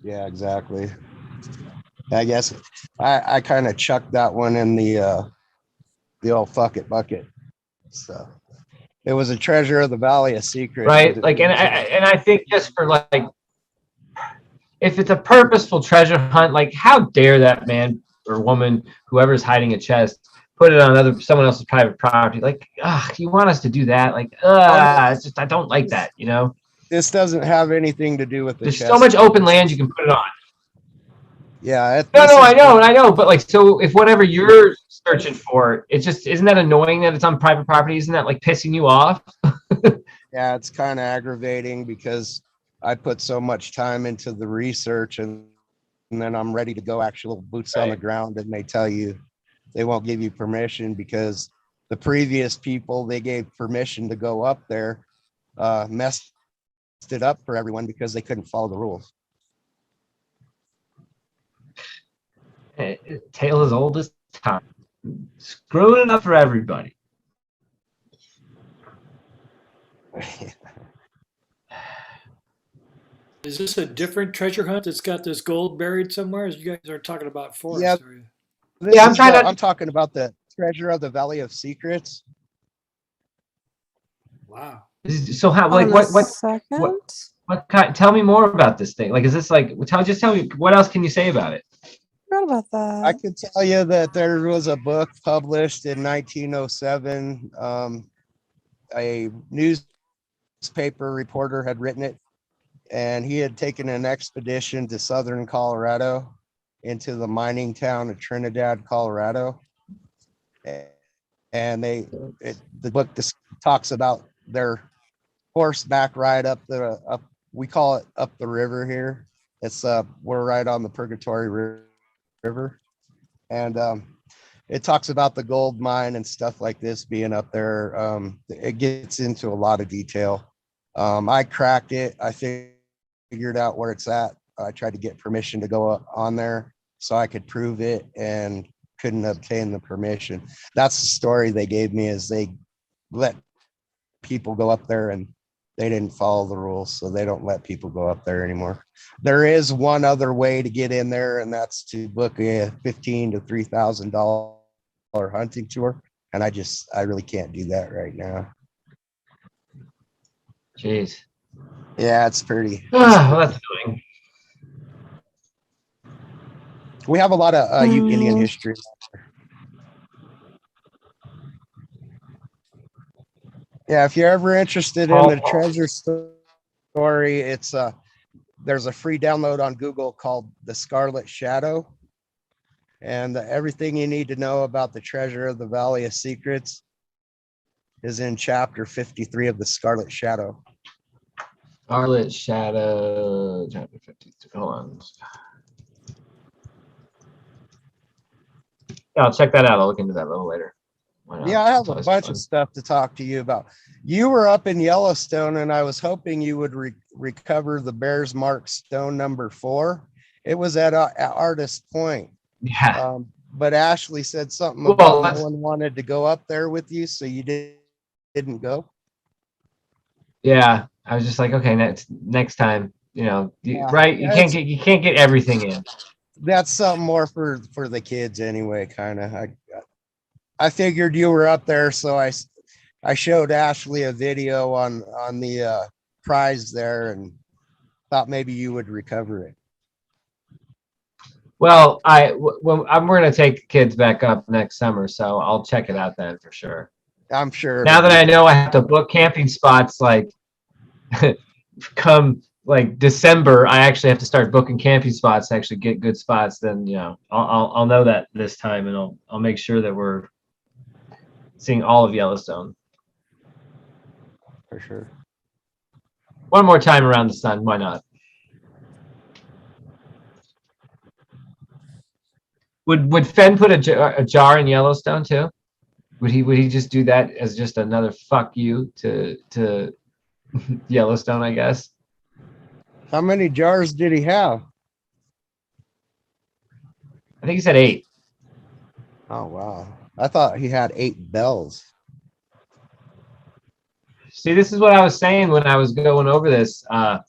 Yeah, exactly. I guess I kind of chucked that one in the old fuck it bucket. So it was a treasure of the Valley of Secrets. Right. Like and I think just for like if it's a purposeful treasure hunt, like how dare that man or woman, whoever's hiding a chest, put it on someone else's private property? Like, you want us to do that? Like, it's just I don't like that. This doesn't have anything to do with the There's chest. so much open land you can put it on. Yeah. I know. But like, so if whatever you're searching for, it's just isn't that annoying that it's on private property? Isn't that like pissing you off? Yeah, it's kind of aggravating because I put so much time into the research and then I'm ready to go actual boots on the ground and they tell you they won't give you permission because the previous people they gave permission to go up there messed it up for everyone because they couldn't follow the rules. Tale as old as time. Screwing it up for everybody. Is this a different treasure hunt that's got this gold buried somewhere? As you guys are talking about forest. Yeah. Are you? I'm talking about the treasure of the Valley of Secrets. Wow. So how, like, On a what second? what kind, tell me more about this thing. Like, is this like, just tell me, what else can you say about it? Forgot about I that. could tell you that there was a book published in 1907. A newspaper reporter had written it, and he had taken an expedition to southern Colorado into the mining town of Trinidad, Colorado. And the book talks about their horseback ride up we call it up the river here. It's we're right on the Purgatory River. And it talks about the gold mine and stuff like this being up there. It gets into a lot of detail. I cracked it. I figured out where it's at. I tried to get permission to go on there so I could prove it, and couldn't obtain the permission. That's the story they gave me, is they let people go up there and they didn't follow the rules, so they don't let people go up there anymore. There is one other way to get in there, and that's to book a $1,500 to $3,000 hunting tour. And I really can't do that right now. Jeez. Yeah, it's pretty. Well, that's annoying. We have a lot of Indian history. Yeah, if you're ever interested in the treasure story, it's there's a free download on Google called The Scarlet Shadow. And everything you need to know about the treasure of the Valley of Secrets is in chapter 53 of The Scarlet Shadow. Scarlet Shadow, chapter 53. Hold on. Yeah, I'll check that out. I'll look into that a little later. Why not? Yeah, I have It's a always bunch fun. of stuff to talk to you about. You were up in Yellowstone, and I was hoping you would recover the Bear's Mark stone number 4. It was at Artist Point. Yeah. But Ashley said something Well, about no let's- one wanted to go up there with you, so you didn't go. Yeah. I was just like, okay, next time, Yeah. right? Yeah, You can't get everything in. that's something more for the kids anyway, kind of. I figured you were up there, so I showed Ashley a video on the prize there, and thought maybe you would recover it. Well, we're going to take the kids back up next summer, so I'll check it out then for sure. I'm sure. Now that I know I have to book camping spots, like come like December, I actually have to start booking camping spots to actually get good spots. Then I'll know that this time, and I'll make sure that we're seeing all of Yellowstone For sure. one more time around the sun. Why not? Would Fenn put a jar in Yellowstone too? Would he just do that as just another fuck you to Yellowstone, I guess? How many jars did he have? I think he said 8. Oh, wow. I thought he had 8 bells. See, this is what I was saying when I was going over this to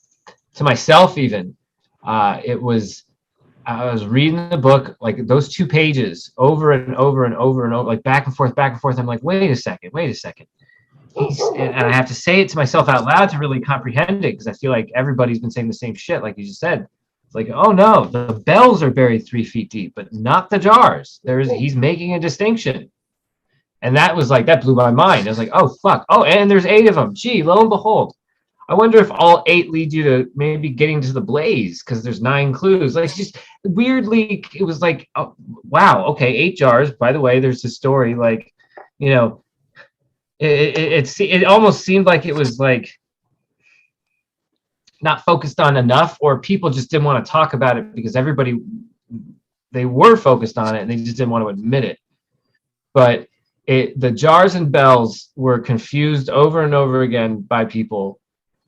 myself even. I was reading the book, like those 2 pages over and over and over and over, like back and forth, back and forth. I'm like, wait a second. And I have to say it to myself out loud to really comprehend it, because I feel like everybody's been saying the same shit, like you just said. It's like, oh no, the bells are buried 3 feet deep, but not the jars. He's making a distinction. And that blew my mind. I was like, oh fuck. Oh, and there's 8 of them. Gee, lo and behold. I wonder if all 8 lead you to maybe getting to the blaze, because there's 9 clues. Like, just weirdly, it was like, oh, wow, okay, 8 jars. By the way, there's this story, like, it almost seemed like it was like not focused on enough, or people just didn't want to talk about it because they were focused on it and they just didn't want to admit it. But the jars and bells were confused over and over again by people.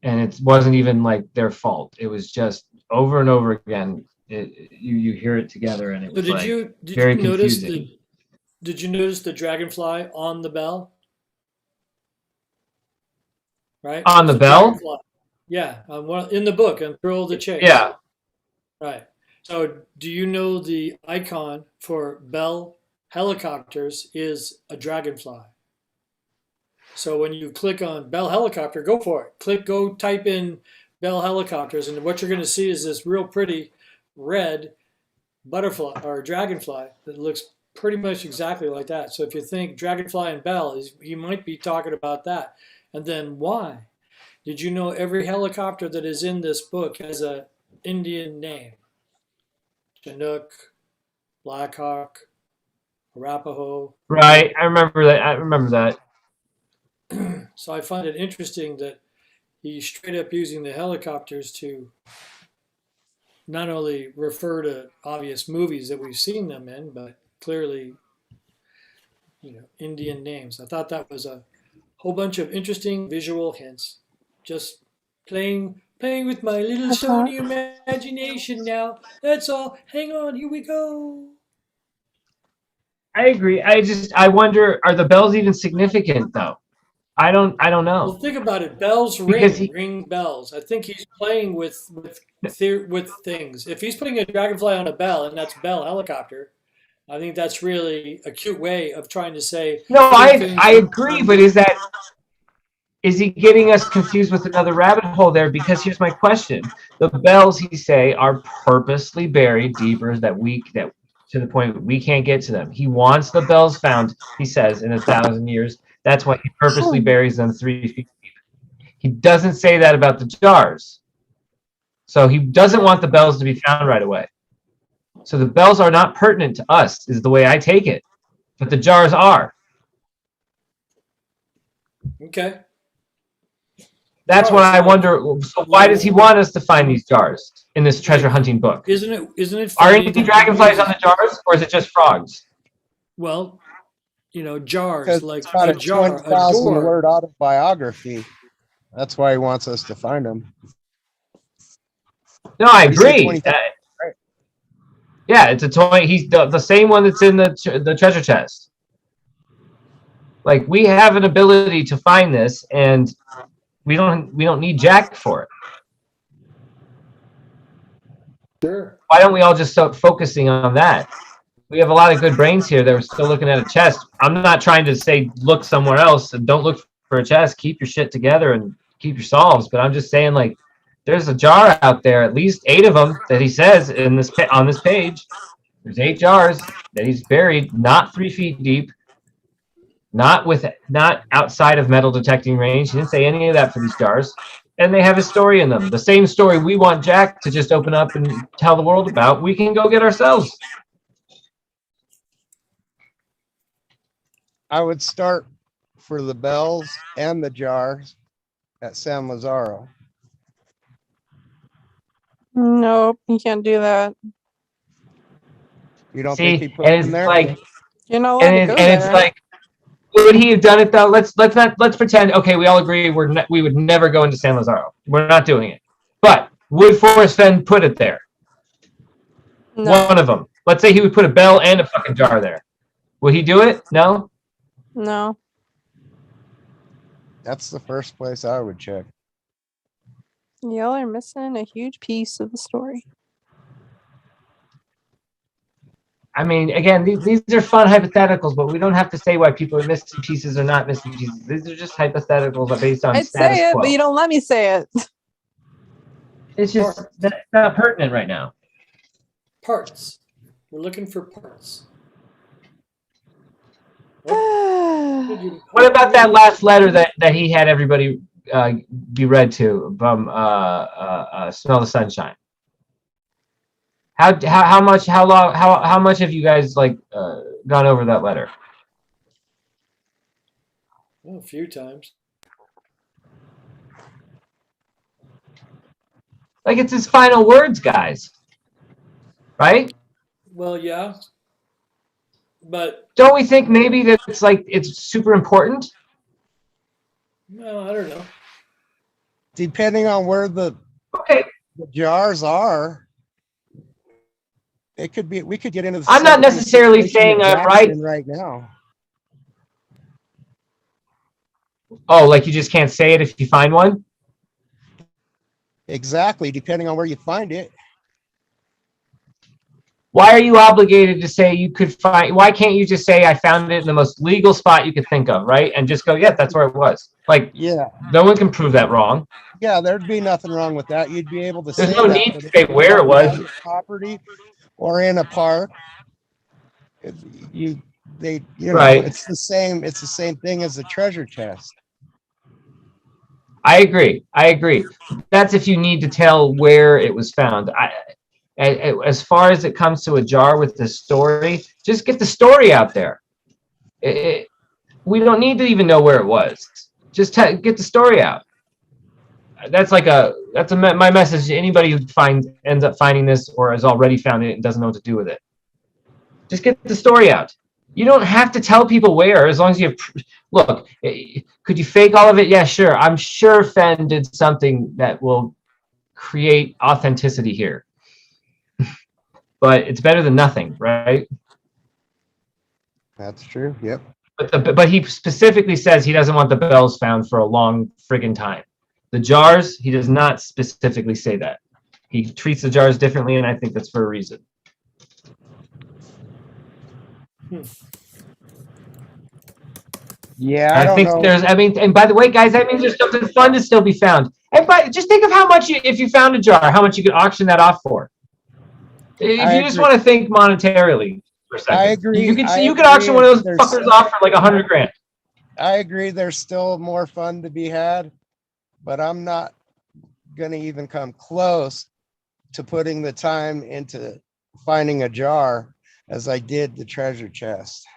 And it wasn't even like their fault. It was just over and over again. You hear it together, and it was very confusing. Did you notice the dragonfly on the bell? Right On the There's a bell? dragonfly. Yeah, in the book, on Thrill of the Chase. Yeah. Right. So, do you know the icon for Bell helicopters is a dragonfly? So when you click on Bell helicopter, go for it. Go type in Bell helicopters, and what you're going to see is this real pretty red butterfly or dragonfly that looks pretty much exactly like that. So if you think dragonfly and Bell, he might be talking about that. And then why? Did you know every helicopter that is in this book has a Indian name? Chinook, Blackhawk, Arapaho. Right. I remember that. I remember that. So I find it interesting that he's straight up using the helicopters to not only refer to obvious movies that we've seen them in, but clearly, Indian names. I thought that was a whole bunch of interesting visual hints. Just playing with my little Sony imagination now. That's all. Hang on, here we go. I agree. I wonder, are the bells even significant though? I don't Well, know. think about it. Bells Because ring bells. I think he's playing with things. If he's putting a dragonfly on a bell and that's Bell helicopter, I think that's really a cute way of trying to say. No, I agree, but is he getting us confused with another rabbit hole there? Because here's my question: the bells, he say, are purposely buried deeper that to the point we can't get to them. He wants the bells found. He says in 1,000 years. That's why he purposely buries them 3 feet deep. He doesn't say that about the jars. So he doesn't want the bells to be found right away. So the bells are not pertinent to us, is the way I take it. But the jars are. Okay. That's what I wonder. So why does he want us to find these jars in this treasure hunting book? Isn't it Are funny any that- dragonflies on the jars, or is it just frogs? Well, jars, Because like it's got a a jar, a 20,000 door. word autobiography. That's why he wants us to find them. No, I He said agree. 20,000, right? Yeah, it's a toy. He's the same one that's in the treasure chest. Like, we have an ability to find this, and we don't need Jack for it. Sure. Why don't we all just start focusing on that? We have a lot of good brains here that are still looking at a chest. I'm not trying to say look somewhere else and don't look for a chest. Keep your shit together and keep your solves. But I'm just saying, like, there's a jar out there, at least 8 of them that he says on this page. There's 8 jars that he's buried, not 3 feet deep, not outside of metal detecting range. He didn't say any of that for these jars. And they have a story in them. The same story we want Jack to just open up and tell the world about, we can go get ourselves. I would start for the bells and the jars at San Lazaro. Nope, you can't do that. You don't See, think he put and it it's in there? like, You're not allowed to go and it's there. like, would he have done it though? Let's pretend. Okay, we all agree we would never go into San Lazaro. We're not doing it. But would Forrest Fenn put it there? No, One of them. Let's say he would put a bell and a fucking jar there. Would he do it? No. no. That's the first place I would check. Y'all are missing a huge piece of the story. I mean, again, these are fun hypotheticals, but we don't have to say why people are missing pieces or not missing pieces. These are just hypotheticals based on I'd status say it, quo. but you don't let me say it. It's just that's not pertinent right now. Parts. We're looking for parts. What about that last letter that he had everybody be read to from Smell the Sunshine? How much have you guys gone over that letter? Well, a few times. Like, it's his final words, guys. Right? Well, yeah. But Don't we think maybe that it's super important? no, I don't know. Depending on where the Okay. jars are, it could be. We could get into the. I'm not same necessarily situation saying that I'm Jack's right. in right now. Oh, like you just can't say it if you find one? Exactly. Depending on where you find it. why are you obligated to say you could find? Why can't you just say I found it in the most legal spot you could think of, right? And just go, yeah, that's where it was. Like, Yeah, no one can prove that wrong. yeah, there'd be nothing wrong with that. You'd be able to There's say no that. need but to if say it where it on was. private property or in a park, Right. it's the same. It's the same thing as a treasure chest. I agree. That's if you need to tell where it was found. As far as it comes to a jar with the story, just get the story out there. We don't need to even know where it was. Just get the story out. That's my message to anybody who ends up finding this or has already found it and doesn't know what to do with it. Just get the story out. You don't have to tell people where, as long as you have. Look, could you fake all of it? Yeah, sure. I'm sure Fenn did something that will create authenticity here. But it's better than nothing, right? That's true. Yep. But he specifically says he doesn't want the bells found for a long friggin' time. The jars, he does not specifically say that. He treats the jars differently, and I think that's for a reason. Yeah, I think know. there's. I mean, and by the way, guys, that means there's something fun to still be found. And just think of how much if you found a jar, how much you could auction that off for. If you just want to think monetarily for a second, I agree. You could auction one of those fuckers off for like $100,000. I agree. There's still more fun to be had, but I'm not going to even come close to putting the time into finding a jar as I did the treasure chest.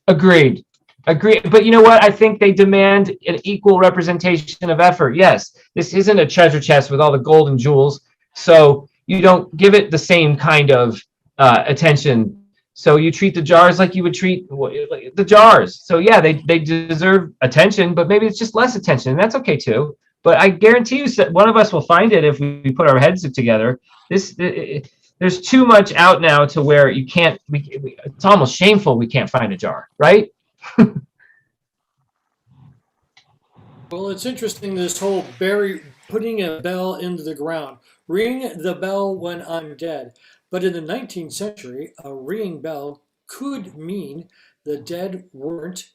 Agreed. But you know what? I think they demand an equal representation of effort. Yes, this isn't a treasure chest with all the gold and jewels, so you don't give it the same kind of attention. So you treat the jars like you would treat the jars. So yeah, they deserve attention, but maybe it's just less attention, and that's okay too. But I guarantee you, one of us will find it if we put our heads together. There's too much out now to where you can't. It's almost shameful we can't find a jar, right? Well, it's interesting, this whole putting a bell into the ground. Ring the bell when I'm dead. But in the 19th century, a ringing bell could mean the dead weren't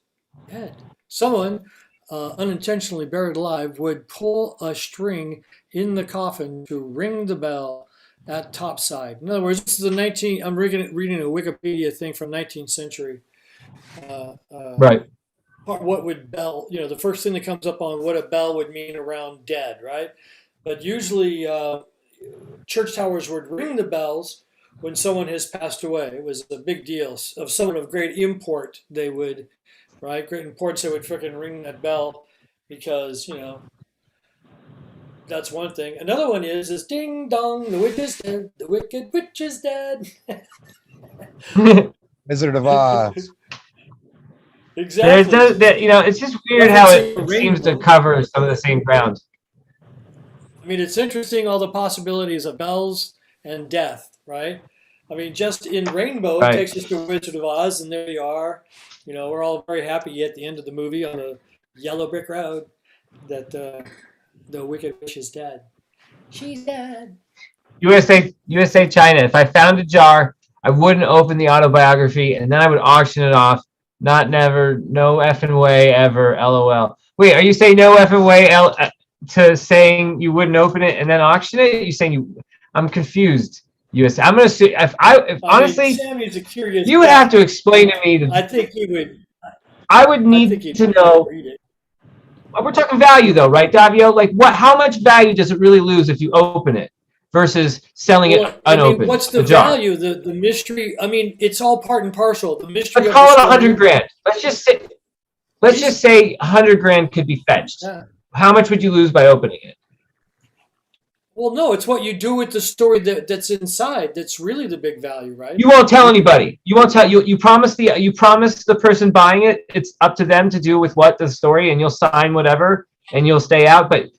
dead. Someone unintentionally buried alive would pull a string in the coffin to ring the bell at topside. In other words, this is I'm reading a Wikipedia thing from 19th century. Right. What would bell, the first thing that comes up on what a bell would mean around dead, right? But usually church towers would ring the bells when someone has passed away. It was a big deal. Of someone of great import, they would, right? Great importance, they would freaking ring that bell because, that's one thing. Another one is ding dong, the witch is dead, the wicked witch is dead. Wizard of Oz. Exactly. It's just weird how it seems to cover some of the same ground. I mean, it's interesting, all the possibilities of bells and death, right? I mean, just in Rainbow, Right. It takes us to Wizard of Oz, and there you are. We're all very happy at the end of the movie on the yellow brick road that the Wicked Witch is dead. She's dead. USA, China. If I found a jar, I wouldn't open the autobiography, and then I would auction it off. Not never, no effing way ever. LOL. Wait, are you saying no effing way to saying you wouldn't open it and then auction it? You saying I'm confused. USA. I'm gonna say if honestly, Sammy's a curious you would guy. have to explain to me. I think he would. I would need to know. Read it. We're talking value though, right, Davio? Like how much value does it really lose if you open it versus selling it unopened? What's the value? The mystery. I mean, it's all part and parcel. The mystery. Let's call it $100,000. Let's just say $100,000 could be fetched. Yeah. How much would you lose by opening it? Well, no, it's what you do with the story that's inside that's really the big value, right? You won't tell anybody. You won't tell. You promise the person buying it. It's up to them to do with what the story, and you'll sign whatever, and you'll stay out. But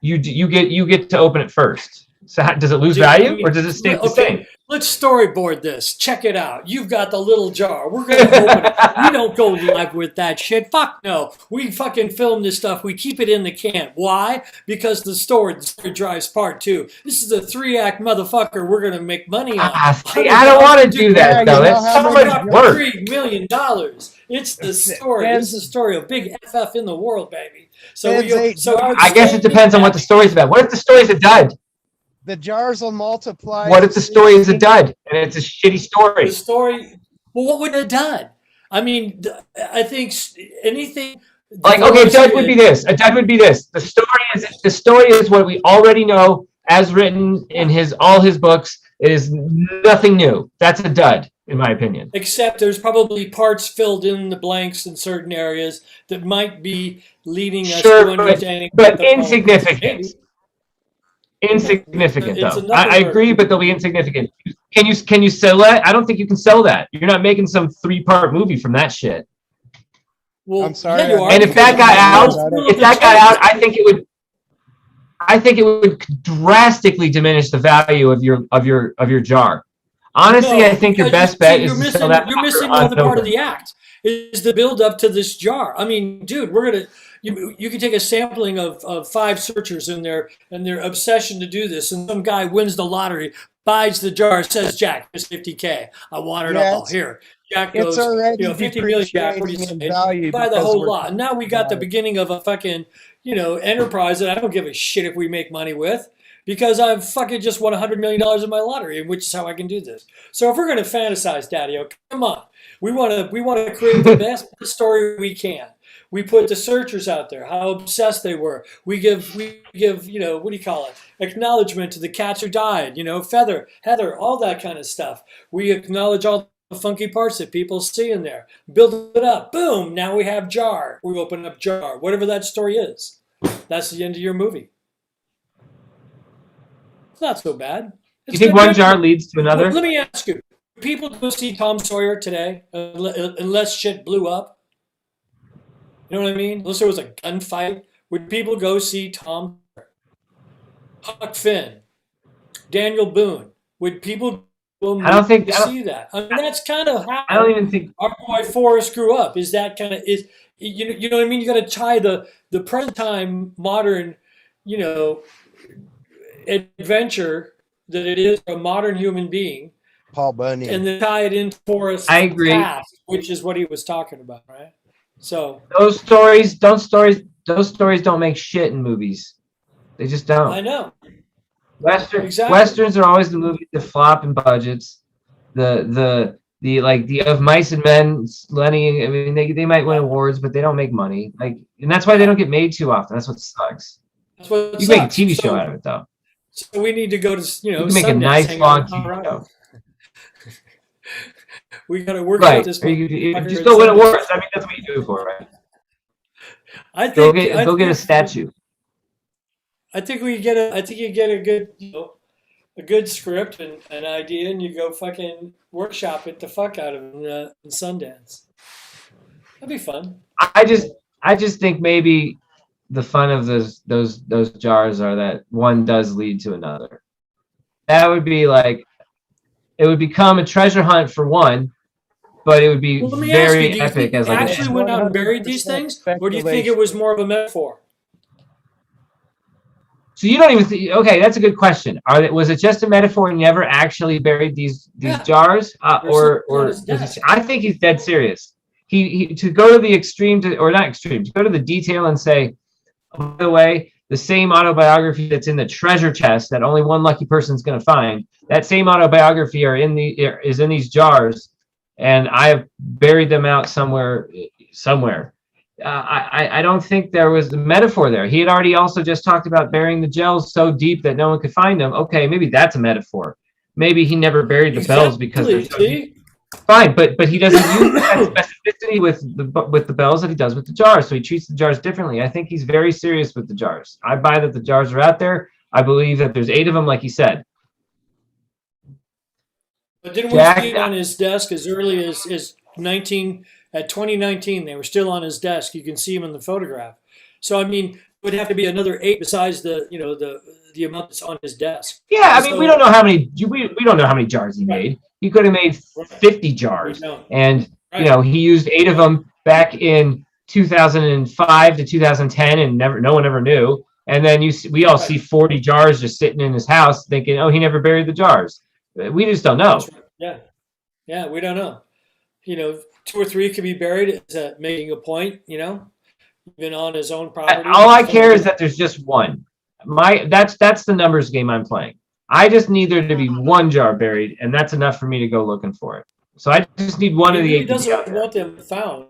you get to open it first. So does it lose Dude, I value mean, or does it stay the okay, same? let's storyboard this. Check it out. You've got the little jar. We're going to open it. We don't go live with that shit. Fuck no. We fucking film this stuff. We keep it in the can. Why? Because the story drives part two. This is a 3-act motherfucker we're going to make money on. See, I don't want to do that, Yeah, though. you know That's how so much much work. $3 million. It's the story. It's the story of big FF in the world, baby. So, Fenn's eight jars. I guess it depends on what the story's about. What if the story's a dud? The jars will multiply. What if the story is a dud and it's a shitty story? the story, well, what would it have done? I mean, I think anything. Like, okay, a dud would be this. A dud would be this. The story is what we already know as written in all his books. It is nothing new. That's a dud, in my opinion. Except there's probably parts filled in the blanks in certain areas that might be leading us Sure, to understanding. but what the problem is. insignificant. Insignificant, It's though. another I word. agree, but they'll be insignificant. Can you sell that? I don't think you can sell that. You're not making some 3-part movie from that shit. Well, I'm sorry, yeah, you are, And if that because got out, it's if that got out, I think it would drastically diminish the value of your jar. Honestly, No, I think your because best bet you're is to missing, sell that. you're missing fucker another part of unopened. the act. Is the build up to this jar. I mean, dude, you can take a sampling of 5 searchers in their obsession to do this, and some guy wins the lottery, buys the jar, says, Jack, here's $50K. I want it all. Here. Jack goes, It's already 50 million, Jack, what do you depreciating say? in value Buy the because whole we're lot. And now we got the beginning of a fucking, enterprise that I don't give a shit if we make money with. Because I've fucking just won $100 million in my lottery, which is how I can do this. So if we're going to fantasize, Daddy, come on. We want to create the best story we can. We put the searchers out there, how obsessed they were. We give, what do you call it? Acknowledgement to the cats who died, Feather, Heather, all that kind of stuff. We acknowledge all the funky parts that people see in there. Build it up. Boom. Now we have jar. We open up jar. Whatever that story is. That's the end of your movie. It's not so bad. You think one jar leads to another? Let me ask you. People go see Tom Sawyer today unless shit blew up. You know what I mean? Unless there was a gunfight. Would people go see Tom Sawyer? Huck Finn? Daniel Boone? Would people go see that? I mean, that's kind of how I don't even think our boy Forrest grew up. Is that kind of you know what I mean? You got to tie the present time modern, adventure that it is a modern human being, Paul Bunyan. and then tie it into Forrest's I agree. past, which is what he was talking about, right? So those stories don't make shit in movies. They just don't. I know. Westerns are always the movies that flop in budgets. The of Mice and Men, Lenny. I mean, they might win awards, but they don't make money. And that's why they don't get made too often. That's what sucks. That's what You can make a TV show out of it, though. So we need to go to You can make a nice long TV show. We got to work Right. out this. You just go win awards. I mean, that's what you do it for, right? I think Go get a statue. I think you get a good, a good script and an idea, and you go fucking workshop it the fuck out of it in Sundance. That'd be fun. I just think maybe the fun of those jars are that one does lead to another. That would be like, it would become a treasure hunt for one, but it would be Well, let me ask you, very do you epic think as they like actually went out and buried these things, or do you think it was more of a metaphor? So you don't even think, okay, that's a good question. Was it just a metaphor and never actually buried these jars? Or I think he's dead serious. He to go to the extreme to go to the detail and say, oh, by the way, the same autobiography that's in the treasure chest that only one lucky person's going to find, that same autobiography is in these jars, and I have buried them out somewhere. I don't think there was a metaphor there. He had already also just talked about burying the gels so deep that no one could find them. Okay, maybe that's a metaphor. Maybe he never buried the bells because they're so deep. Fine, but he doesn't use that specificity with the bells that he does with the jars. So he treats the jars differently. I think he's very serious with the jars. I buy that the jars are out there. I believe that there's 8 of them, like he said. But didn't we see it on his desk as early as 2019? They were still on his desk. You can see him in the photograph. So I mean, it would have to be another 8 besides the the amount that's on his desk. Yeah, I And mean, so- we don't know how many we don't know how many jars he Right. made. He could have made Right. 50 jars, We don't. and Right. he used 8 of them back in 2005 to 2010, and no one ever knew. And then we all Right. see 40 jars just sitting in his house, thinking, oh, he never buried the jars. We just don't know. That's right. Yeah. Yeah, we don't know. 2 or 3 could be buried. Is that making a point? Even on his own property. All I care is that there's just one. That's the numbers game I'm playing. I just need there to be one jar buried, and that's enough for me to go looking for it. So I just need one of the 8 to be out doesn't there. want them found.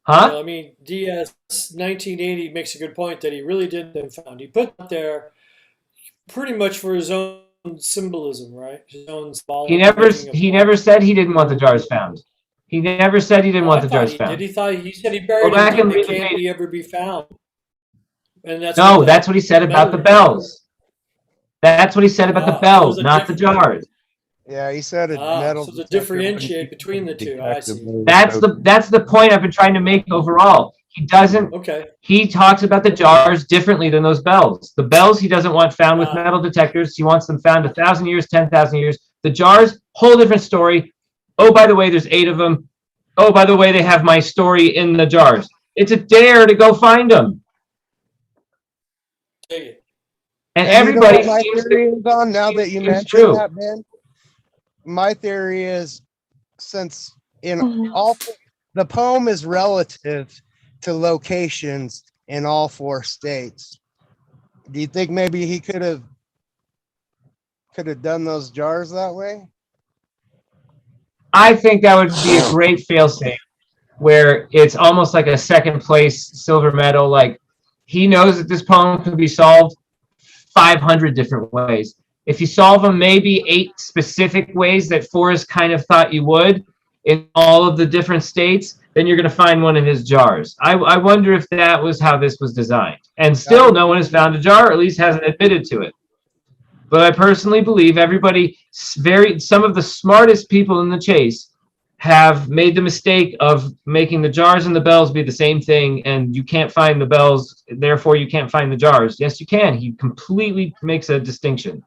Huh? I mean, DS 1980 makes a good point that he really didn't them found. He put it there pretty much for his own symbolism, right? His own He never said he didn't want the jars found. He never said he didn't want the jars found. He said he buried back them, and but they read the can't page. ever be found. And No, that's what he said about the bells. That's what he said about the bells, not the jars. Yeah, he said a metal. So to differentiate between the two, I see. That's the point I've been trying to make overall. He doesn't. Okay. He talks about the jars differently than those bells. The bells he doesn't want found with metal detectors. He wants them found 1,000 years, 10,000 years. The jars, whole different story. Oh, by the way, there's 8 of them. Oh, by the way, they have my story in the jars. It's a dare to go find them. Take it. And And everybody you know what my seems theory to. is on now that you seems mentioned true. that, Ben? My theory is since Mhm. the poem is relative to locations in all 4 states. Do you think maybe he could have done those jars that way? I think that would be a great failsafe where it's almost like a second place silver medal. Like he knows that this poem could be solved 500 different ways. If you solve them maybe 8 specific ways that Forrest kind of thought you would in all of the different states, then you're going to find one in his jars. I wonder if that was how this was designed. And still no one has found a jar, or at least hasn't admitted to it. But I personally believe some of the smartest people in the chase have made the mistake of making the jars and the bells be the same thing, and you can't find the bells, therefore you can't find the jars. Yes, you can. He completely makes a distinction.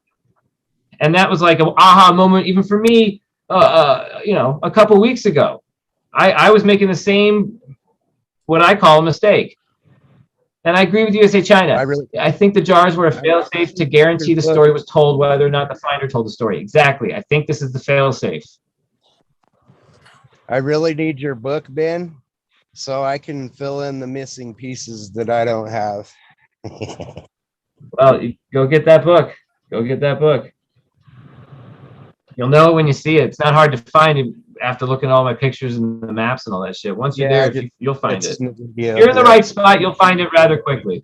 And that was like an aha moment even for me, a couple weeks ago. I was making the same, what I call a mistake. And I agree with USA China. I think the jars were a fail-safe to guarantee the story was told whether or not the finder told the story. Exactly. I think this is the fail-safe. I really need your book, Ben, so I can fill in the missing pieces that I don't have. Well, go get that book. Go get that book. You'll know it when you see it. It's not hard to find it after looking at all my pictures and the maps and all that shit. Once you're there, you'll find it. If you're in the right spot, you'll find it rather quickly.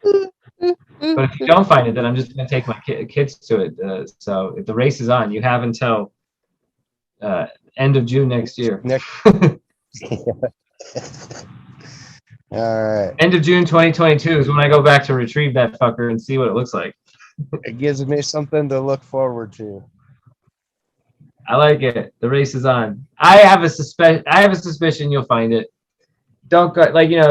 But if you don't find it, then I'm just going to take my kids to it. So if the race is on, you have until end of June next year. All right. End of June 2022 is when I go back to retrieve that fucker and see what it looks like. It gives me something to look forward to. I like it. The race is on. I have a suspicion you'll find it. Don't go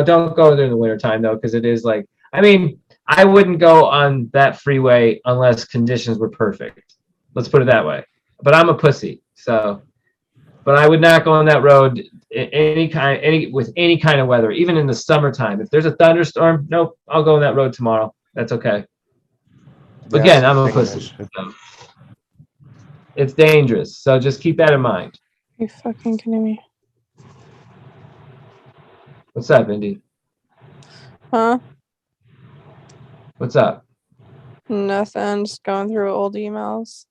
don't go there in the wintertime though, because it is like, I mean, I wouldn't go on that freeway unless conditions were perfect. Let's put it that way. But I'm a pussy, so. But I would not go on that road with any kind of weather, even in the summertime. If there's a thunderstorm, nope, I'll go on that road tomorrow. That's okay. But again, I'm a pussy. So. It's dangerous, so just keep that in mind. Are you fucking kidding me? What's up, Indy? Huh? What's up? Nothing. Just going through old emails.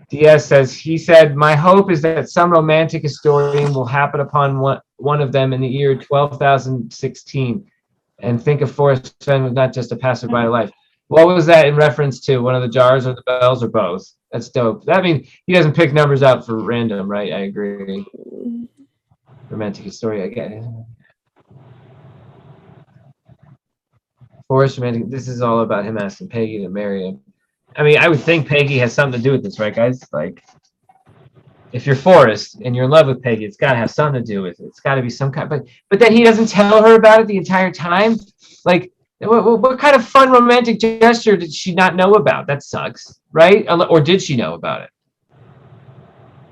DS says, he said, my hope is that some romantic historian will happen upon one of them in the year 12,016 and think of Forrest Fenn was not just a passerby of life. What was that in reference to? One of the jars or the bells or both? That's dope. That means he doesn't pick numbers out for random, right? I agree. Romantic historian, I get it. Forrest romantic. This is all about him asking Peggy to marry him. I mean, I would think Peggy has something to do with this, right, guys? Like, if you're Forrest and you're in love with Peggy, it's got to have something to do with it. It's got to be some kind. But then he doesn't tell her about it the entire time. Like, what kind of fun romantic gesture did she not know about? That sucks, right? Or did she know about it?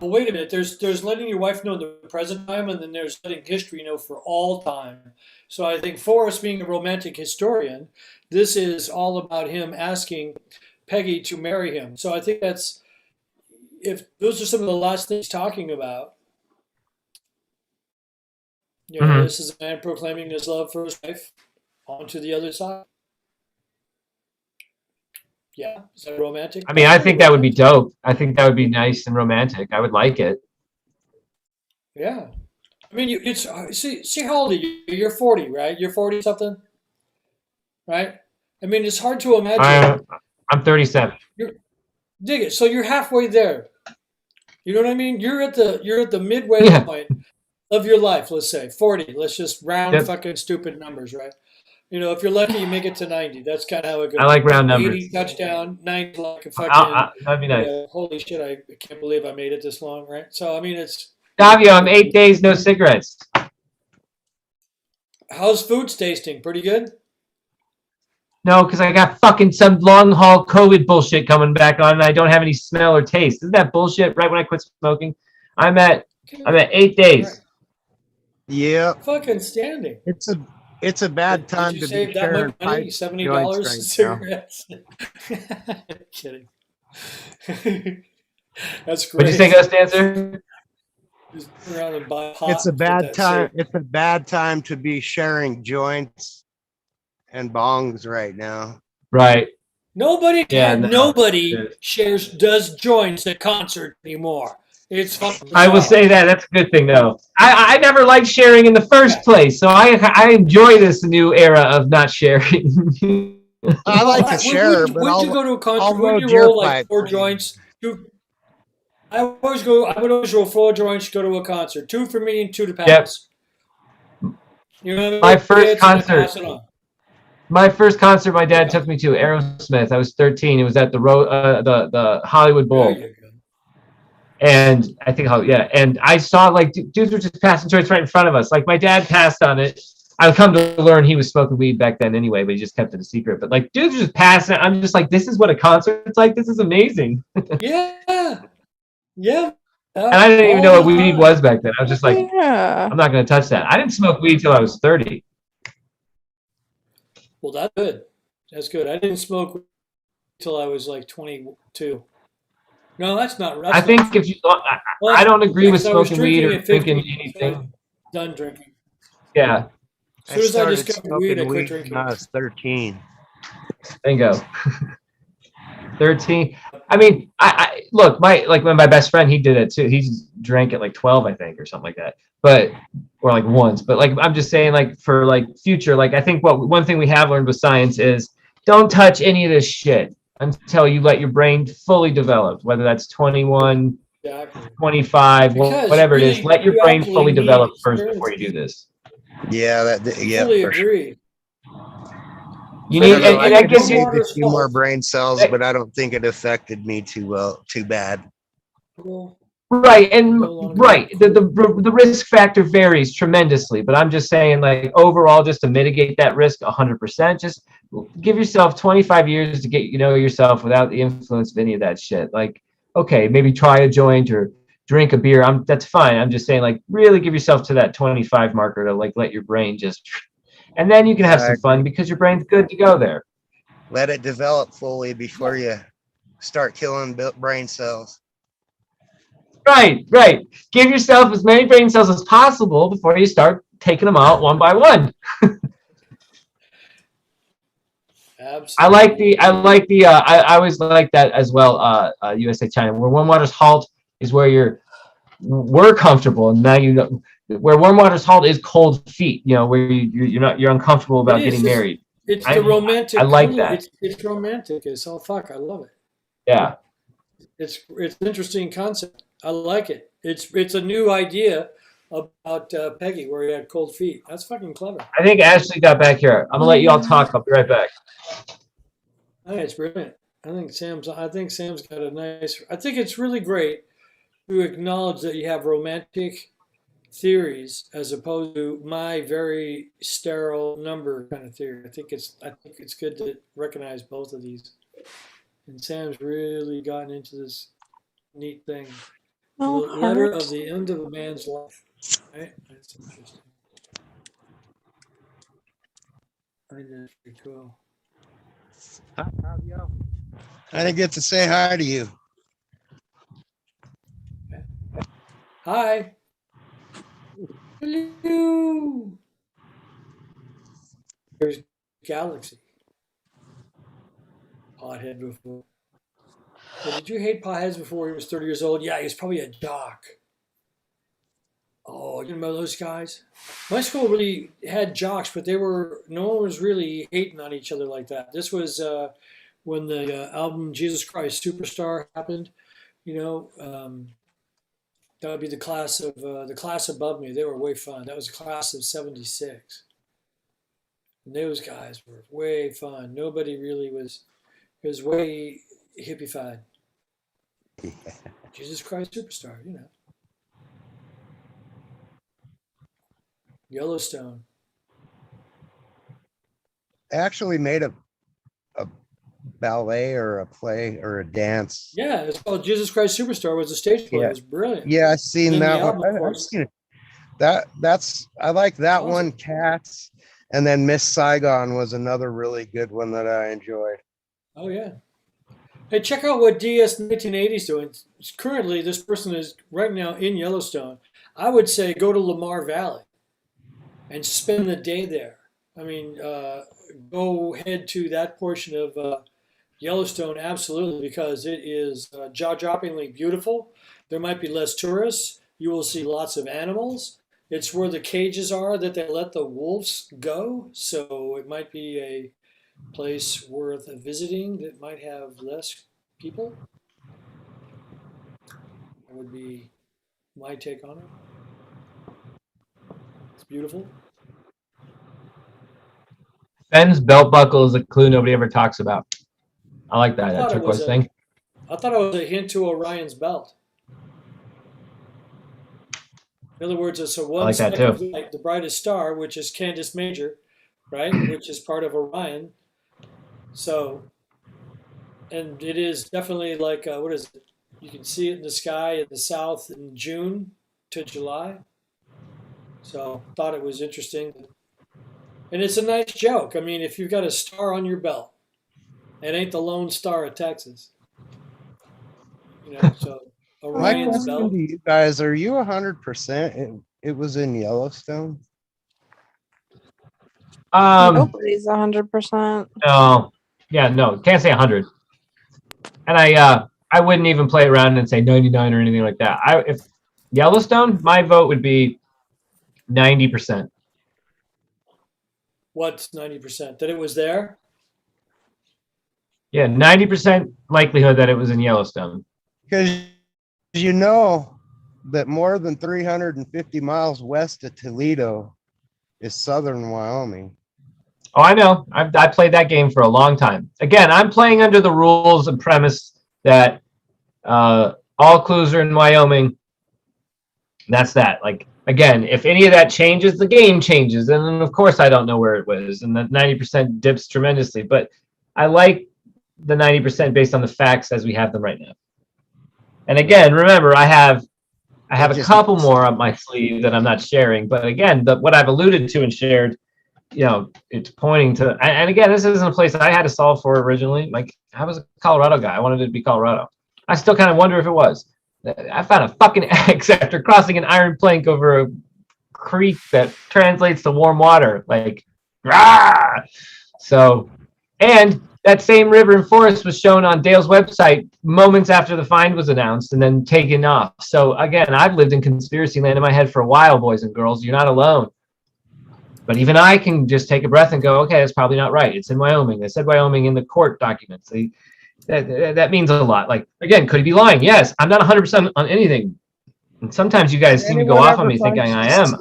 Well, wait a minute. There's letting your wife know in the present time, and then there's letting history know for all time. So I think Forrest, being a romantic historian, this is all about him asking Peggy to marry him. So I think that's, if those are some of the last things he's talking about. You know, Mhm. this is a man proclaiming his love for his wife onto the other side. Yeah, is that romantic? I mean, I think that would be dope. I think that would be nice and romantic. I would like it. Yeah. I mean, it's see how old are you? You're 40, right? You're 40 something, right? I mean, it's hard to imagine. I'm 37. Dig it. So you're halfway there. You know what I mean? You're at the midway Yeah. point of your life. Let's say 40. Let's just round Yep. fucking stupid numbers, right? You know, if you're lucky, you make it to 90. That's kind of how it goes. I like round numbers. 80 touchdown, 90 like a fucking. That'd be nice. Holy shit! I can't believe I made it this long, right? So I mean, it's. Davio, I'm 8 days no cigarettes. How's foods tasting? Pretty good. No, because I got fucking some long haul COVID bullshit coming back on, and I don't have any smell or taste. Isn't that bullshit? Right when I quit smoking, I'm at 8 days. Right. Yeah, Fucking standing. it's a bad time Did you to save be that sharing much money? pipe $70 joints in right now. cigarettes? Kidding. That's great. What'd you say, Ghost Dancer? Just go around and buy pot It's a with bad that time. shit. It's a bad time to be sharing joints and bongs right now. Right. Nobody Yeah, no, nobody it does joints at concert anymore. It's fucking I will bizarre. say that. That's a good thing, though. I never liked sharing in the first place, so I enjoy this new era of not sharing. I like to Would- share, would, but would you I'll go to a concert? I'll Would load you your roll like pipe 4 for you. joints? I would always roll 4 joints to go to a concert. 2 for me and 2 to pass. You know, My first it's gonna concert. pass it on. My first concert, my dad took me to Aerosmith. I was 13. It was at the Hollywood Bowl. There you go. And I think, and I saw like dudes were just passing joints right in front of us. Like my dad passed on it. I've come to learn he was smoking weed back then anyway, but he just kept it a secret. But like dudes were just passing. I'm just like, this is what a concert's like. This is amazing. Yeah. Yeah. And I didn't even know what all the weed time. was back then. I was just like, Yeah. I'm not going to touch that. I didn't smoke weed till I was 30. Well, that's good. That's good. I didn't smoke until I was like 22. No, that's not. I think if you, I don't agree with I was smoking weed or at 50, drinking so anything. I'm done drinking. Yeah, As soon as I started discovered weed, I smoking quit weed drinking. when I was 13. bingo. 13. I mean, I look, when my best friend, he did it too. He just drank at like 12, I think, or something like that. But or like once. But like I'm just saying, like for like future, like I think one thing we have learned with science is don't touch any of this shit until you let your brain fully develop, whether that's 21, Exactly. 25, Because whatever it is. really, Let your you brain actually fully need develop first before you experiences. do this. Yeah, yeah, Fully for sure. agree. You So need, I don't know, and I that could gives have you. saved a few more brain cells, but I don't think it affected me too bad. Well, Right, and no longer right, the risk factor varies tremendously, but I'm just saying, like overall, just to mitigate that risk 100%, just give yourself 25 years to get yourself without the influence of any of that shit. Like, okay, maybe try a joint or drink a beer. That's fine. I'm just saying, like, really give yourself to that 25 marker to like let your brain just, and then you can have some fun because your brain's good to go there. Let it develop fully before you start killing brain cells. Right. Give yourself as many brain cells as possible before you start taking them out one by one. absolutely. I always like that as well. USA China, where warm waters halt is where we're comfortable, and now where warm waters halt is cold feet. Where you're uncomfortable about It is, getting married. It's I- the romantic. I like that. It's romantic. It's fuck. I love it. Yeah. It's an interesting concept. I like it. It's a new idea about Peggy where he had cold feet. That's fucking clever. I think Ashley got back here. I'm gonna let you all talk. I'll be right back. I think it's brilliant. I think Sam's got a nice. I think it's really great to acknowledge that you have romantic theories as opposed to my very sterile number kind of theory. I think it's good to recognize both of these. And Sam's really gotten into this neat thing. The Oh, letter heart. of the end of a man's life. Right? That's interesting. I think that's pretty cool. I didn't get to say hi to you. Hi. Hello. There's Galaxy. Pothead before. So did you hate potheads before he was 30 years old? Yeah, he was probably a jock. Oh, you remember those guys? My school really had jocks, but no one was really hating on each other like that. This was when the album Jesus Christ Superstar happened. You know, that would be the class above me. They were way fun. That was a class of '76. And those guys were way fun. Nobody really was. It was way hippified. Jesus Christ Superstar, you know. Yellowstone. I actually made a ballet or a play or a dance. Yeah, it's called Jesus Christ Superstar. Was a stage play. Yeah. It was brilliant. Yeah, I've seen And then that the album, one. of I've course. seen it. I like that Awesome. one, Cats, and then Miss Saigon was another really good one that I enjoyed. Oh yeah. Hey, check out what DS 1980 is doing. Currently, this person is right now in Yellowstone. I would say go to Lamar Valley and spend the day there. I mean, go head to that portion of Yellowstone, absolutely, because it is jaw-droppingly beautiful. There might be less tourists. You will see lots of animals. It's where the cages are that they let the wolves go. So it might be a place worth visiting that might have less people. That would be my take on it. It's beautiful. Fenn's belt buckle is a clue nobody ever talks about. I like that. I That thought it was turquoise thing. I thought it was a hint to Orion's belt. In other words, it's a one like that speck of too. light, the brightest star, which is Candace Major, right? Which is part of Orion. So, and it is definitely like, what is it? You can see it in the sky in the south in June to July. So, thought it was interesting. And it's a nice joke. I mean, if you've got a star on your belt, it ain't the lone star of Texas. You know, so My Orion's question belt. to you guys: are you 100%? It was in Yellowstone. Nobody's 100%. No, yeah, no, can't say 100. And I wouldn't even play around and say 99 or anything like that. If Yellowstone, my vote would be 90%. What's 90%? That it was there? Yeah, 90% likelihood that it was in Yellowstone. Because you know that more than 350 miles west of Toledo is southern Wyoming. Oh, I know. I played that game for a long time. Again, I'm playing under the rules and premise that all clues are in Wyoming. That's that. Like, again, if any of that changes, the game changes. And then, of course, I don't know where it was. And that 90% dips tremendously. But I like the 90% based on the facts as we have them right now. And again, remember, I have a couple more up my sleeve that I'm not sharing. But again, what I've alluded to and shared, you know, it's pointing to, and again, this isn't a place that I had to solve for originally. Like, I was a Colorado guy. I wanted it to be Colorado. I still kind of wonder if it was. I found a fucking X after crossing an iron plank over a creek that translates to warm water. Like, rah! So, and that same river and forest was shown on Dale's website moments after the find was announced and then taken off. So again, I've lived in conspiracy land in my head for a while, boys and girls. You're not alone. But even I can just take a breath and go, okay, that's probably not right. It's in Wyoming. They said Wyoming in the court documents. That means a lot. Like, again, could he be lying? Yes. I'm not 100% on anything. And sometimes you guys seem to go off on me thinking I am.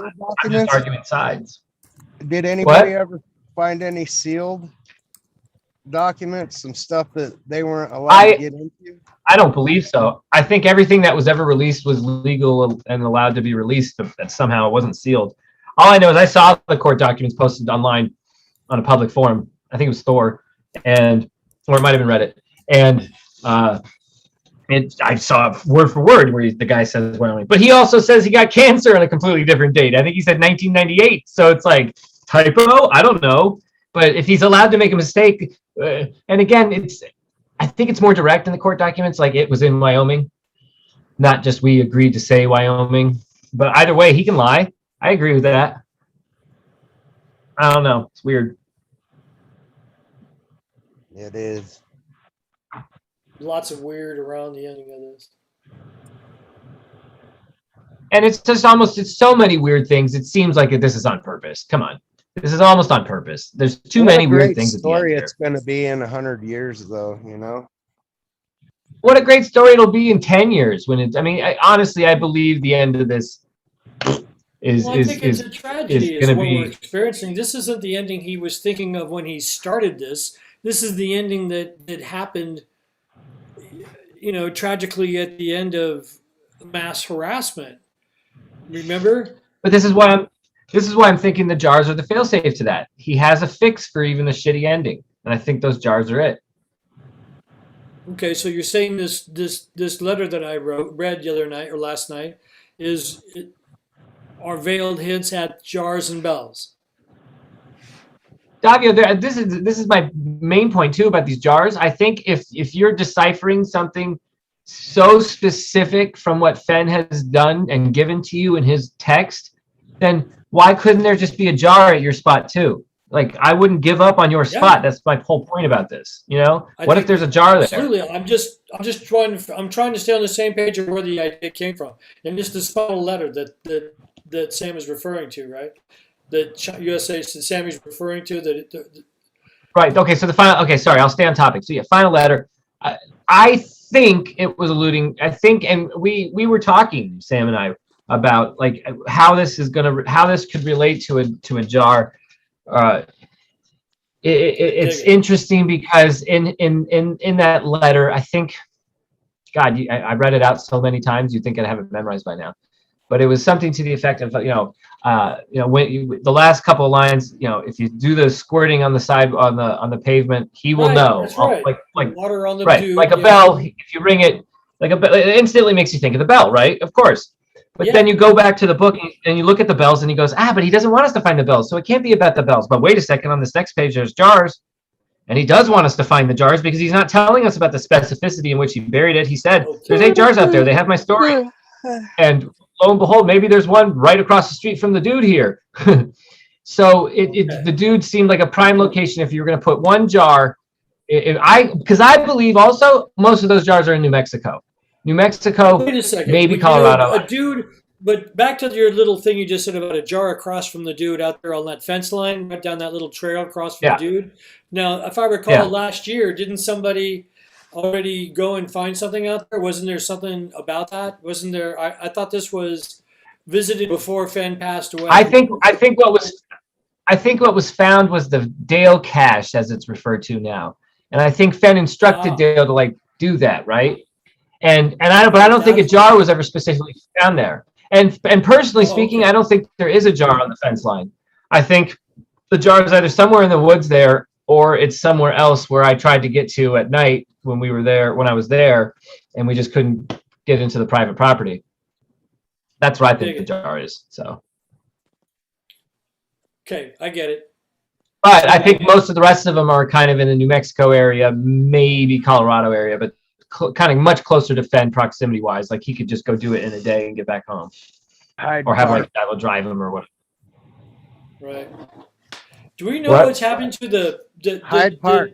I'm just arguing sides. Did anybody ever find any sealed? documents, some stuff that they weren't allowed to get into? I don't believe so. I think everything that was ever released was legal and allowed to be released. That somehow it wasn't sealed. All I know is I saw the court documents posted online on a public forum. I think it was Thor, or it might have been Reddit, and I saw word for word where the guy says Wyoming, but he also says he got cancer on a completely different date. I think he said 1998. So it's like typo. I don't know, but if he's allowed to make a mistake, and again, I think it's more direct in the court documents, like it was in Wyoming, not just we agreed to say Wyoming. But either way, he can lie. I agree with that. I don't know. It's weird. It is. Lots of weird around the ending of this. And it's just it's so many weird things. It seems like this is on purpose. Come on. This is almost on purpose. There's too many weird things. Story it's going to be in 100 years, though. You know. What a great story it'll be in 10 years when it's. I mean, honestly, I believe the end of this is. Well, I think it's a tragedy. Is what we're experiencing. This isn't the ending he was thinking of when he started this. This is the ending that happened. You know, tragically at the end of mass harassment. Remember? But this is why I'm thinking the jars are the failsafe to that. He has a fix for even the shitty ending, and I think those jars are it. Okay, so you're saying this letter that I read the other night or last night are veiled hints at jars and bells. Davio, this is my main point too about these jars. I think if you're deciphering something so specific from what Fenn has done and given to you in his text, then why couldn't there just be a jar at your spot too? Like, I wouldn't give up on your spot. That's my whole point about this. You know, what if there's a jar there? Absolutely. I'm trying to stay on the same page of where the idea came from. And just this final letter that Sam is referring to, right? That USA Sammy's referring to right. Okay. So the final. Okay. Sorry. I'll stay on topic. So yeah, final letter. I think it was alluding. I think, and we were talking, Sam and I, about like how this could relate to a jar. It's interesting because in that letter, I think, God, I read it out so many times. You'd think I'd have it memorized by now. But it was something to the effect of, when the last couple of lines, if you do the squirting on the side on the pavement, he will know. That's right. Like water on the dude, like a bell. If you ring it, like a bell, it instantly makes you think of the bell, right? Of course. But then you go back to the book and you look at the bells and he goes, but he doesn't want us to find the bells, so it can't be about the bells. But wait a second, on this next page there's jars, and he does want us to find the jars because he's not telling us about the specificity in which he buried it. He said, "There's 8 jars out there. They have my story." And lo and behold, maybe there's one right across the street from the dude here. So the dude seemed like a prime location if you were going to put one jar. Because I believe also most of those jars are in New Mexico. New Mexico, wait a second. Maybe Colorado. A dude, but back to your little thing you just said about a jar across from the dude out there on that fence line, right down that little trail across from the dude. Now, if I recall, last year, didn't somebody already go and find something out there? Wasn't there something about that? Wasn't there? I thought this was visited before Fenn passed away. I think what was found was the Dale cache, as it's referred to now, and I think Fenn instructed Dale to do that, right? And I don't think a jar was ever specifically found there. And personally speaking, I don't think there is a jar on the fence line. I think the jar is either somewhere in the woods there, or it's somewhere else where I tried to get to at night when I was there, and we just couldn't get into the private property. That's where I think the jar is. So. Okay, I get it. But I think most of the rest of them are kind of in the New Mexico area, maybe Colorado area, but kind of much closer to Fenn proximity wise. Like he could just go do it in a day and get back home, or have I will drive him or whatever. Right. Do we know what's happened to the Hyde Park?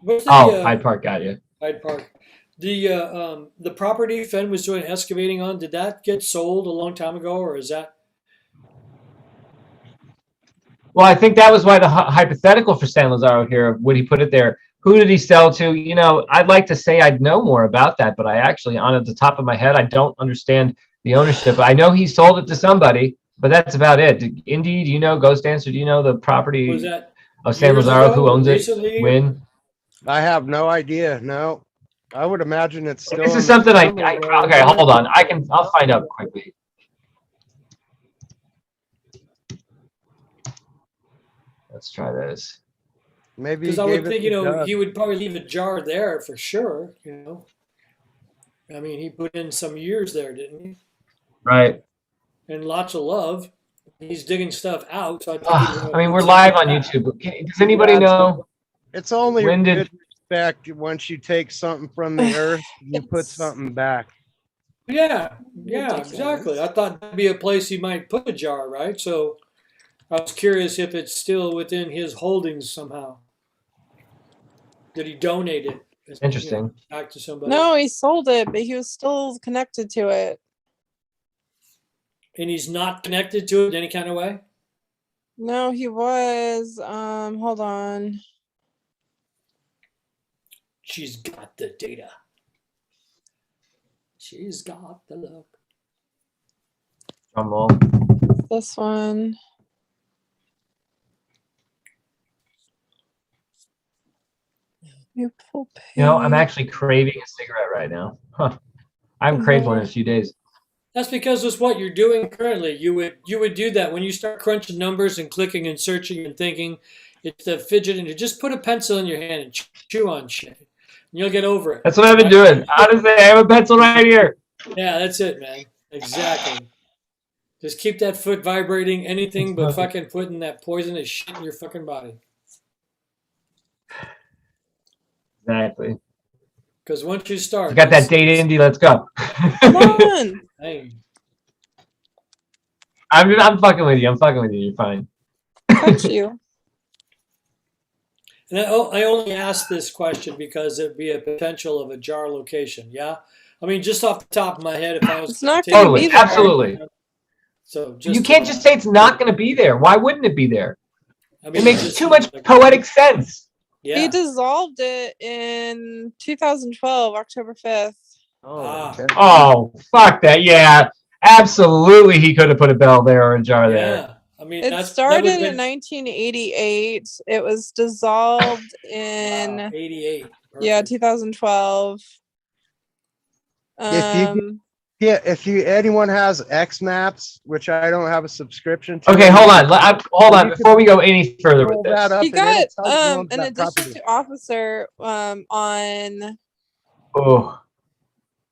Hyde Park, got you. Hyde Park. The property Fenn was doing excavating on, did that get sold a long time ago, or is that? Well, I think that was why the hypothetical for San Lazaro here, would he put it there? Who did he sell to? I'd like to say I'd know more about that, but I actually, on the top of my head, I don't understand the ownership. I know he sold it to somebody, but that's about it. Indy, do you know? Ghost Dancer, do you know the property? Was that Oh, San Years Lazaro, ago, who owns it? recently? Win. I have no idea. No, I would imagine it's still. This in is the something family, though, okay, isn't it? hold on. I'll find out quickly. Let's try this. Maybe Because he I would gave it think, to Doug. he would probably leave a jar there for sure, I mean, he put in some years there, didn't he? Right. And lots of love. He's digging stuff out, so I think he'd wanna I mean, put we're something live on back. YouTube. Does anybody Yeah, know? It's only When did- good respect once you take something from the earth, you put It's- something back. Yeah, Ridiculous. exactly. I thought that'd be a place he might put a jar, right? So I was curious if it's still within his holdings somehow. Did he donate it? Interesting. Back to somebody. No, he sold it, but he was still connected to it. And he's not connected to it in any kind of way? No, he was. Hold on. She's got the data. She's got the look. Drum roll. This one. You know, I'm actually craving a cigarette right now. Huh. I haven't craved one in a few days. That's because it's what you're doing currently. You would do that when you start crunching numbers and clicking and searching and thinking. It's the fidgeting. You just put a pencil in your hand and chew on shit. And you'll get over it. That's what I've been doing. Honestly, I have a pencil right here. Yeah, that's it, man. Exactly. Just keep that foot vibrating. Anything but fucking putting that poisonous shit in your fucking body. Exactly. Because once you start, You got that date, Indy. Let's go. Come on. Hey, I'm fucking with you. I'm fucking with you. You're fine. Touch you. and I only asked this question because there'd be a potential of a jar location. Yeah, I mean, just off the top of my head, if I was It's not to gonna take- Totally. be there. Absolutely. So just You can't just say it's not going to be there. Why wouldn't it be there? I mean, It makes just too much like- poetic sense. Yeah. He dissolved it in 2012, October 5th. Ah. Okay. Oh, fuck that. Yeah, absolutely. He could have put a bell there or a jar there. Yeah. I mean, It that started would've in been- 1988. It was dissolved in Wow, 88. yeah, Perfect. 2012. If anyone has X Maps, which I don't have a subscription to. Okay, hold on. Hold on. You can Before we go any further with pull that this. up He and got it'll tell you who owns an that addition property. to officer on Oh,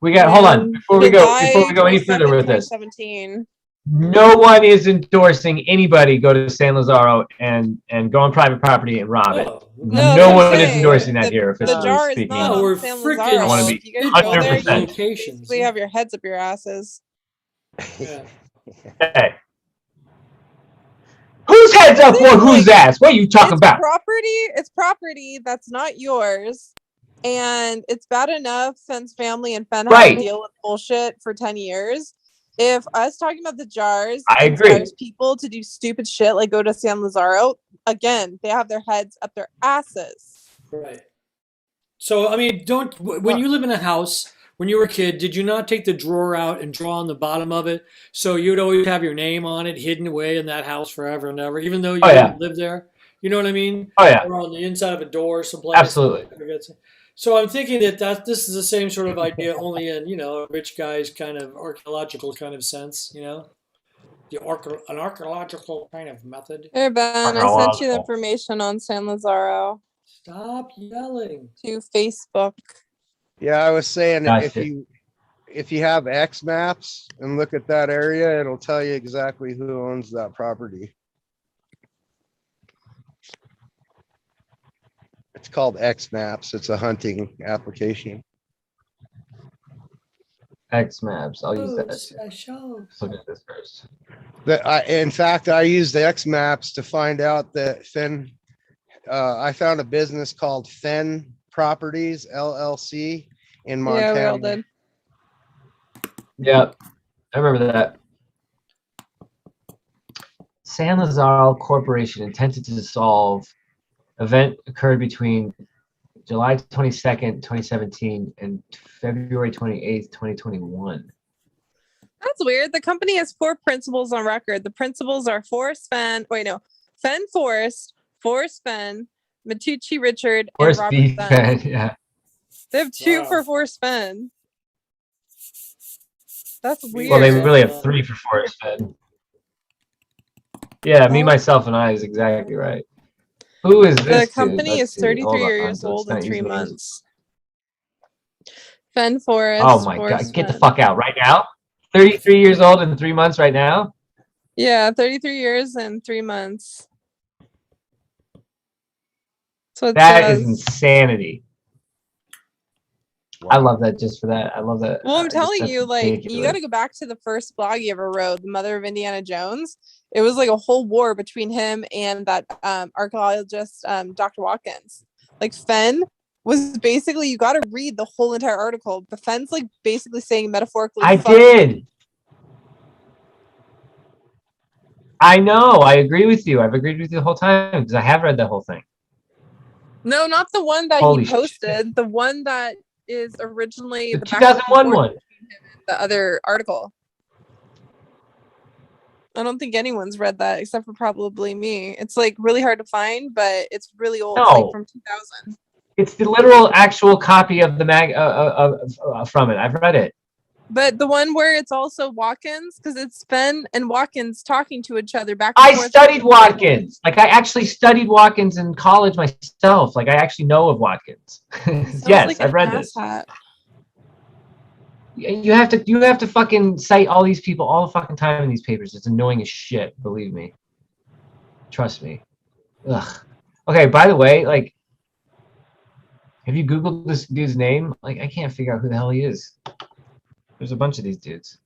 we got. Hold on. Before we go any further with this. 2017. No one is endorsing anybody go to San Lazaro and go on private property and rob it. Oh, No, No that's what one I'm is saying. endorsing that The- here. The Officially jar is speaking. not No, we're on San freaking- Lazaro. I wanna be If you guys go there, you 100%. locations. basically have your heads up your asses. Yeah. Hey. Whose heads up or whose ass? What are you talking about? It's property that's not yours. And it's bad enough Fenn's family and Fenn have Right. to deal with bullshit for 10 years. If us talking about the jars I agree. inspires people to do stupid shit like go to San Lazaro, again, they have their heads up their asses. Right. So, I mean, when you live in a house, when you were a kid, did you not take the drawer out and draw on the bottom of it? So you'd always have your name on it hidden away in that house forever and ever, even though you Oh, yeah. didn't live there. You know what I mean? Oh yeah, Or on the inside of a door someplace. absolutely. So I'm thinking that this is the same sort of idea, only in, a rich guy's kind of archaeological kind of sense, an archaeological kind of method. Here, Ben, I sent you the Chronological. information on San Lazaro Stop yelling. to Facebook. Yeah, I was saying Gotcha. if you have X Maps and look at that area, it'll tell you exactly who owns that property. It's called X Maps. It's a hunting application. X maps. I'll use Oh, that. special. Let's look at this first. In fact, I used the X Maps to find out that Fenn. I found a business called Fenn Properties LLC in Montana. Yeah, we all did. Yeah, I remember that. San Lazaro Corporation intended to dissolve. Event occurred between July 22nd, 2017 and February 28th, 2021. That's weird. The company has 4 principals on record. The principals are Fenn Forest, Forrest Fenn, Matucci Richard, and Forrest Robert B. Dunn. Fenn, yeah. They have two Wow. for Forrest Fenn. That's weird. Well, they really have 3 for Forrest Fenn. Yeah, me, Oh. myself, and I is exactly right. Who is The this dude? company Let's is see. 33 Hold on, years so it's old and not 3 using names. months. Fenn Forrest. Oh my God, Forrest get the Fenn. fuck out right now. 33 years old and 3 months right now. Yeah, 33 years and 3 months. So it That is says. insanity. I love that just for that. I love that. Well, I'm telling that's you, like, you got ridiculous. to go back to the first blog you ever wrote, The Mother of Indiana Jones. It was like a whole war between him and that archaeologist, Dr. Watkins. Like, Fenn was basically, you got to read the whole entire article, but Fenn's like basically saying metaphorically, I fuck did. I know. I agree with you. I've agreed with you the whole time because I have read the whole thing. No, not the one that Holy he shit. posted. The one that is originally The the back and 2001 forth one. between him and the other article. I don't think anyone's read that except for probably me. It's like really hard to find, but it's really old. It's like No. from 2000. It's the literal actual copy of the from it. I've read it. But the one where it's also Watkins, because it's Fenn and Watkins talking to each other back and I forth. studied Watkins. Like I actually studied Watkins in college myself. Like I actually know of Watkins. Sounds Yes, like I've an read this. asshat. You have to fucking cite all these people all the fucking time in these papers. It's annoying as shit. Believe me. Trust me. Ugh. Okay. By the way, like, have you Googled this dude's name? Like, I can't figure out who the hell he is. There's a bunch of these dudes.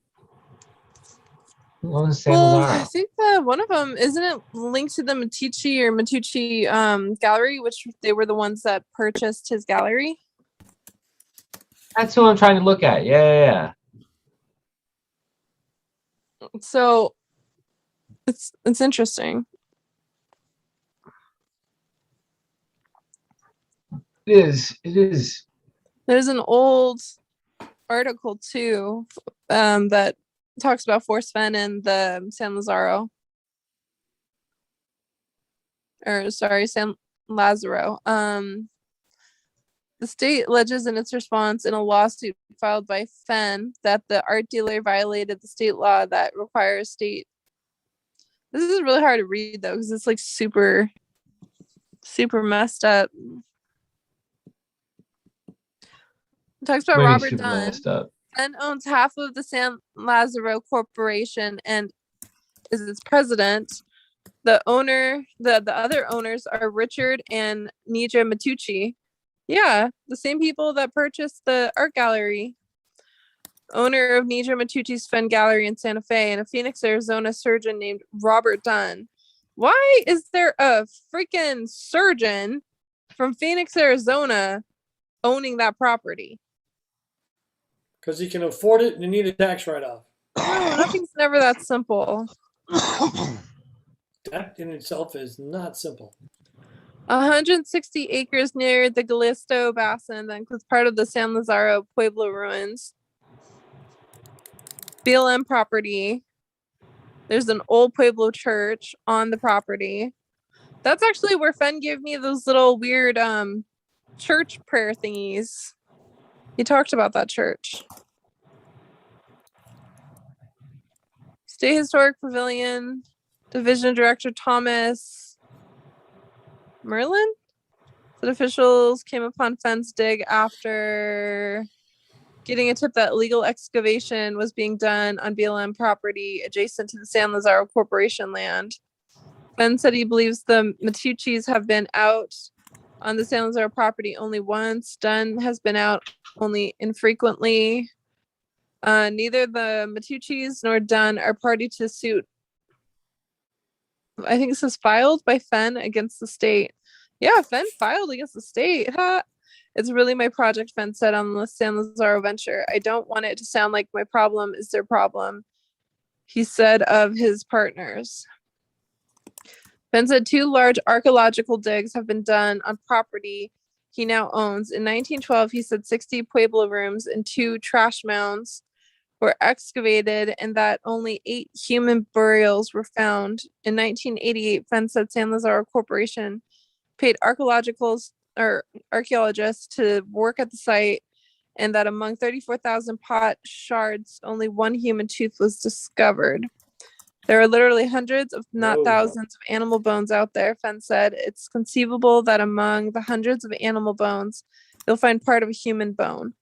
Who owns San Well, Lazaro? I think one of them isn't it linked to the Matucci gallery, which they were the ones that purchased his gallery. That's who I'm trying to look at. Yeah. So it's interesting. It is. There's an old article too that talks about Forrest Fenn and the San Lazaro. Or sorry, San Lazaro. The state alleges in its response in a lawsuit filed by Fenn that the art dealer violated the state law that requires state. This is really hard to read though, because it's like super messed up. It talks about Really Robert super Dunn. messed up. Fenn owns half of the San Lazaro Corporation and is its president. The other owners are Richard and Nija Matucci. Yeah, the same people that purchased the art gallery. Owner of Nija Matucci's Fenn Gallery in Santa Fe and a Phoenix, Arizona surgeon named Robert Dunn. Why is there a freaking surgeon from Phoenix, Arizona owning that property? Because he can afford it and you need a tax write-off. No, nothing's never that simple. That in itself is not simple. 160 acres near the Galisto Basin that includes part of the San Lazaro Pueblo ruins. BLM property. There's an old Pueblo church on the property. That's actually where Fenn gave me those little weird church prayer thingies. He talked about that church. State Historic Pavilion. Division Director Thomas Merlin said officials came upon Fenn's dig after getting a tip that illegal excavation was being done on BLM property adjacent to the San Lazaro Corporation land. Fenn said he believes the Matuccis have been out on the San Lazaro property only once. Dunn has been out only infrequently. Neither the Matuccis nor Dunn are party to suit. I think this is filed by Fenn against the state. Yeah, Fenn filed against the state. Huh? It's really my project, Fenn said on the San Lazaro venture. I don't want it to sound like my problem is their problem, he said of his partners. Fenn said 2 large archaeological digs have been done on property he now owns. In 1912, he said 60 Pueblo rooms and 2 trash mounds were excavated and that only 8 human burials were found. In 1988, Fenn said San Lazaro Corporation paid archaeologists to work at the site, and that among 34,000 pot shards, only 1 human tooth was discovered. There are literally hundreds, if not thousands, of animal bones out there, Fenn said. It's conceivable that among the hundreds of animal bones, you'll find part of a human bone.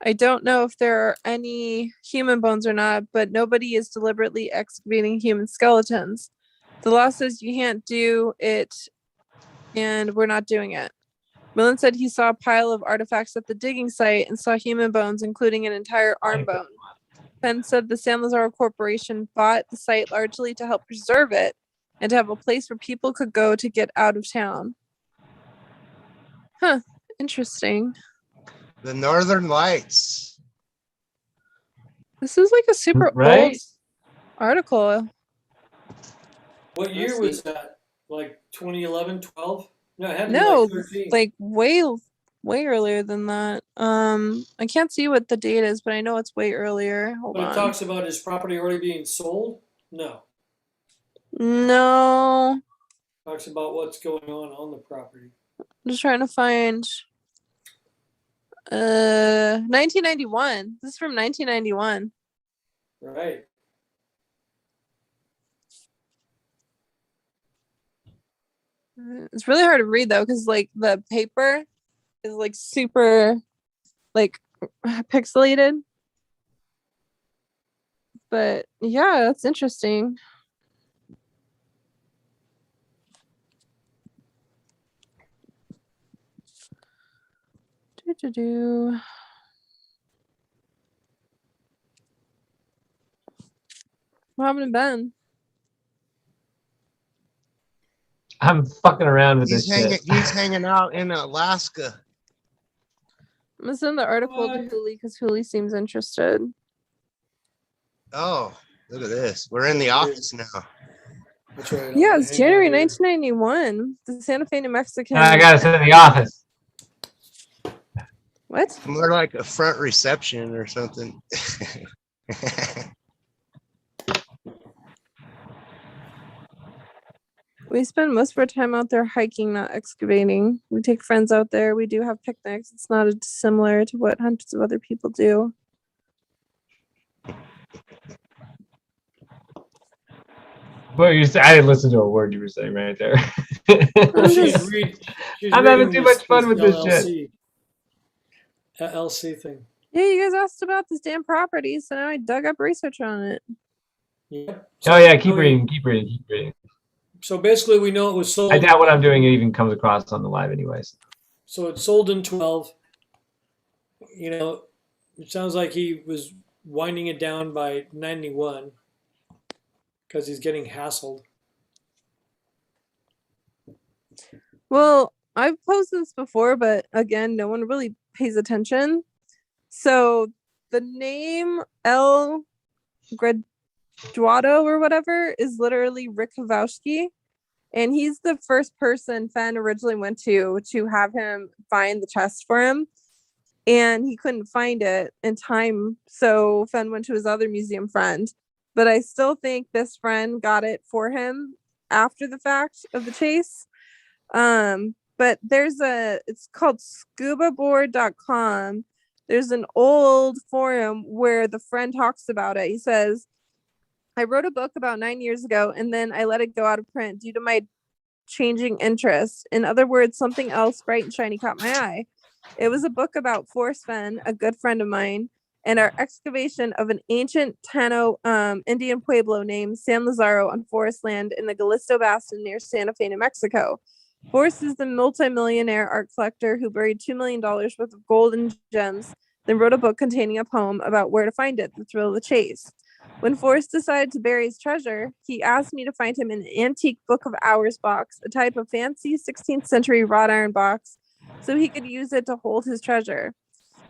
I don't know if there are any human bones or not, but nobody is deliberately excavating human skeletons. The law says you can't do it, and we're not doing it. Millen said he saw a pile of artifacts at the digging site and saw human bones, including an entire arm bone. Fenn said the San Lazaro Corporation bought the site largely to help preserve it and to have a place where people could go to get out of town. Huh, interesting. The Northern Lights. This is like a super Right? old article. What year was that? Like 2011, 12? No, it had to be No, like 13. like way earlier than that. I can't see what the date is, but I know it's way earlier. Hold But it on. talks about his property already being sold? No. No, Talks about what's going on the property. I'm just trying to find 1991. This is from 1991. Right. It's really hard to read though, because like the paper is like super like pixelated. But yeah, that's interesting. Do. What happened to Ben? I'm fucking around with this shit. He's hanging out in Alaska. I'm gonna send the article to Hooli because Hooli seems interested. Oh, look at this. We're in the office now. That's right. Yeah, it's January 1991. The Santa Fe, New Mexican. I gotta sit in the office. What? More like a front reception or something. We spend most of our time out there hiking, not excavating. We take friends out there. We do have picnics. It's not similar to what hundreds of other people do. Well, I didn't listen to a word you were saying right there. Well, she's I'm having too much fun with this shit. LLC thing. Yeah, you guys asked about this damn property, so now I dug up research on it. Yep. Oh yeah, keep reading. So basically, we know it was sold. I doubt what I'm doing it even comes across on the live, anyways. So it sold in 12. You know, it sounds like he was winding it down by 91 because he's getting hassled. Well, I've posted this before, but again, no one really pays attention. So the name El Graduado or whatever is literally Rick Kowalski. And he's the first person Fenn originally went to have him find the chest for him. And he couldn't find it in time. So Fenn went to his other museum friend. But I still think this friend got it for him after the fact of the chase. But it's called scubaboard.com. There's an old forum where the friend talks about it. He says, I wrote a book about 9 years ago, and then I let it go out of print due to my changing interests. In other words, something else bright and shiny caught my eye. It was a book about Forrest Fenn, a good friend of mine, and our excavation of an ancient Tano Indian pueblo named San Lazaro on forest land in the Galisto Basin near Santa Fe, New Mexico. Forrest is the multimillionaire art collector who buried $2 million worth of gold and gems, then wrote a book containing a poem about where to find it, the thrill of the chase. When Forrest decided to bury his treasure, he asked me to find him an antique Book of Hours box, a type of fancy 16th century wrought iron box, so he could use it to hold his treasure.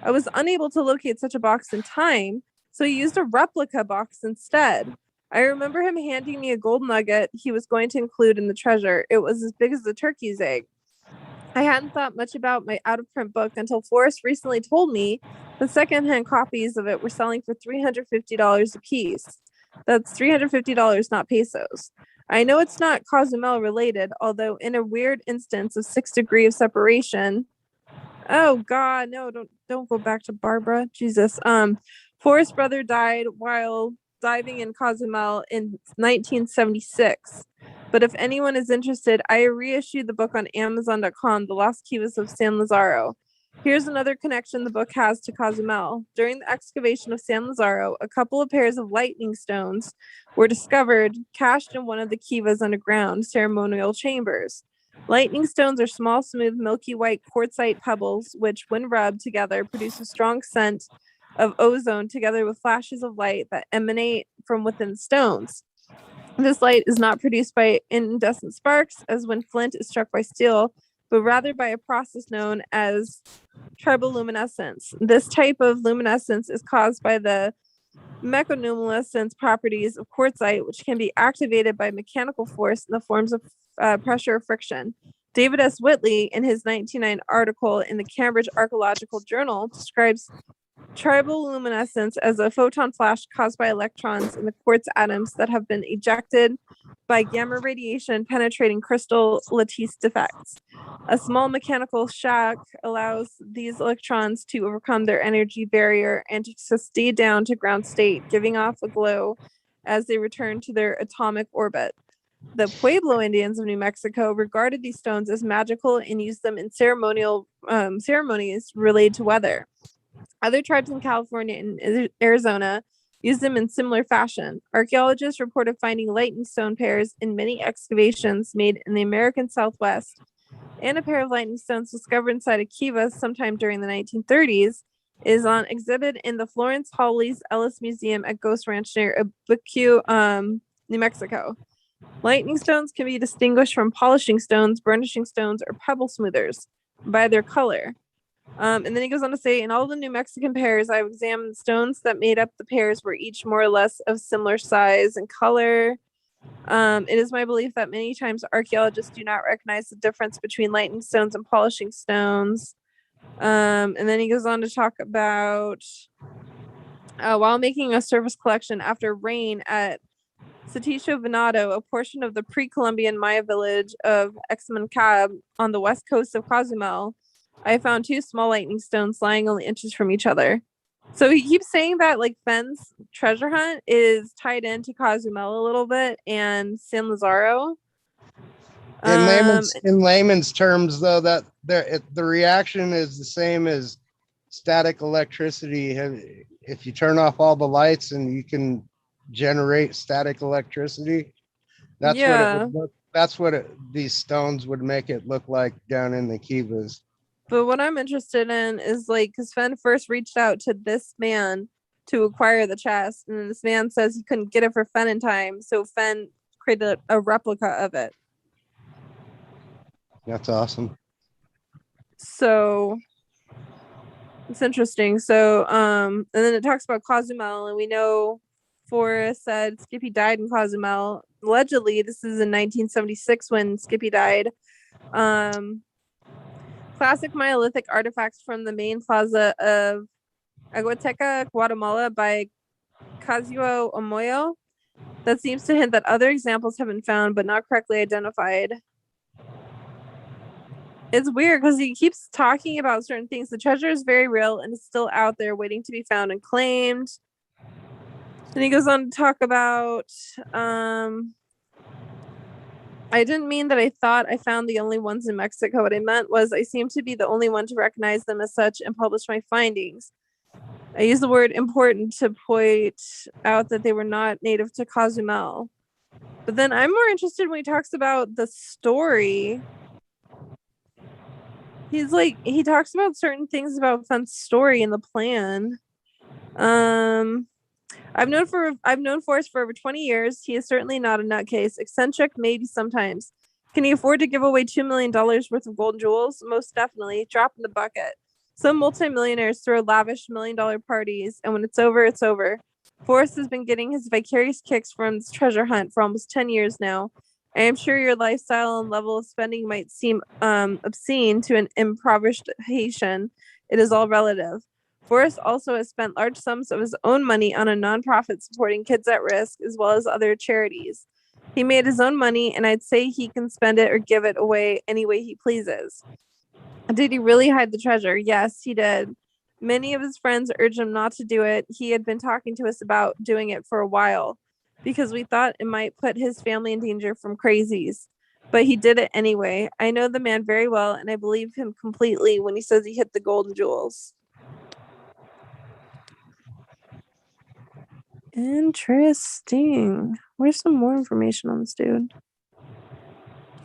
I was unable to locate such a box in time, so he used a replica box instead. I remember him handing me a gold nugget he was going to include in the treasure. It was as big as a turkey's egg. I hadn't thought much about my out-of-print book until Forrest recently told me The secondhand copies of it were selling for $350 a piece. That's $350, not pesos. I know it's not Cozumel related, although in a weird instance of 6 degrees of separation. Oh God, no, don't go back to Barbara. Jesus. Forrest's brother died while diving in Cozumel in 1976. But if anyone is interested, I reissued the book on Amazon.com, The Lost Kivas of San Lazaro. Here's another connection the book has to Cozumel. During the excavation of San Lazaro, a couple of pairs of lightning stones were discovered cached in one of the kivas underground ceremonial chambers. Lightning stones are small, smooth, milky white quartzite pebbles, which, when rubbed together, produce a strong scent of ozone together with flashes of light that emanate from within the stones. This light is not produced by incandescent sparks, as when flint is struck by steel, but rather by a process known as triboluminescence. This type of luminescence is caused by the mechanoluminescence properties of quartzite, which can be activated by mechanical force in the forms of pressure or friction. David S. Whitley, in his 1909 article in the Cambridge Archaeological Journal, describes triboluminescence as a photon flash caused by electrons in the quartz atoms that have been ejected by gamma radiation penetrating crystal lattice defects. A small mechanical shock allows these electrons to overcome their energy barrier and to stay down to ground state, giving off a glow as they return to their atomic orbit. The Pueblo Indians of New Mexico regarded these stones as magical and used them in ceremonies related to weather. Other tribes in California and Arizona use them in similar fashion. Archaeologists reported finding lightning stone pairs in many excavations made in the American Southwest, and a pair of lightning stones discovered inside a kiva sometime during the 1930s is on exhibit in the Florence Hawley's Ellis Museum at Ghost Ranch near Abiquiu, New Mexico. Lightning stones can be distinguished from polishing stones, burnishing stones, or pebble smoothers by their color. And then he goes on to say, in all the New Mexican pairs, I've examined stones that made up the pairs were each more or less of similar size and color. It is my belief that many times archaeologists do not recognize the difference between lightning stones and polishing stones. And then he goes on to talk about while making a service collection after rain at Saticho Venado, a portion of the pre-Columbian Maya village of Exmancab on the west coast of Cozumel, I found 2 small lightning stones lying only inches from each other. So he keeps saying that like Fenn's treasure hunt is tied into Cozumel a little bit and San Lazaro. In layman's terms, though, that the reaction is the same as static electricity. If you turn off all the lights and you can generate static electricity, that's what it would look. That's what these stones would make it look like down in the kivas. But what I'm interested in is like, because Fenn first reached out to this man to acquire the chest, and this man says he couldn't get it for Fenn in time, so Fenn created a replica of it. That's awesome. So it's interesting. So and then it talks about Cozumel, and we know Forrest said Skippy died in Cozumel. Allegedly, this is in 1976 when Skippy died. Classic Neolithic artifacts from the main plaza of Aguateca, Guatemala by Kazuo Omoyo. That seems to hint that other examples have been found but not correctly identified. It's weird because he keeps talking about certain things. The treasure is very real and is still out there waiting to be found and claimed. And he goes on to talk about I didn't mean that I thought I found the only ones in Mexico. What I meant was I seem to be the only one to recognize them as such and publish my findings. I use the word important to point out that they were not native to Cozumel. But then I'm more interested when he talks about the story. He's like, he talks about certain things about Fenn's story in the plan. I've known Forrest for over 20 years. He is certainly not a nutcase. Eccentric, maybe sometimes. Can he afford to give away $2 million worth of gold and jewels? Most definitely. Drop in the bucket. Some multimillionaires throw lavish $1 million parties, and when it's over, it's over. Forrest has been getting his vicarious kicks from this treasure hunt for almost 10 years now. I am sure your lifestyle and level of spending might seem obscene to an impoverished Haitian. It is all relative. Forrest also has spent large sums of his own money on a nonprofit supporting kids at risk, as well as other charities. He made his own money, and I'd say he can spend it or give it away any way he pleases. Did he really hide the treasure? Yes, he did. Many of his friends urged him not to do it. He had been talking to us about doing it for a while because we thought it might put his family in danger from crazies. But he did it anyway. I know the man very well, and I believe him completely when he says he hit the gold and jewels. Interesting. Where's some more information on this dude?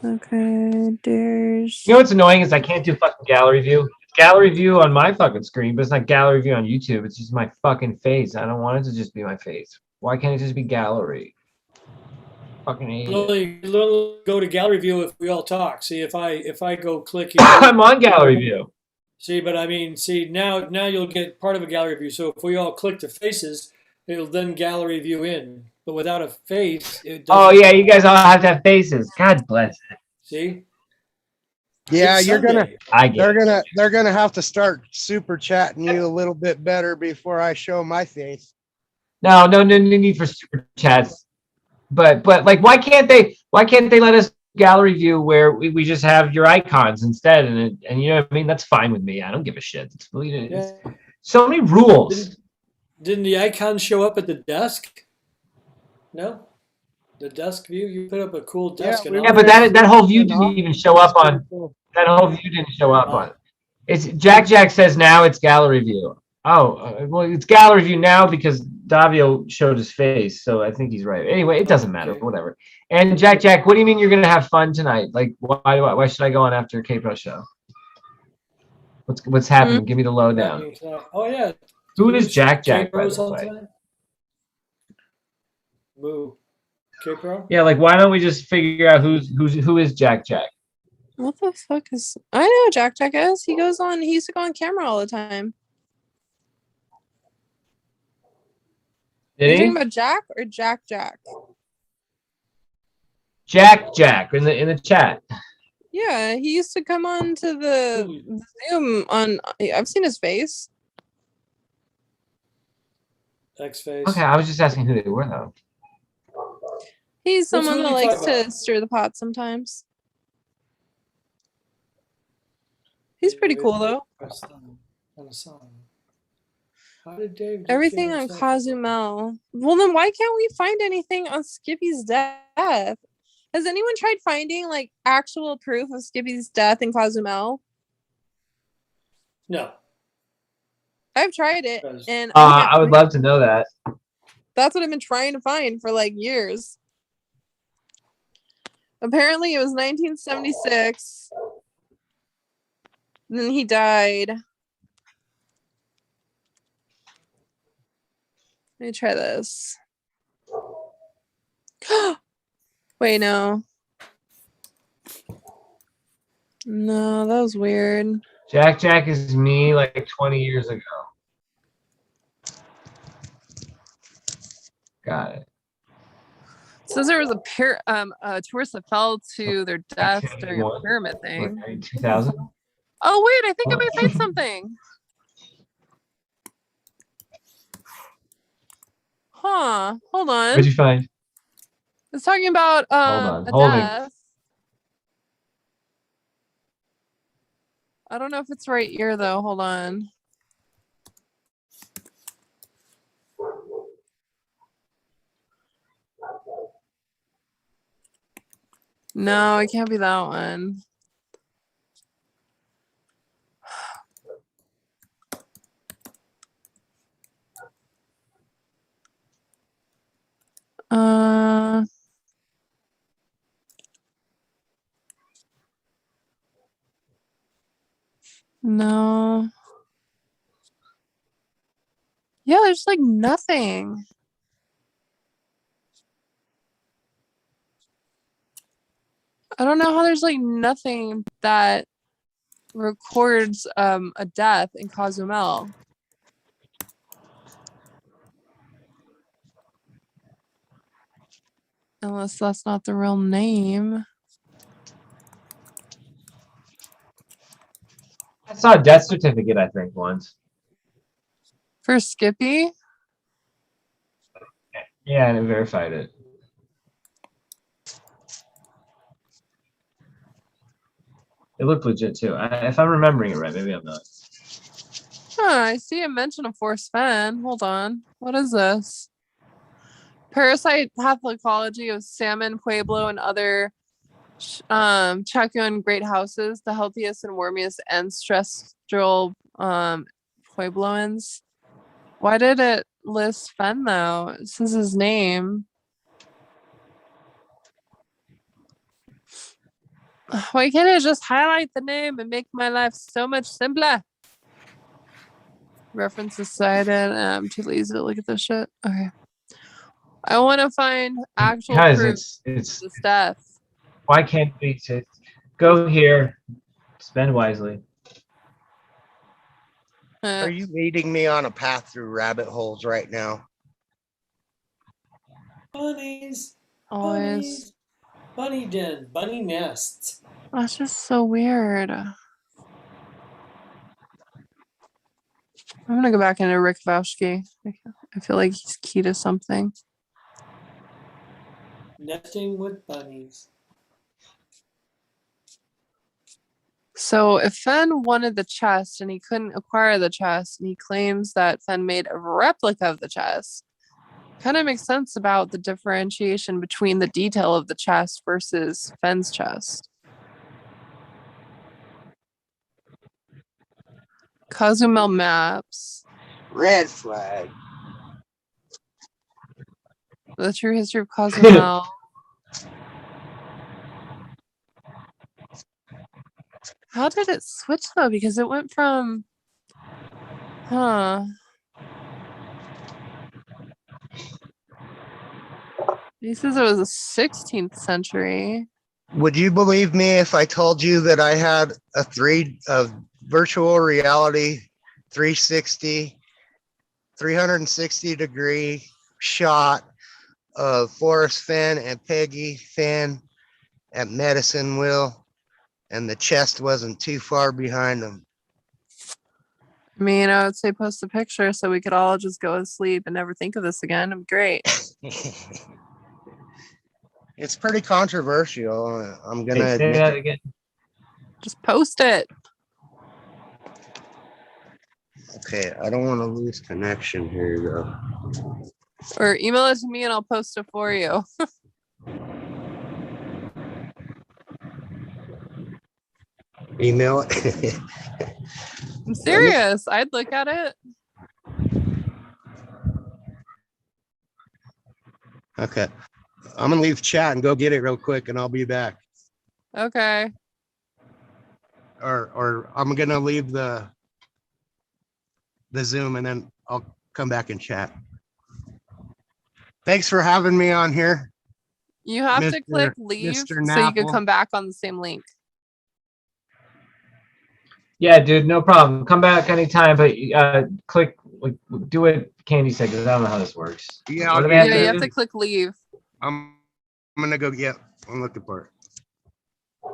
Okay, there's... You know what's annoying is I can't do fucking gallery view. It's gallery view on my fucking screen, but it's not gallery view on YouTube. It's just my fucking face. I don't want it to just be my face. Why can't it just be gallery? Fucking hate it. Literally go to gallery view if we all talk. See if I go click here. I'm on gallery view. See, but I mean, see now you'll get part of a gallery view. So if we all click the faces, it'll then gallery view in. But without a face, it doesn't. Oh yeah, you guys all have to have faces. God bless it. See? Yeah, It's you're gonna. Sunday. I get it. They're gonna have to start super chatting you a little bit better before I show my face. No need for super chats. But like why can't they let us gallery view where we just have your icons instead and you know what I mean? That's fine with me. I don't give a shit. It's Yeah. so many rules. Didn't the icons show up at the desk? No? The desk view? You put up a cool desk. Yeah, and Yeah, all but that whole view didn't even show up on that whole view didn't show up on. It's Jack says now it's gallery view. Oh, well, it's gallery view now because Davio showed his face, so I think he's right. Anyway, it doesn't matter, Okay. whatever. And Jack, what do you mean you're gonna have fun tonight? Like, why should I go on after K-Pro show? What's happening? Give me the lowdown. Oh yeah. Who is Jack, by K-Pro's the on way? tonight? Boo. K-Pro? Yeah, like why don't we just figure out who is Jack? What the fuck is... I know who Jack is. He used to go on camera all the time. Are you Did talking he? about Jack or Jack? Jack in the chat. Yeah, he used to come on to the Zoom on... I've seen his face. X-Face. Okay, I was just asking who they were though. He's Which someone one that are you likes talking to about? stir the pot sometimes. He's pretty cool though. On a song. How did Dave just Everything get on upset? Cozumel. Well, then why can't we find anything on Skippy's death? Has anyone tried finding like actual proof of Skippy's death in Cozumel? No. I've tried it, Because- and I would love to know that. That's what I've been trying to find for like years. Apparently, it was 1976. Then he died. Let me try this. Wait, no. No, that was weird. Jack is me like 20 years ago. Got it. Says there was a tourist that fell to their death during a 1981? pyramid thing. Like 2000. Oh wait, I think I may find something. Huh. Hold on. What'd you find? It's talking about on, a hold me. death. I don't know if it's right here though. Hold on. No, it can't be that one. No. Yeah, there's like nothing. I don't know how there's like nothing that records a death in Cozumel. Unless that's not the real name. I saw a death certificate, I think, once. For Skippy? Yeah, and it verified it. It looked legit too. If I'm remembering it right, maybe I'm not. Huh, I see a mention of Force Fenn. Hold on. What is this? Parasite pathology of salmon, pueblo, and other Chacoan great houses, the healthiest and warmest ancestral puebloans. Why did it list Fenn though? This is his name. Why can't it just highlight the name and make my life so much simpler? References cited. I'm too lazy to look at this shit. Okay. I want to find actual Guys, proof it's of this death. why can't we just go here, spend wisely? Are you leading me on a path through rabbit holes right now? Bunnies. Always. Bunny den. Bunny nests. That's just so weird. I'm gonna go back into Rick Vauschke. I feel like he's key to something. Nesting with bunnies. So if Fenn wanted the chest and he couldn't acquire the chest, and he claims that Fenn made a replica of the chest, kind of makes sense about the differentiation between the detail of the chest versus Fenn's chest. Cozumel maps. Red flag. The true history of Cozumel. How did it switch though? Because it went from, he says it was the 16th century. Would you believe me if I told you that I had a virtual reality 360 degree shot of Forrest Fenn and Peggy Fenn at Medicine Wheel, and the chest wasn't too far behind them? I mean, I would say post a picture so we could all just go to sleep and never think of this again. I'm great. It's pretty controversial. I'm gonna Hey, say admit that it. again. Just post it. Okay, I don't want to lose connection here though. Or email it to me and I'll post it for you. Email it. I'm serious. I'd look at it. Okay. I'm gonna leave chat and go get it real quick, and I'll be back. Okay. Or I'm gonna leave the Zoom, and then I'll come back and chat. Thanks for having me on here. You have to click leave Mr. so you can Napple. come back on the same link. Yeah, dude, no problem. Come back anytime, but click, like, do what Candy said, because I don't know how this works. Yeah, What do we Yeah, have you to have do? to click leave. I'm gonna go get. I'm looking for it.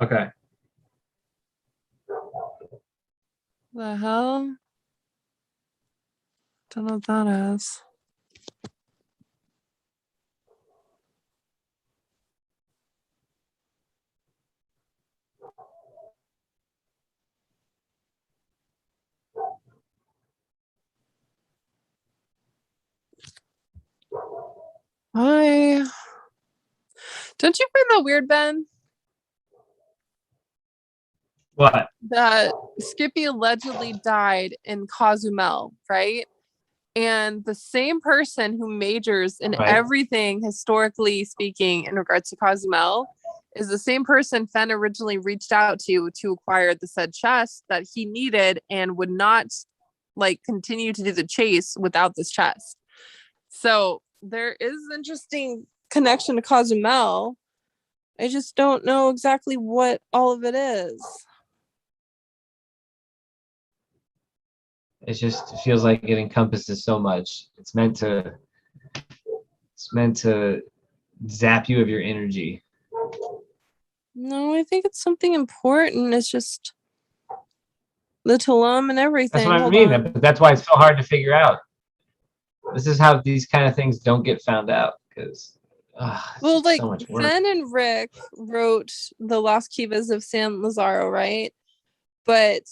Okay. The hell? Don't know what that is. Why? Don't you find that weird, Ben? What? That Skippy allegedly died in Cozumel, right? And the same person who majors in Right. everything historically speaking in regards to Cozumel is the same person Fenn originally reached out to acquire the said chest that he needed and would not like continue to do the chase without this chest. So there is interesting connection to Cozumel. I just don't know exactly what all of it is. It just feels like it encompasses so much. It's meant to zap you of your energy. No, I think it's something important. It's just the Tulum and everything. That's what I Hold mean. on. But that's why it's so hard to figure out. This is how these kind of things don't get found out because Well, like so much work. Fenn and Rick wrote the Las Kivas of San Lazaro, right? But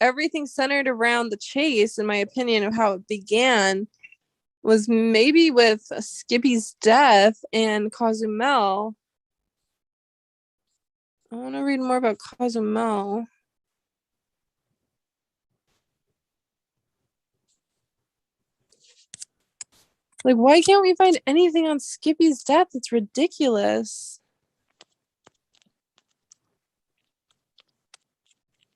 everything centered around the chase, in my opinion, of how it began was maybe with Skippy's death and Cozumel. I want to read more about Cozumel. Like, why can't we find anything on Skippy's death? It's ridiculous.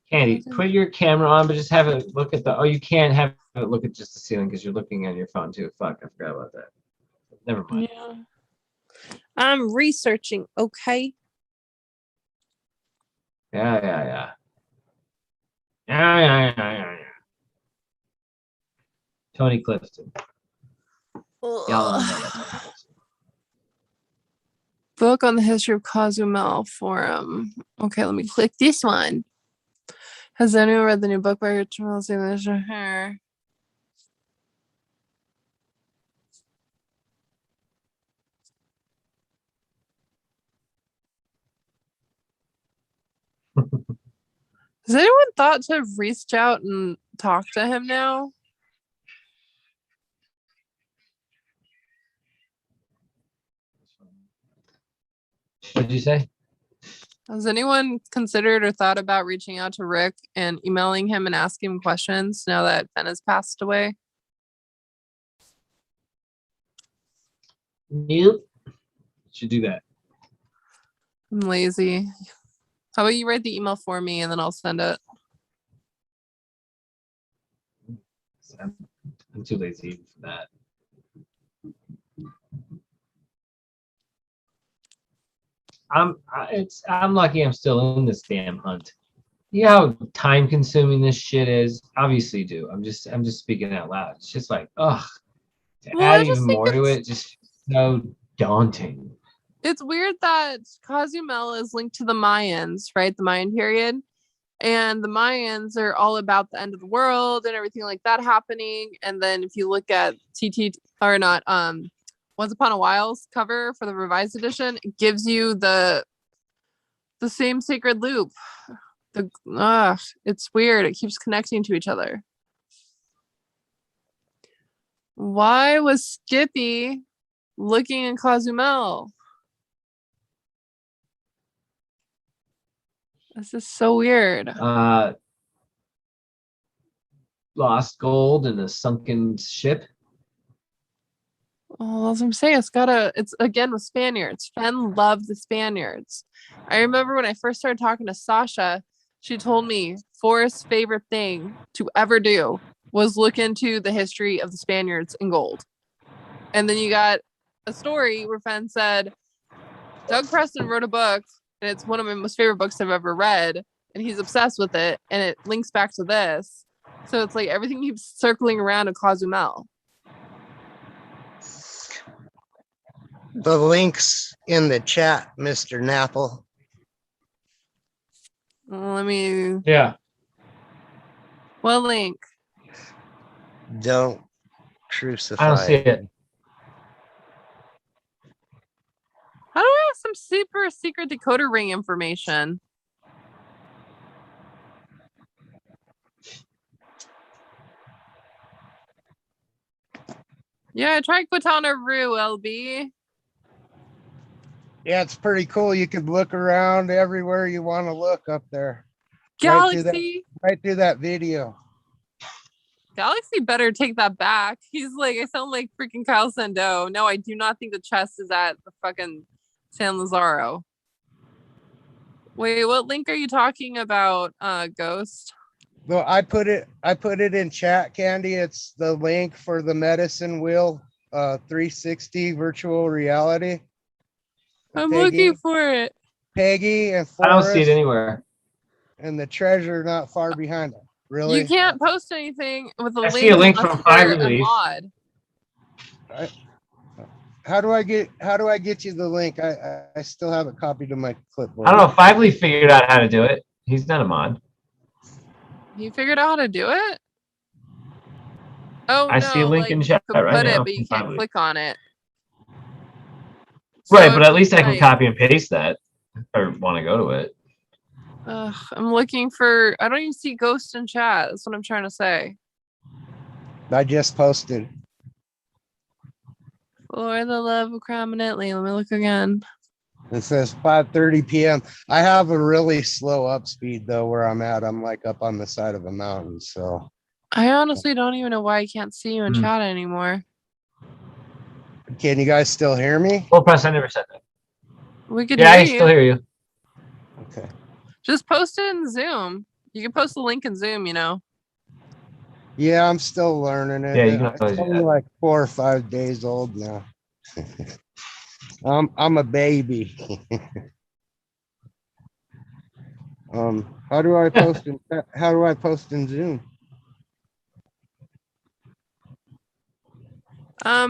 Candy, put your camera on, but just have it look at the. Oh, you can't have it look at just the ceiling because you're looking at your phone too. Fuck, I forgot about that. Never mind. Yeah. I'm researching, okay? Yeah. Tony Clifton. Y'all don't know that. Tony Clifton. Book on the history of Cozumel forum. Okay, let me click this one. Has anyone read the new book by Richard Miller? Has anyone thought to have reached out and talk to him now? What did you say? Has anyone considered or thought about reaching out to Rick and emailing him and asking him questions now that Fenn has passed away? Nope. Should do that. I'm lazy. How about you write the email for me and then I'll send it? I'm too lazy for that. I'm lucky I'm still in this damn hunt. You know how time consuming this shit is? Obviously you do. I'm just speaking out loud. It's just like, ugh. To Well, I add just even think more to it, just so daunting. It's weird that Cozumel is linked to the Mayans, right? The Mayan period. And the Mayans are all about the end of the world and everything like that happening. And then if you look at Once Upon a While's cover for the revised edition, it gives you the same sacred loop. It's weird. It keeps connecting to each other. Why was Skippy looking in Cozumel? This is so weird. Lost gold in a sunken ship. Oh, as I'm saying, it's again with Spaniards. Fenn loved the Spaniards. I remember when I first started talking to Sasha, she told me Forrest's favorite thing to ever do was look into the history of the Spaniards in gold. And then you got a story where Fenn said, Doug Preston wrote a book, and it's one of my most favorite books I've ever read, and he's obsessed with it, and it links back to this. So it's like everything keeps circling around to Cozumel. The link's in the chat, Mr. Napple. Let me. Yeah. What link? Don't crucify. I don't see it. How do I have some super secret decoder ring information? Yeah, try Quintana Roo, LB. Yeah, it's pretty cool. You could look around everywhere you want to look up there. Galaxy. Right through that video. Galaxy better take that back. He's like, I sound like freaking Kyle Sando. No, I do not think the chest is at the fucking San Lazaro. Wait, what link are you talking about, Ghost? Well, I put it in chat, Candy. It's the link for the medicine wheel 360 virtual reality. I'm looking for it. Peggy and Forrest. I don't see it anywhere. And the treasure not far behind it. Really? You can't post anything with a link. I see a link from Five you're a Relief. mod. How do I get you the link? I still have it copied to my clipboard. I don't know. Five Leaf figured out how to do it. He's not a mod. He figured out how to do it? Oh, I see a no, link like in you chat could right put it, now. but you can't Probably. click on it. Right, So but if at least you, I can like- copy and paste that if I want to go to it. I'm looking for. I don't even see Ghost in chat. That's what I'm trying to say. I just posted. For the love of prominently. Let me look again. It says 5:30 p.m. I have a really slow up speed though where I'm at. I'm like up on the side of a mountain. So I honestly don't even know why I can't see you in Hmm. chat anymore. can you guys still hear me? Full press, I never said that. We could Yeah, I hear still you. hear you. Okay. Just post it in Zoom. You can post the link in Zoom, you know. Yeah, I'm still learning it. Yeah, you can It's always do only that. like 4 or 5 days old now. I'm a baby. How do I post in Zoom?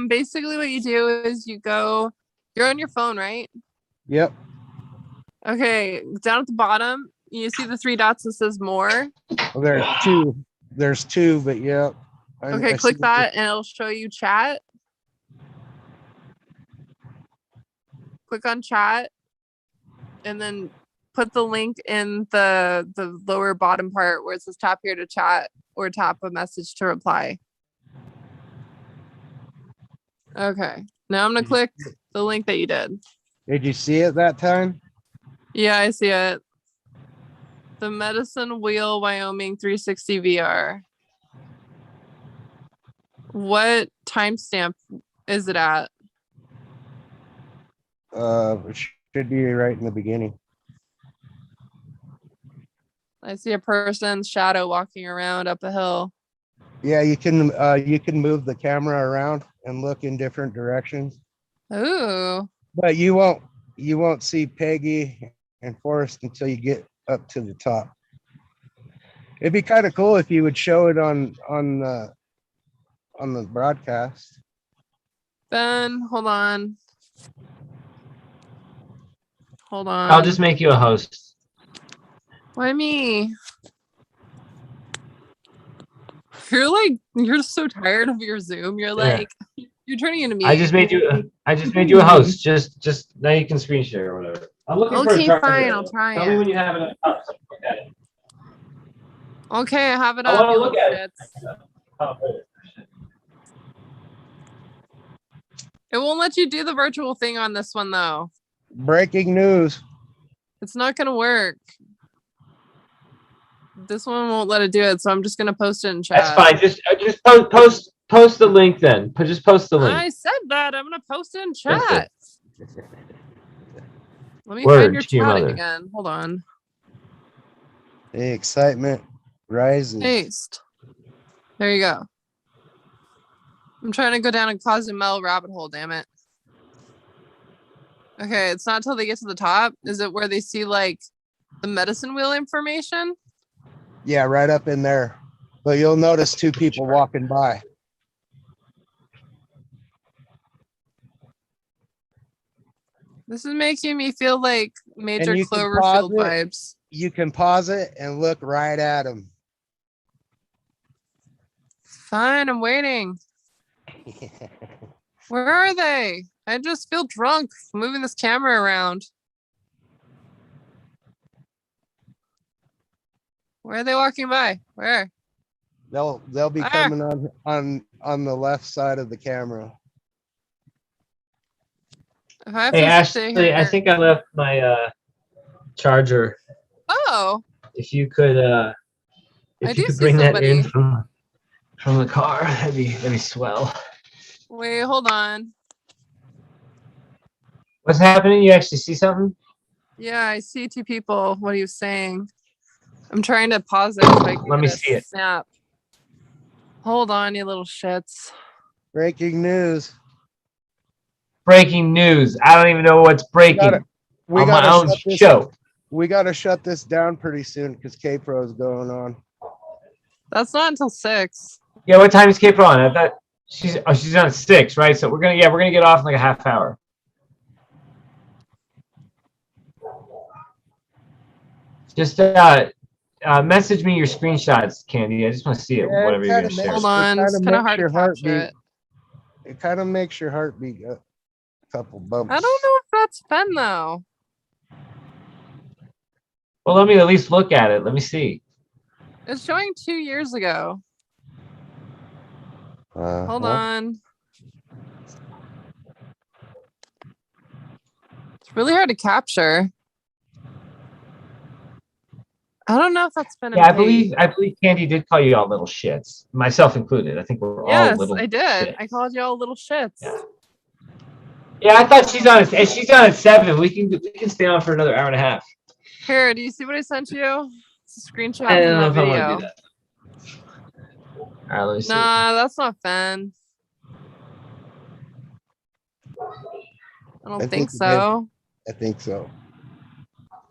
Basically what you do is you're on your phone, right? Yep. Okay, down at the bottom, you see the 3 dots that says more. Well, there's two, but yep. Okay, I click see that and it'll show you chat. Click on chat and then put the link in the lower bottom part where it says tap here to chat or tap a message to reply. Okay, now I'm gonna click the link that you did. Did you see it that time? Yeah, I see it. The Medicine Wheel Wyoming 360 VR. What timestamp is it at? It should be right in the beginning. I see a person's shadow walking around up a hill. Yeah, you can move the camera around and look in different directions, Ooh. but you won't see Peggy and Forrest until you get up to the top. It'd be kind of cool if you would show it on the broadcast. Ben, hold on. Hold on. I'll just make you a host. Why me? You're so tired of your Zoom. You're like, you're turning into me. I just made you a host. Just now you can screen share or whatever. I'm looking for a Okay, charger. fine. I'll try Tell me when it. you have enough time to look at it. Okay, I have it I up. wanna You look little at it. shits. Oh, It won't let you do the virtual thing on this one though. Breaking news. It's not gonna work. This one won't let it do it, so I'm just gonna post it in chat. that's fine. Just post the link then. Just post the link. I said that. I'm gonna post it in That's chat. it. Let me Word find your to your chat mother. again. Hold on. The excitement rises. Paste. There you go. I'm trying to go down a Cozumel rabbit hole, damn it. Okay, it's not till they get to the top. Is it where they see like the medicine wheel information? Yeah, right up in there. But you'll notice 2 people walking by. This is making me feel like Major And you can Cloverfield pause it. vibes. You can pause it and look right at them. Fine, I'm waiting. Where are they? I just feel drunk moving this camera around. Where are they walking by? Where? They'll be Ah. coming on the left side of the camera. If I have Hey to Ashley, sit here. I think I left my charger. Oh, If you could I if do you could see bring that somebody. in from the car, that'd be swell. wait, hold on. What's happening? You actually see something? Yeah, I see 2 people. What are you saying? I'm trying to pause it so I can Let me get a see it. snap. Hold on, you little shits. Breaking news. Breaking news. I don't even know what's breaking We on my own show. We gotta shut this down pretty soon because K-Pro is going on. That's not until 6. Yeah, what time is K-Pro on? I thought she's on at 6, right? So we're gonna get off in like a half hour. Just Message me your screenshots, Candy. I just want to see it. Yeah, Whatever you're gonna kinda share. Hold on, It it's kinda kind of makes hard to your capture heartbeat. it. It kind of makes your heartbeat go a couple bumps. I don't know if that's Fenn though. Well, let me at least look at it. Let me see. It's showing 2 years ago. Hold Well, on. It's really hard to capture. I don't know if that's Fenn and Yeah, Peggy. I believe Candy did call you all little shits, myself included. I think we're all Yes, little. I did. shits. I called you all little shits. Yeah. Yeah, I thought she's on. She's on at 7. We can stay on for another hour and a half. Here, do you see what I sent you? It's a screenshot I from don't know that if I want to video. do that. All right, let me see. Nah, that's not Fenn. I don't think think it so. I think so.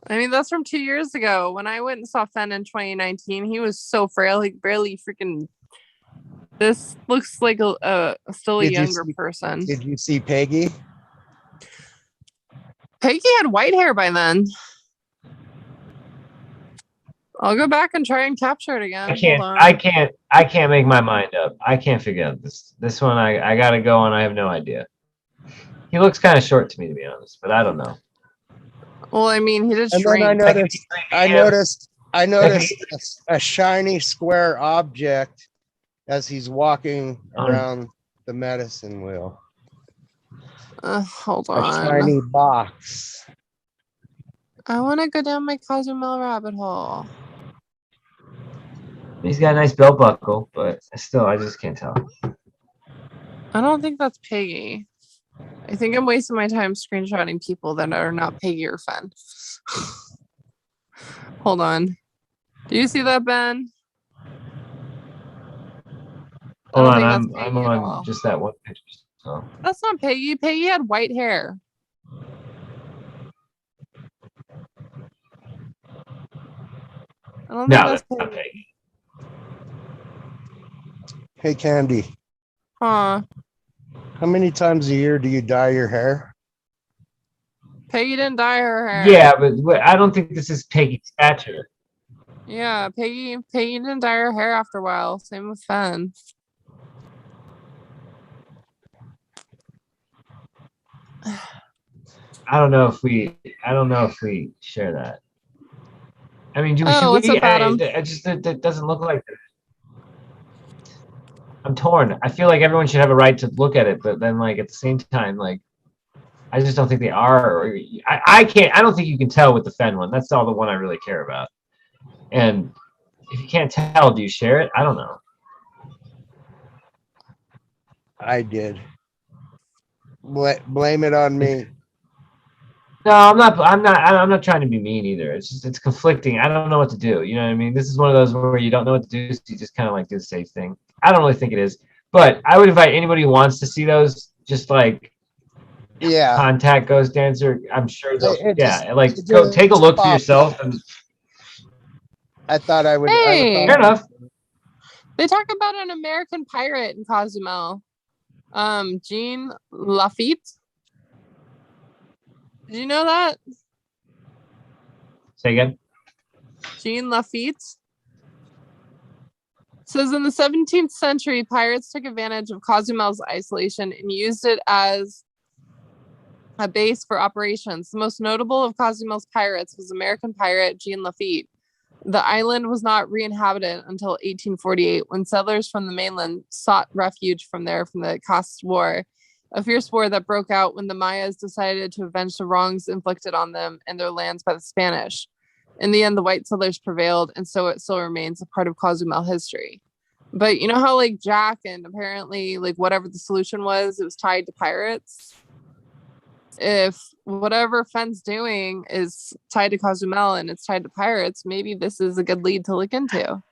I mean, that's from 2 years ago. When I went and saw Fenn in 2019, he was so frail, he barely freaking. This looks like still a Did you younger see- person. Did you see Peggy? Peggy had white hair by then. I'll go back and try and capture it again. Hold on. I can't make my mind up. I can't figure out this one. I gotta go and I have no idea. He looks kind of short to me, to be honest, but I don't know. Well, I mean, he did And shrink. then I noticed a shiny square object as he's walking around the medicine wheel. Hold A on. shiny box. I want to go down my Cozumel rabbit hole. He's got a nice belt buckle, but still, I just can't tell. I don't think that's Peggy. I think I'm wasting my time screenshotting people that are not Peggy or Fenn. Hold on. Do you see that, Ben? Hold on, think that's I'm Peggy at all. on just that one picture. So That's not Peggy. Peggy had white hair. I don't think no, that's that's not Peggy. Peggy. Hey, Candy, Huh. how many times a year do you dye your hair? Peggy didn't dye her hair. Yeah, but I don't think this is Peggy's stature. Yeah, Peggy didn't dye her hair after a while. Same with Fenn. I don't know if we share that. I mean, Oh, what's up, Adam? It doesn't look like that. I'm torn. I feel like everyone should have a right to look at it, but then like at the same time, like I just don't think they are. Or I can't. I don't think you can tell with the Fenn one. That's all the one I really care about. And if you can't tell, do you share it? I don't know. I did. Blame it on me. No, I'm not. I'm not trying to be mean either. It's conflicting. I don't know what to do. You know what I mean? This is one of those where you don't know what to do, so you just kind of like do the safe thing. I don't really think it is, but I would invite anybody who wants to see those. Just like contact Ghost Dancer. I'm sure they'll. Go take a look for yourself. And I thought I would. Hey, fair enough. They talk about an American pirate in Cozumel. Jean Lafitte. Did you know that? Say again. Jean Lafitte. Says in the 17th century, pirates took advantage of Cozumel's isolation and used it as a base for operations. The most notable of Cozumel's pirates was American pirate Jean Lafitte. The island was not re-inhabited until 1848, when settlers from the mainland sought refuge from the Casas War, a fierce war that broke out when the Mayas decided to avenge the wrongs inflicted on them and their lands by the Spanish. In the end, the white settlers prevailed, and so it still remains a part of Cozumel history. But you know how like Jack and apparently like whatever the solution was, it was tied to pirates? If whatever Fenn's doing is tied to Cozumel and it's tied to pirates, maybe this is a good lead to look into.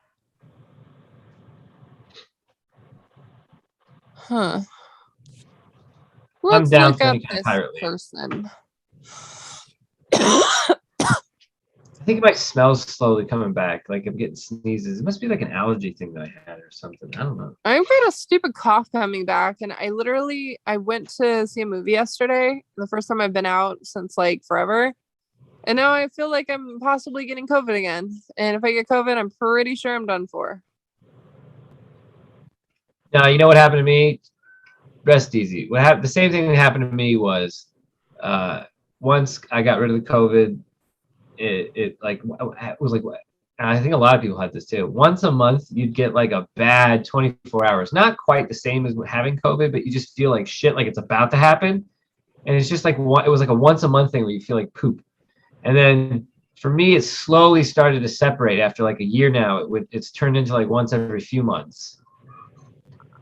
Huh. Let's down look for up any kind this of pirate lead. person. I think my smell's slowly coming back. Like I'm getting sneezes. It must be like an allergy thing that I had or something. I don't know. I've got a stupid cough coming back, and I went to see a movie yesterday. The first time I've been out since like forever. And now I feel like I'm possibly getting COVID again. And if I get COVID, I'm pretty sure I'm done for. Now, you know what happened to me? Rest easy. What happened? The same thing that happened to me was once I got rid of the COVID, it was like, and I think a lot of people had this too. Once a month, you'd get like a bad 24 hours. Not quite the same as having COVID, but you just feel like shit, like it's about to happen. And it's just like it was like a once a month thing where you feel like poop. And then for me, it slowly started to separate after like a year now. It's turned into like once every few months.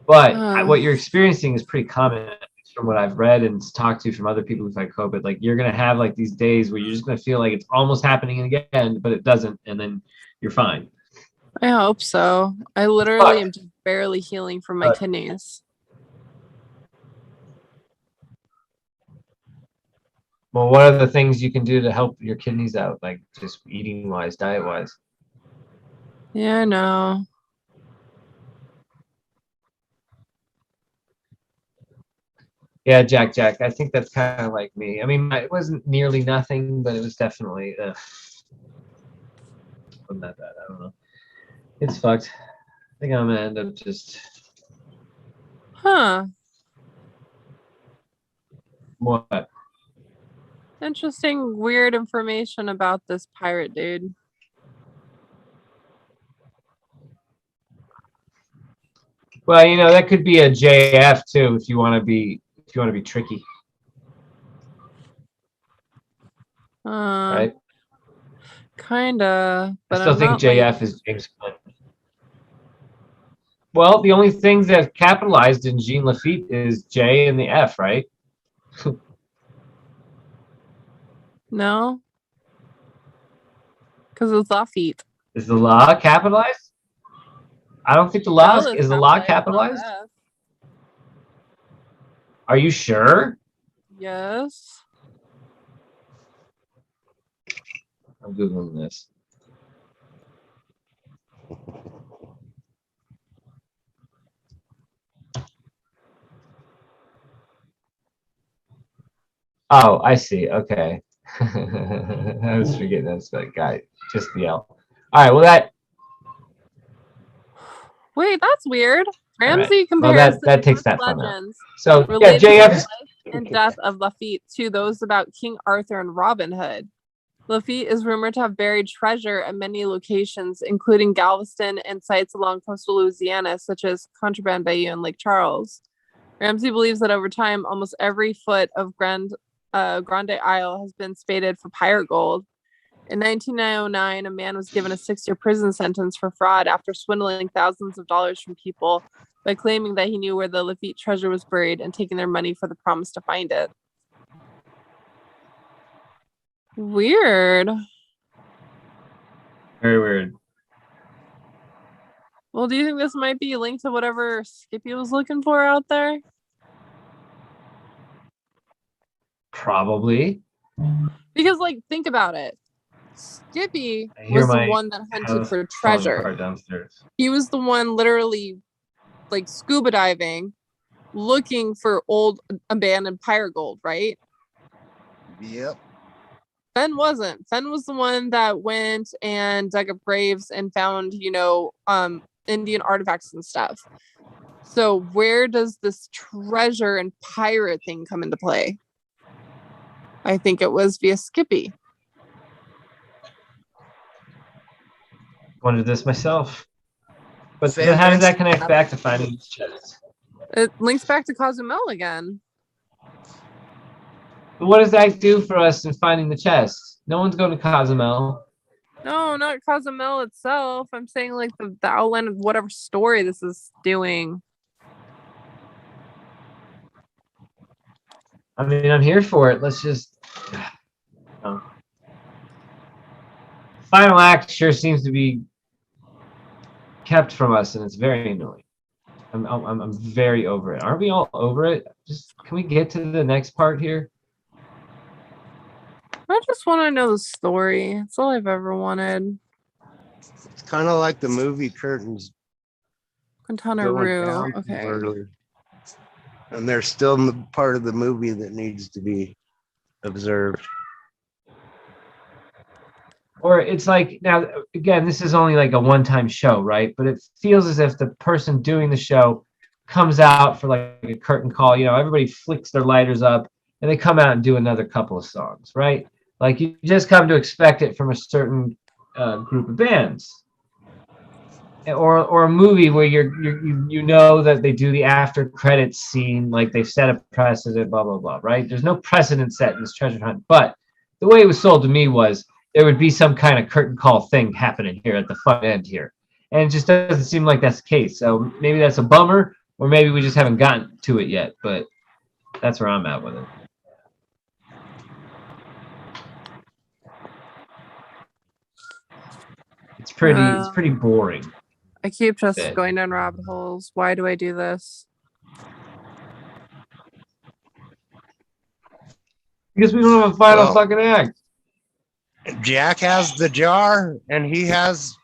But what you're experiencing is pretty common from what I've read and talked to from other people who've had COVID. Like you're gonna have like these days where you're just gonna feel like it's almost happening again, but it doesn't, and then you're fine. I hope so. I literally am just barely healing from my kidneys. Well, what are the things you can do to help your kidneys out, like just eating wise, diet wise? Yeah, I know. Yeah, Jack. I think that's kind of like me. I mean, it wasn't nearly nothing, but it was definitely wasn't that bad. I don't know. It's fucked. I think I'm gonna end up just. Huh. What? Interesting, weird information about this pirate dude. Well, you know, that could be a JF too if you want to be tricky. Right? Kinda, but I still I'm think not JF like... is James Clinton. Well, the only things that capitalized in Jean Lafitte is J and the F, right? No, because it's Lafitte. Is the law capitalized? I don't think the law is the law capitalized. Are you sure? Yes. I'm Googling this. Oh, I see. Okay. I was forgetting that's that guy. Just the L. All right. Well, Wait, that's weird. Ramsey right. compares Well, that takes the that fun out. legends So yeah, related to the JF life is and death of Lafitte to those about King Arthur and Robin Hood. Lafitte is rumored to have buried treasure at many locations, including Galveston and sites along coastal Louisiana, such as Contraband Bayou and Lake Charles. Ramsey believes that over time, almost every foot of Grande Isle has been spaded for pirate gold. In 1909, a man was given a 6-year prison sentence for fraud after swindling thousands of dollars from people by claiming that he knew where the Lafitte treasure was buried and taking their money for the promise to find it. Weird. very weird. Well, do you think this might be linked to whatever Skippy was looking for out there? Probably. Because, like, think about it. Skippy was the one that hunted for treasure. Downstairs. He was the one literally, like, scuba diving, looking for old abandoned pirate gold, right? Yep. Fenn wasn't. Fenn was the one that went and dug up graves and found, Indian artifacts and stuff. So where does this treasure and pirate thing come into play? I think it was via Skippy. Wondered this myself. But then how does that connect back to finding these chests? It links back to Cozumel again. But what does that do for us in finding the chests? No one's going to Cozumel. No, not Cozumel itself. I'm saying like the outline of whatever story this is doing. I mean, I'm here for it. Let's just. Final act sure seems to be kept from us, and it's very annoying. I'm very over it. Aren't we all over it? Just can we get to the next part here? I just want to know the story. That's all I've ever wanted. It's kind of like the movie curtains. Quintana Roo. Okay. Earlier. And there's still part of the movie that needs to be observed. or it's like, now again, this is only like a one-time show, right? But it feels as if the person doing the show comes out for like a curtain call. Everybody flicks their lighters up and they come out and do another couple of songs, right? Like you just come to expect it from a certain group of bands, or a movie where you know that they do the after credits scene, like they've set a precedent, blah blah blah, right? There's no precedent set in this treasure hunt, but the way it was sold to me was there would be some kind of curtain call thing happening here at the front end here, and it just doesn't seem like that's the case. So maybe that's a bummer, or maybe we just haven't gotten to it yet. But that's where I'm at with it. It's pretty boring. I keep just Bit. going down rabbit holes. Why do I do this? Because we don't have a final Well, fucking act. Jack has the jar, and he has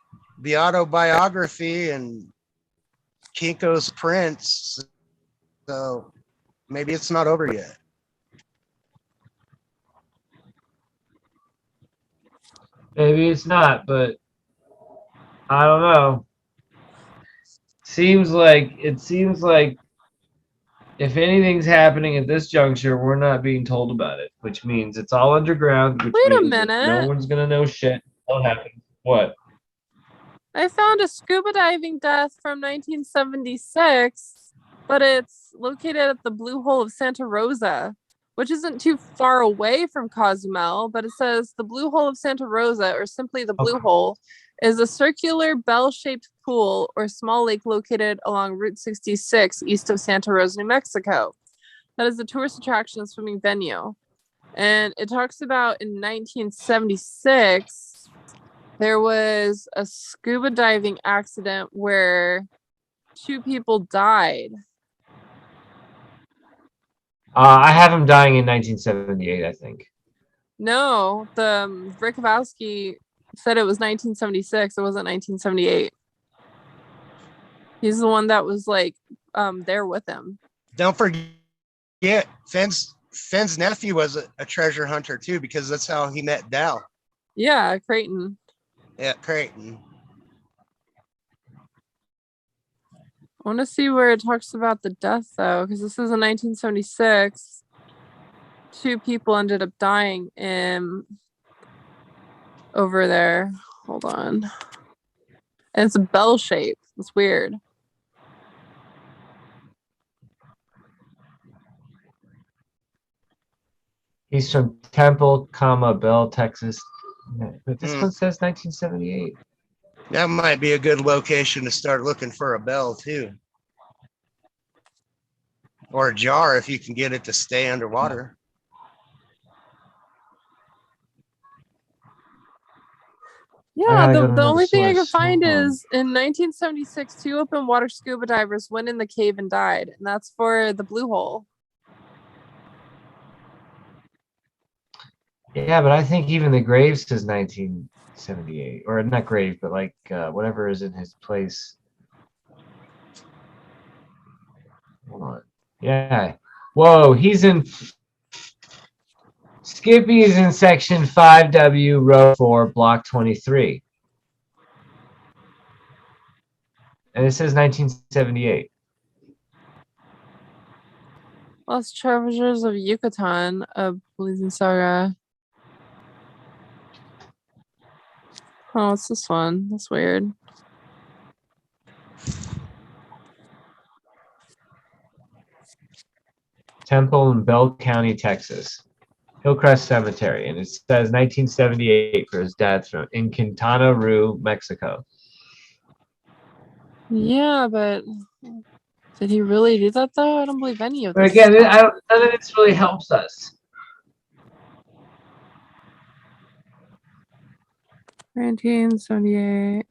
the autobiography and Kinko's prints. So maybe it's not over yet. Maybe it's not, but I don't know. Seems like if anything's happening at this juncture, we're not being told about it, which means it's all underground, which Wait a means that no minute. one's gonna know shit. What happened? What? I found a scuba diving death from 1976, but it's located at the Blue Hole of Santa Rosa, which isn't too far away from Cozumel, but it says the Blue Hole of Santa Rosa, or simply the Blue Hole, is a circular bell-shaped pool or small lake located along Route 66 east of Santa Rosa, New Mexico. That is a tourist attraction and swimming venue. And it talks about in 1976, there was a scuba diving accident where 2 people died. I have him dying in 1978, I think. No, the Rick Kowalski said it was 1976. It wasn't 1978. He's the one that was like there with him. Don't forget, Fenn's nephew was a treasure hunter too, because that's how he met Dal. Yeah, Creighton. Yeah, Creighton. I want to see where it talks about the death though, because this is in 1976. 2 people ended up dying in over there. Hold on. And it's a bell shape. It's weird. He's from Temple, Bell, Texas. But this one says 1978. That might be a good location to start looking for a bell too. Or a jar if you can get it to stay underwater. Yeah, gotta go to the another only thing I can source. find Hold on. is in 1976, 2 open water scuba divers went in the cave and died, and that's for the Blue Hole. Yeah, but I think even the grave says 1978, or not grave, but like whatever is in his place. Hold on. Yeah. Whoa, he's in. Skippy is in section 5W, row 4, block 23. And it says 1978. Lost Treasures of Yucatan, a Blazing Saga. Oh, what's this one? That's weird. Temple in Bell County, Texas. Hillcrest Cemetery. And it says 1978 for his dad's from in Quintana Roo, Mexico. Yeah, but did he really do that though? I don't believe any of But this. again, none of this really helps us. 1978.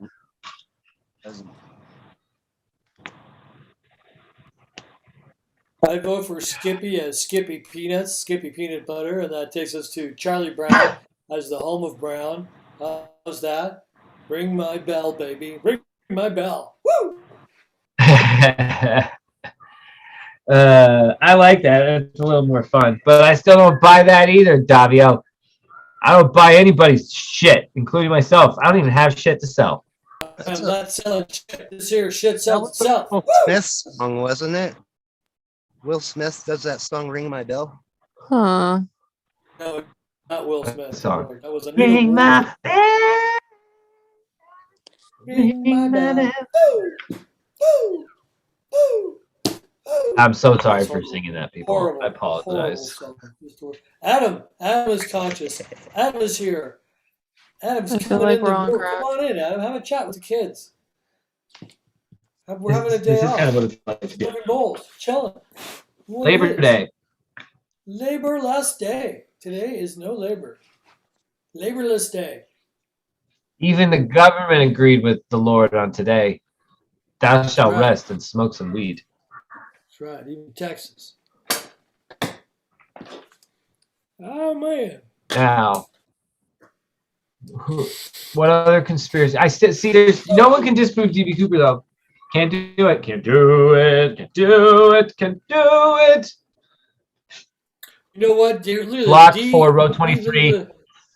I vote for Skippy as Skippy Peanuts, Skippy Peanut Butter, and that takes us to Charlie Brown as the home of Brown. How's that? Ring my bell, baby. Ring my bell. Woo! I like that. It's a little more fun, but I still don't buy that either, Davio. I don't buy anybody's shit, including myself. I don't even have shit to sell. That's I'm a- not selling shit. This here shit That sells was a itself. Will Smith song, wasn't it? Will Smith does that song "Ring My Bell." Huh. No, not Will Smith. Song. That was a Ring my bell. Ring my bell. Woo! Woo! Woo! Woo! I'm so sorry That's for horrible. singing that, people. Horrible. I apologize. Horrible song. Just horrible. Adam is conscious. Adam is here. Adam's I feel coming like in we're the on room. crack. Come on in, Adam. Have a chat with the kids. We're having a day This is off. kind of what it's like to be Living bowls, chilling. What Labor it is. Day. Labor last day. Today is no labor. Laborless day. Even the government agreed with the Lord on today. Thou shalt Right. rest and smoke some weed. That's right. Even Texas. Oh man. Now, what other conspiracy? I still see. There's no one can disprove DB Cooper though. Can't do it. Can't do it. Can't do it. Can't do it. You know what? Dear, look at Block the D, 4, row D, 23.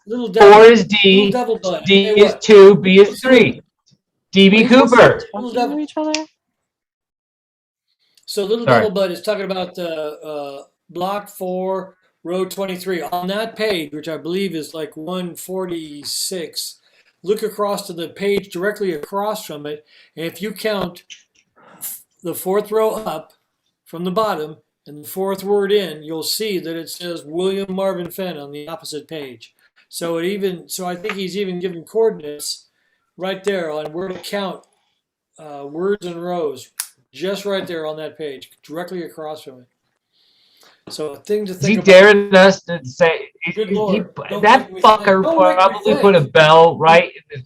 Little 4 is little D. devil butt. D Hey, is what? 2. B is 3. DB Wait, let's Cooper. stop talking to each other. So little Sorry. devil butt is talking about the block 4, row 23. On that page, which I believe is like 146, look across to the page directly across from it, and if you count the fourth row up from the bottom and the fourth word in, you'll see that it says William Marvin Fenn on the opposite page. So I think he's even given coordinates right there on where to count words and rows, just right there on that page, directly across from it. So a thing to Is he think about. daring us to say Good Lord. Don't that make me fucker think. Don't make me probably think. put a bell right in the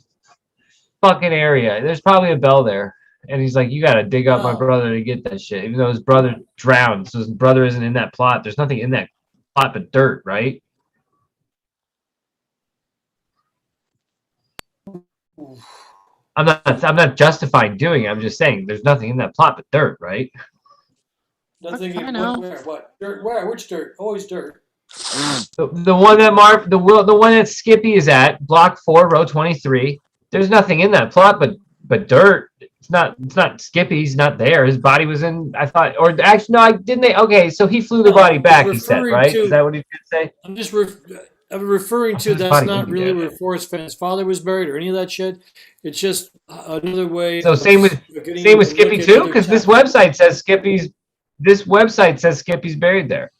fucking area? There's probably a bell there. And he's like, you got to dig up my No. brother to get that shit, even though his brother drowned. So his brother isn't in that plot. There's nothing in that plot but dirt, right? I'm not justifying doing it. I'm just saying there's nothing in that plot but dirt, right? Nothing. I know. What? Dirt? Where? Which dirt? Always dirt. The one that the one that Skippy is at, block 4, row 23. There's nothing in that plot but dirt. It's not Skippy's not there. His body was in, I thought, or actually, no, I didn't. Okay, so he flew the No, body back, I'm he said, referring right? to- Is that what he did say? I'm referring to His that's body not wouldn't be really there. where Forrest Fenn's father was buried or any of that shit. It's just another way. So of same with getting Same you with to Skippy look at too, other because this chapters. website says Skippy's buried there.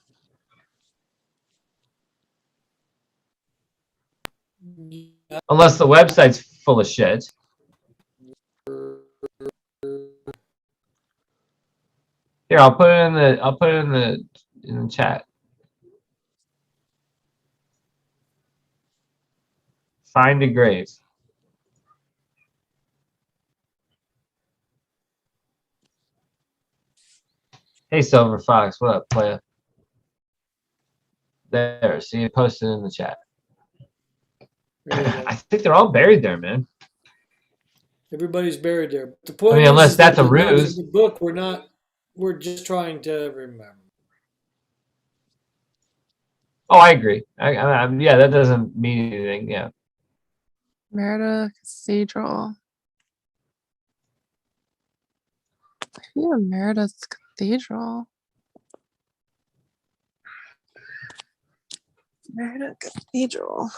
Unless the website's full of shit. Here, I'll put it in the chat. Find a grave. Hey, Silver Fox, what up, playa? There, see it posted in the chat. There you go. I think they're all buried there, man. Everybody's buried there. The point I mean, is unless that that's a the notes ruse. in the book, we're just trying to remember. Oh, I agree. Yeah, that doesn't mean anything. Yeah. Merida Cathedral. Yeah, Merida's Cathedral. Merida Cathedral.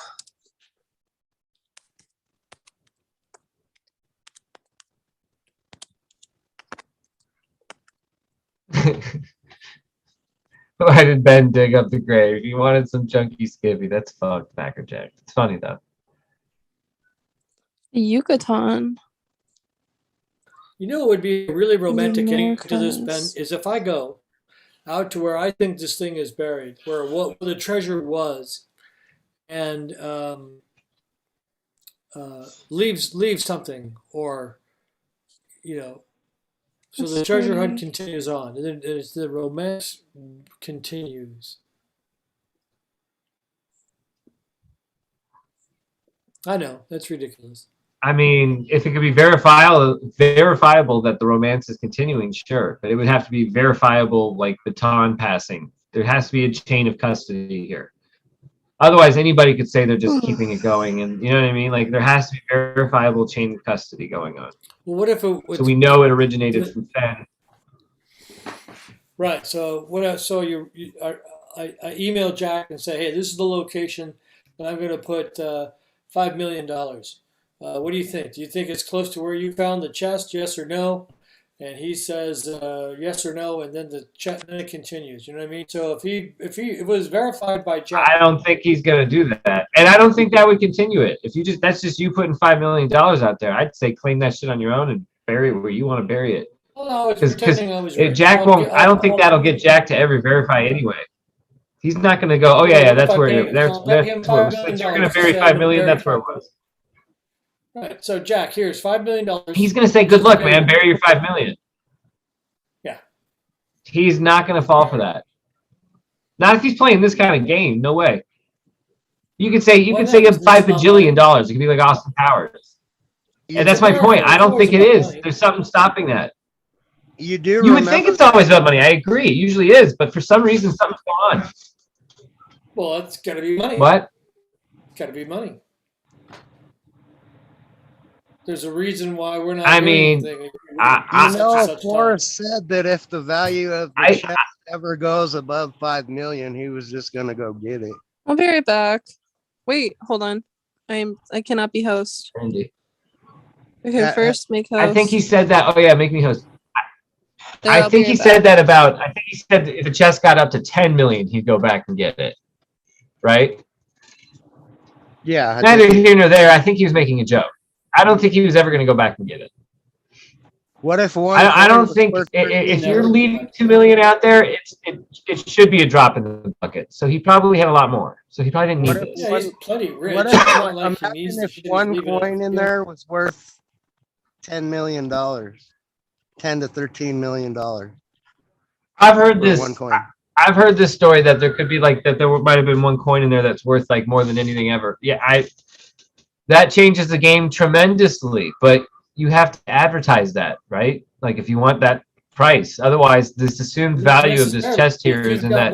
Why did Ben dig up the grave? He wanted some chunky Skippy. That's fucked, Mackerjack. It's funny though. Yucatan. You know, it would be really romantic getting to this, Ben, Americas. is if I go out to where I think this thing is buried, where what the treasure was, and leave something, or so the Let's treasure hunt see. continues on, and then the romance continues. I know that's ridiculous. I mean, if it could be verifiable that the romance is continuing, sure, but it would have to be verifiable, like baton passing. There has to be a chain of custody here. Otherwise, anybody could say they're just keeping it going, and you know what I mean. Like there has to be verifiable chain of custody going on, Well, what if it so was we know it originated from Fenn. right? So what? So I email Jack and say, hey, this is the location, and I'm going to put $5 million. What do you think? Do you think it's close to where you found the chest? Yes or no? And he says yes or no, and then then it continues. You know what I mean? So if it was verified by Jack, I don't think he's gonna do that, and I don't think that would continue it. If you that's just you putting $5 million out there. I'd say claim that shit on your own and bury it where you want to bury it. well, no, it's Because pretending I was right. Jack won't. I don't think that'll get Jack to ever verify anyway. He's not gonna go. Oh yeah, that's where it. That's where. Since you're gonna bury $5 million, that's where it was. Right. So Jack, here's $5 million. He's gonna say, "Good luck, man. Bury your $5 million." Yeah. He's not gonna fall for that. Not if he's playing this kind of game. No way. You could say Why him not? $5 bajillion. It could be like Austin Powers. And that's my point. I don't think it is. There's something stopping that. You do You would remember think it's always about money. I agree. It usually is, but for some reason, something's going on. Well, it's got to be money. What? It's got to be money. There's a reason why we're not. I doing mean, anything. You know, Such and such Forrest said that if the value of the chest ever goes above 5 million, he was just gonna go get it. I'll be right back. Wait, hold on. I cannot be host. Randy. Okay, first make host. I think he said that. Oh yeah, make me host. Then I I'll think be he right said back. that about. I think he said if the chest got up to 10 million, he'd go back and get it. Right? Yeah. Neither here nor there. I think he was making a joke. I don't think he was ever going to go back and get it. What if one? I don't think if you're leaving 2 million out there, it should be a drop in the bucket. So he probably had a lot more. So he probably didn't need What if- this. Yeah, he's plenty rich. What It's if, not like he imagine needs the if shit he's one leaving coin it. in there was worth $10 million, $10 to $13 million. I've heard for this. one coin. I've heard this story that there could be like that there might have been one coin in there that's worth like more than anything ever. Yeah, that changes the game tremendously, but you have to advertise that, right? Like if you want that price. Otherwise, this assumed value of this chest here is in that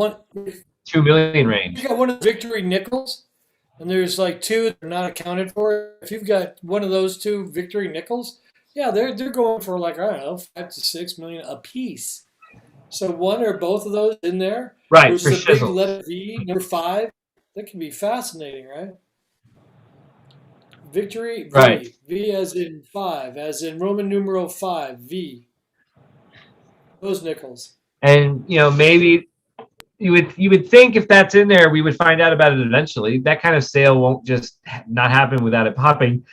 2 million range. You got one of the victory nickels, and there's like two that are not accounted for. If you've got one of those two victory nickels, yeah, they're going for like, I don't know, 5 to 6 million a piece. So one or both of those in there, Right, which for is a big shizzle. letter V, number 5. That can be fascinating, right? Victory V. Right. V as in 5, as in Roman numeral 5, V. Those nickels. And maybe you would think if that's in there, we would find out about it eventually. That kind of sale won't just not happen without it popping.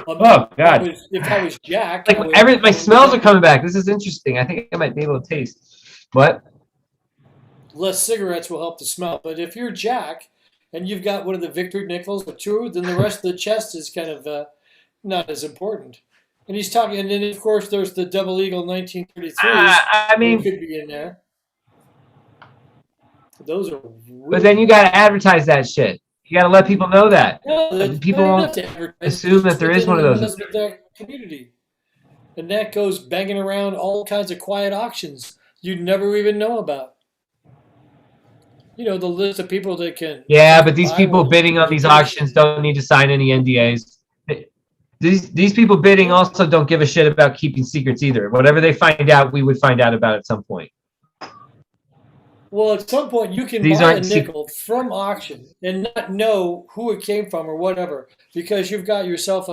Oh God! If I was Jack, Like my smells are coming back. This is interesting. I think I might be able to taste. What? Less cigarettes will help the smell. But if you're Jack and you've got one of the victory nickels or two, then the rest of the chest is kind of not as important. And he's talking, and then of course there's the Double Eagle 1933s. I mean, could be in there. Those are. Really but then you got to advertise that shit. You got to let people know that. No, People won't assume that there is one of those. Their community, and that goes banging around all kinds of quiet auctions you'd never even know about. The list of people that can. Yeah, but these people bidding on these auctions don't need to sign any NDAs. These people bidding also don't give a shit about keeping secrets either. Whatever they find out, we would find out about at some point. Well, at some point you can buy a nickel from auction and not know who it came from or whatever, because you've got yourself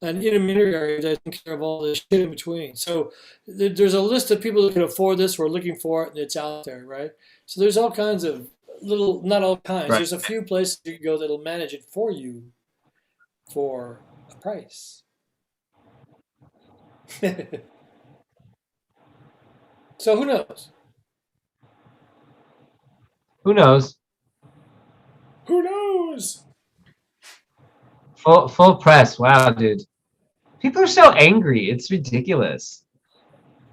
an intermediary that's taking care of all this shit in between. So there's a list of people that can afford this who are looking for it, and it's out there, right? So there's all kinds of not all kinds. Right. There's a few places you can go that'll manage it for you for a price. So who knows? Who knows? Who knows? Full press. Wow, dude. People are so angry. It's ridiculous.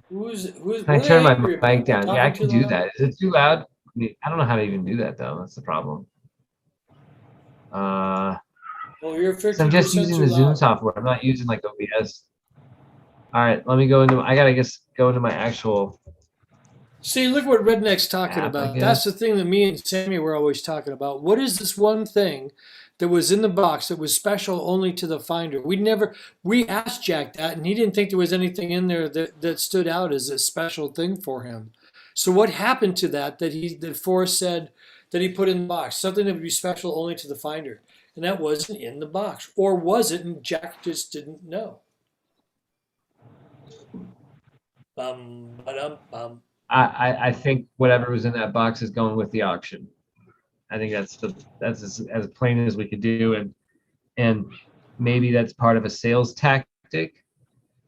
Who's Can I turn my mic down? Yeah, I can do that. Is it too loud? I don't know how to even do that though. That's the problem. Well, you're So I'm just using the Zoom software. I'm not using like OBS. All right, let me go into. I gotta go into my actual See, look what Redneck's talking App, I about. guess. That's the thing that me and Sammy were always talking about. What is this one thing that was in the box that was special only to the finder? We asked Jack that, and he didn't think there was anything in there that stood out as a special thing for him. So what happened to that Forrest said that he put in the box? Something that would be special only to the finder. And that wasn't in the box. Or was it, and Jack just didn't know? Bum, ba-dum, bum. I think whatever was in that box is going with the auction. I think that's as plain as we could do, and maybe that's part of a sales tactic.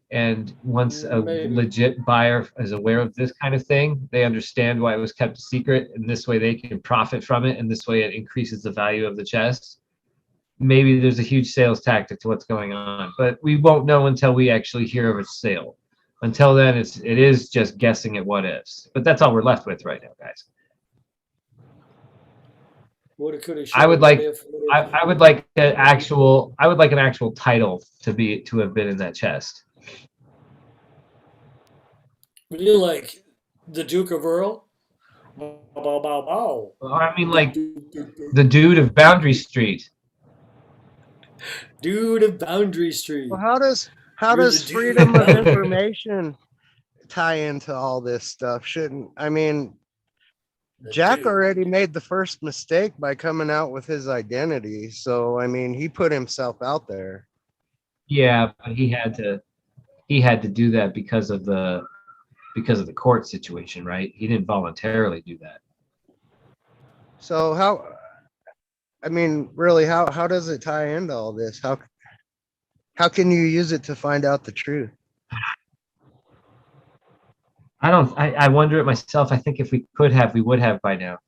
And once a Maybe. legit buyer is aware of this kind of thing, they understand why it was kept a secret, and this way they can profit from it, and this way it increases the value of the chest. Maybe there's a huge sales tactic to what's going on, but we won't know until we actually hear of a sale. Until then, it is just guessing at what ifs. But that's all we're left with right now, guys. Woulda, coulda, I would shoulda, like what if, I would like an actual title to have been in that chest. would you like the Duke of Earl? Bow, bow, bow, bow. I mean, like the dude of Boundary Street. Dude of Boundary Street. Well, how does You're the dude freedom of of Boundary. information tie into all this stuff? I mean, Jack dude. already made the first mistake by coming out with his identity. So, I mean, he put himself out there. Yeah, but he had to do that because of the court situation, right? He didn't voluntarily do that. So I mean, really, how does it tie into all this? How can you use it to find out the truth? I wonder it myself. I think if we could have, we would have by now.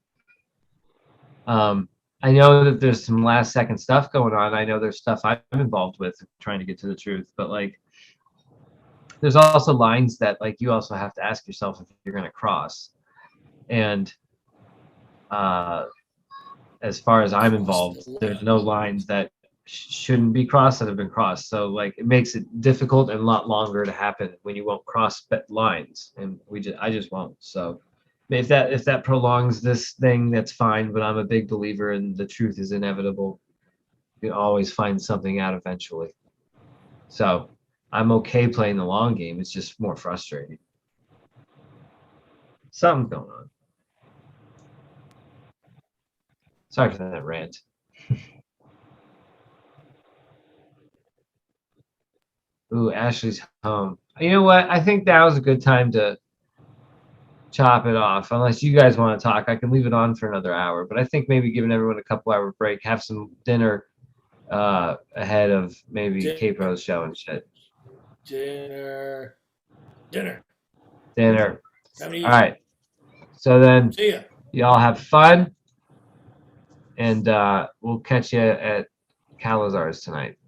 I know that there's some last second stuff going on. I know there's stuff I'm involved with trying to get to the truth, but like there's also lines that like you also have to ask yourself if you're going to cross. And as far as I'm involved, there's no lines that shouldn't be crossed that have been crossed. So like it makes it difficult and a lot longer to happen when you won't cross lines, and I just won't. So if that prolongs this thing, that's fine. But I'm a big believer in the truth is inevitable. You can always find something out eventually. So I'm okay playing the long game. It's just more frustrating. Something's going on. Sorry for that rant. Ooh, Ashley's home. You know what? I think that was a good time to chop it off. Unless you guys want to talk, I can leave it on for another hour. But I think maybe giving everyone a couple-hour break, have some dinner ahead of maybe Capro's show and shit. Dinner. All right. So then, See ya. y'all have fun, and we'll catch you at Calazar's tonight.